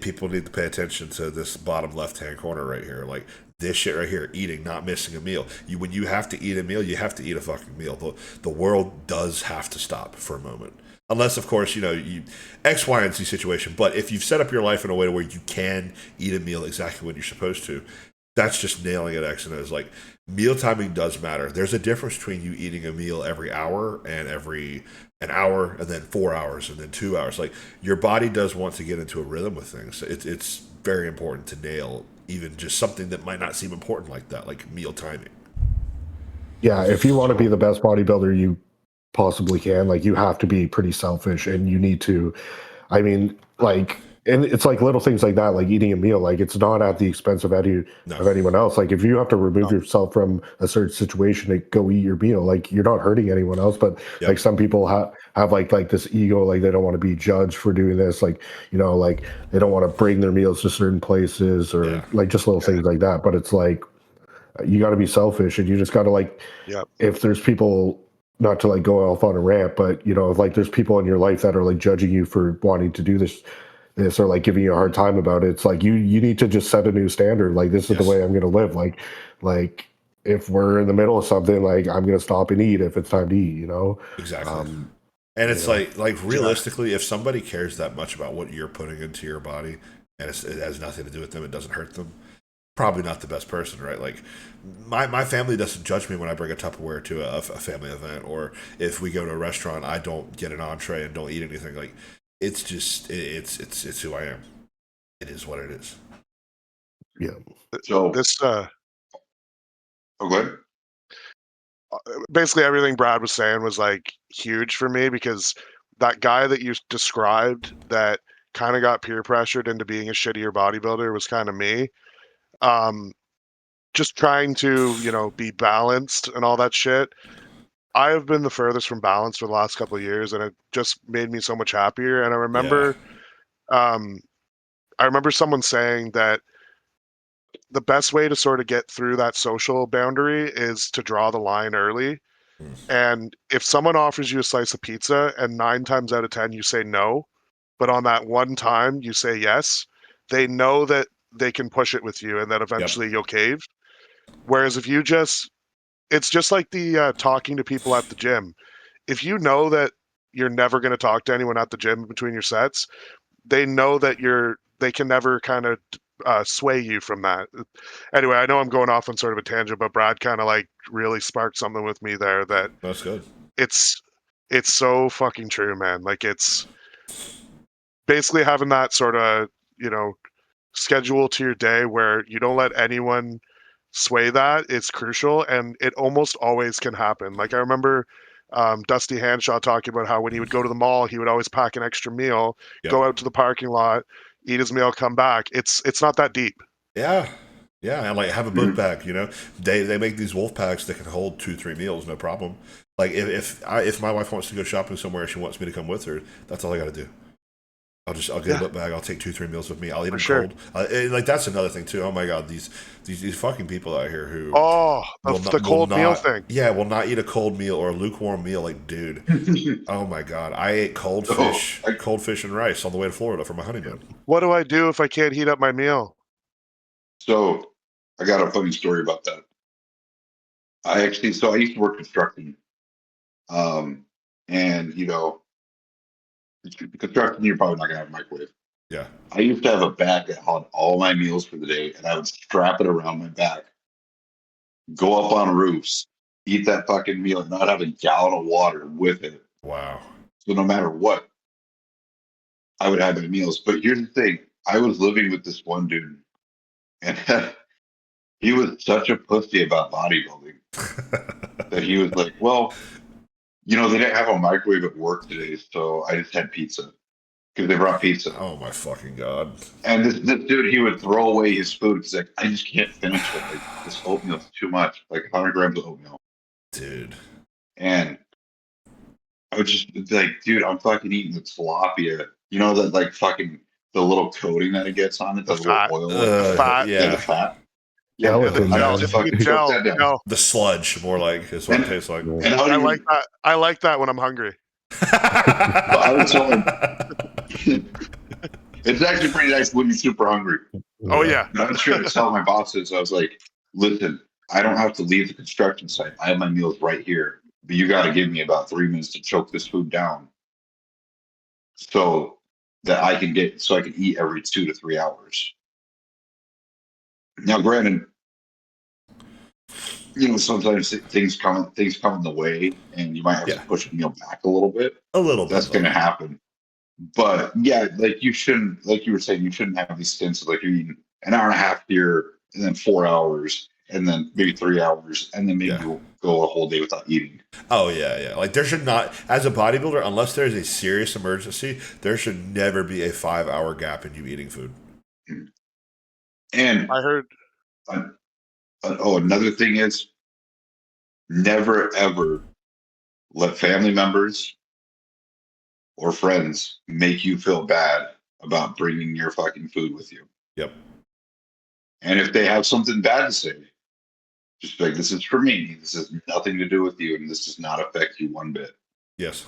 people need to pay attention to this bottom left hand corner right here. Like this shit right here, eating, not missing a meal. When you have to eat a meal, you have to eat a fucking meal. The world does have to stop for a moment. Unless, of course, you X, Y, and Z situation. But if you've set up your life in a way where you can eat a meal exactly when you're supposed to, that's just nailing it. X and O's. Like meal timing does matter. There's a difference between you eating a meal every hour and every an hour and then 4 hours and then 2 hours. Like your body does want to get into a rhythm with things. It's very important to nail even just something that might not seem important like that, like meal timing. yeah, if you want to be the best bodybuilder you possibly can, like you have to be pretty selfish, and you need to, I mean, like, and it's like little things like that, like eating a meal, like it's not at the expense of No. anyone else. Like if you have to remove yourself from a certain situation to go eat your meal, like you're not hurting anyone else. But Yep. like some people have like this ego, like they don't want to be judged for doing this, like like they don't want to bring their meals to certain places, or like just little things like that. But it's like you got to be selfish, and you just got to like, if there's people, not to like go off on a rant, but if like there's people in your life that are like judging you for wanting to do this or like giving you a hard time about it, it's like you need to just set a new standard. Like this is the way I'm going to live. Like if we're in the middle of something, like I'm going to stop and eat if it's time to eat. Exactly. And it's like realistically, if somebody cares that much about what you're putting into your body, and it has nothing to do with them, it doesn't hurt them, probably not the best person, right? Like my family doesn't judge me when I bring a Tupperware to a family event, or if we go to a restaurant, I don't get an entree and don't eat anything. Like it's just it's who I am. It is what it is. Yeah. So This oh, go ahead. basically everything Brad was saying was like huge for me, because that guy that you described that kind of got peer pressured into being a shittier bodybuilder was kind of me. Just trying to, be balanced and all that shit. I have been the furthest from balanced for the last couple of years, and it just made me so much happier. And I remember someone saying that the best way to sort of get through that social boundary is to draw the line early. And if someone offers you a slice of pizza and 9 times out of 10 you say no, but on that one time you say yes, they know that they can push it with you and that eventually you'll cave. Whereas if you it's just like the talking to people at the gym. If you know that you're never going to talk to anyone at the gym between your sets, they know that they can never kind of sway you from that. Anyway, I know I'm going off on sort of a tangent, but Brad kind of like really sparked something with me there that That's good. it's so fucking true, man. Like it's basically having that sort of, schedule to your day where you don't let anyone sway that. It's crucial, and it almost always can happen. Like I remember Dusty Hanshaw talking about how when he would go to the mall, he would always pack an extra meal, go out to the parking lot, eat his meal, come back. It's not that deep. Yeah. Yeah, and like have a book bag, They make these wolf packs that can hold 2-3 meals, no problem. Like if my wife wants to go shopping somewhere and she wants me to come with her, that's all I got to do. I'll get a book bag. I'll take 2-3 meals with me. I'll eat them cold. And like that's another thing too. Oh my god, these fucking people out here who the cold meal thing. Yeah, will not eat a cold meal or a lukewarm meal. Like, dude, oh my god, I ate cold fish and rice on the way to Florida for my honeymoon. What do I do if I can't heat up my meal? So I got a funny story about that. I used to work construction, and construction, you're probably not gonna have a microwave. Yeah. I used to have a bag that held all my meals for the day, and I would strap it around my back, go up on roofs, eat that fucking meal, and not have a gallon of water with it. Wow. So no matter what, I would have my meals. But here's the thing: I was living with this one dude, and he was such a pussy about bodybuilding that he was like, "Well, they didn't have a microwave at work today, so I just had pizza." Because they brought pizza. Oh my fucking god! And this dude, he would throw away his food. He's like, I just can't finish it. Like this oatmeal's too much. Like 100 grams of oatmeal, dude. And I would just be like, dude, I'm fucking eating tilapia. That like fucking the little coating that it gets on it, The the little fat. oil, The fat. yeah, the Yeah, fat. Yeah, Gelatin, I Gel. man. It's fucking choke gel. that down. No, the sludge, more like, is what it tastes like. Yeah. And how do I you? like that. I like that when I'm hungry. I would tell him it's actually pretty nice when you're super hungry. Oh yeah. But I was trying to tell my bosses, I was like, listen, I don't have to leave the construction site. I have my meals right here. But you got to give me about 3 minutes to choke this food down so that I can eat every 2 to 3 hours. Now, granted, sometimes things come in the way and you might have to push a meal back a little bit. A little bit. That's going to happen. But yeah, like you were saying, you shouldn't have these stints of like you're eating an hour and a half here and then 4 hours and then maybe 3 hours and then maybe you'll go a whole day without eating. Oh yeah. Like there should not, as a bodybuilder, unless there's a serious emergency, there should never be a 5-hour gap in you eating food. And I heard. Another thing is never ever let family members or friends make you feel bad about bringing your fucking food with you. Yep. And if they have something bad to say, just be like, this is for me. This has nothing to do with you, and this does not affect you one bit. Yes.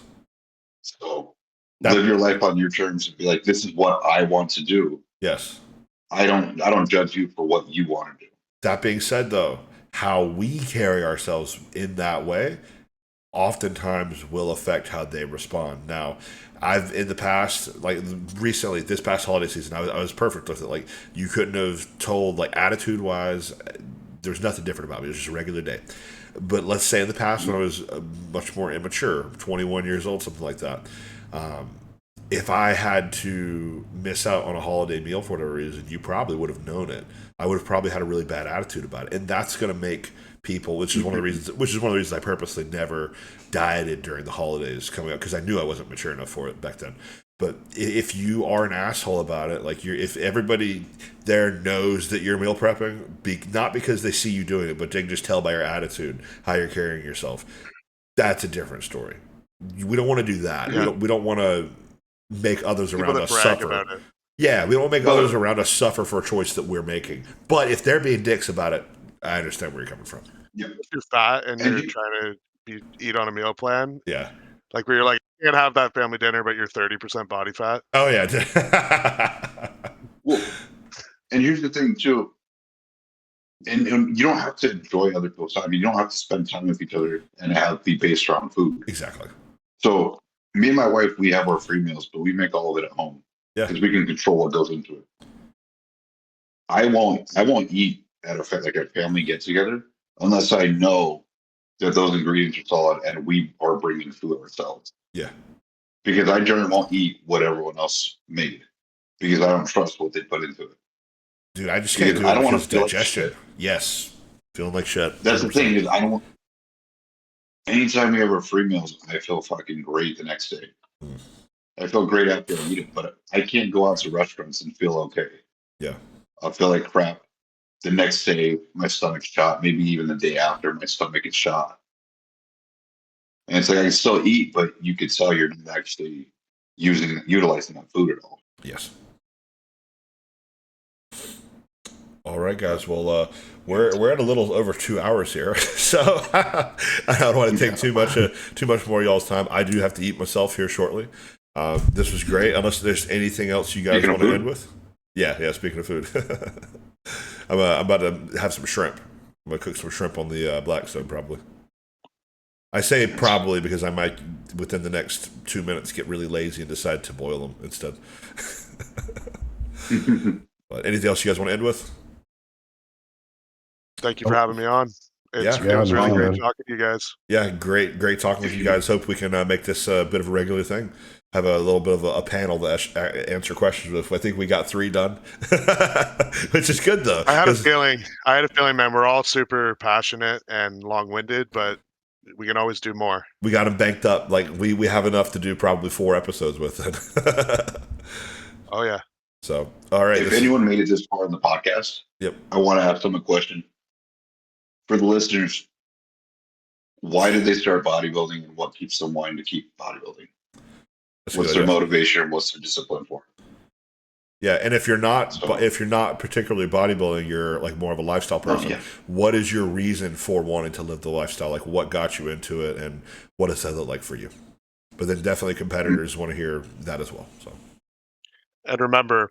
So live your life on your terms and be like, this is what I want to do. Yes. I don't judge you for what you want to do. That being said, though, how we carry ourselves in that way oftentimes will affect how they respond. Now, I've in the past, like recently, this past holiday season, I was perfect with it. Like you couldn't have told, like attitude wise, there's nothing different about me. It was just a regular day. But let's say in the past when I was much more immature, 21 years old, something like that. If I had to miss out on a holiday meal for whatever reason, you probably would have known it. I would have probably had a really bad attitude about it, and that's going to make people, which is one of the reasons I purposely never dieted during the holidays coming up, because I knew I wasn't mature enough for it back then. But if you are an asshole about it, like if everybody there knows that you're meal prepping, not because they see you doing it, but they can just tell by your attitude how you're carrying yourself, that's a different story. We don't want to do that. Yeah. We don't want to make others People around that us brag suffer. about it. Yeah, we don't want to make others around us suffer for a choice that we're making. But if they're being dicks about it, I understand where you're coming from. If you're fat and you're trying to eat on a meal plan, Yeah. like where you're like, you can't have that family dinner, but you're 30% body fat. Oh yeah. Well, and here's the thing too. And you don't have to enjoy other people's time. You don't have to spend time with each other and be based around food. Exactly. So me and my wife, we have our free meals, but we make all of it at home. Yeah. Because we can control what goes into it. I won't eat at a family get together unless I know that those ingredients are solid and we are bringing food ourselves. Yeah. Because I generally won't eat what everyone else made because I don't trust what they put into it. Dude, I just can't do it. I don't want to feel digestion. like shit. Yes. Feeling like shit. That's 100%. the thing is I don't. Anytime we have our free meals, I feel fucking great the next day. I feel great after I eat it, but I can't go out to restaurants and feel okay. Yeah. I'll feel like crap the next day. My stomach's shot. Maybe even the day after, my stomach is shot. And it's like I can still eat, but you could tell you're not actually utilizing that food at all. Yes. All right, guys. Well, we're at a little over 2 hours here, so I don't want to take too much more of y'all's time. I do have to eat myself here shortly. This was great. Unless there's anything else you guys want to end with. Yeah. Speaking of food, I'm about to have some shrimp. I'm gonna cook some shrimp on the Blackstone probably. I say probably because I might within the next 2 minutes get really lazy and decide to boil them instead. But anything else you guys want to end with? Thank you for having me on. It was really great talking to you guys. Yeah, great talking with you guys. Hope we can make this a bit of a regular thing. Have a little bit of a panel to answer questions with. I think we got 3 done, which is good though. I had a feeling, man, we're all super passionate and long-winded, but we can always do more. We got them banked up. Like we have enough to do probably 4 episodes with it. Oh yeah. So all right. If anyone made it this far in the podcast, yep. I want to ask them a question. For the listeners, why did they start bodybuilding and what keeps them wanting to keep bodybuilding? What's their motivation? What's their discipline for? Yeah, and if you're not So- particularly bodybuilding, you're like more of a lifestyle person. yeah. What is your reason for wanting to live the lifestyle? Like, what got you into it, and what does that look like for you? But then definitely competitors want to hear that as well. So And remember,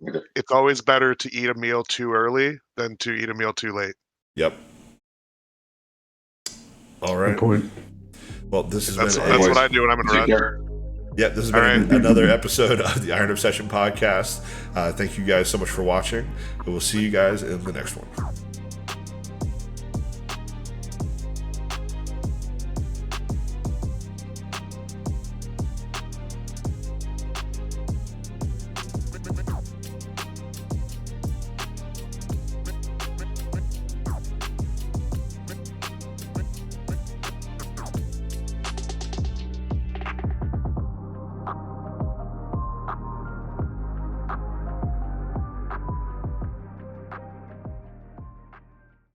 Okay. it's always better to eat a meal too early than to eat a meal too late. yep. All Good right. point. Well, this has That's been what I do when I'm in a Take rut. care. yeah, this has All been right. another episode of the Iron Obsession podcast. Thank you guys so much for watching, and we'll see you guys in the next one.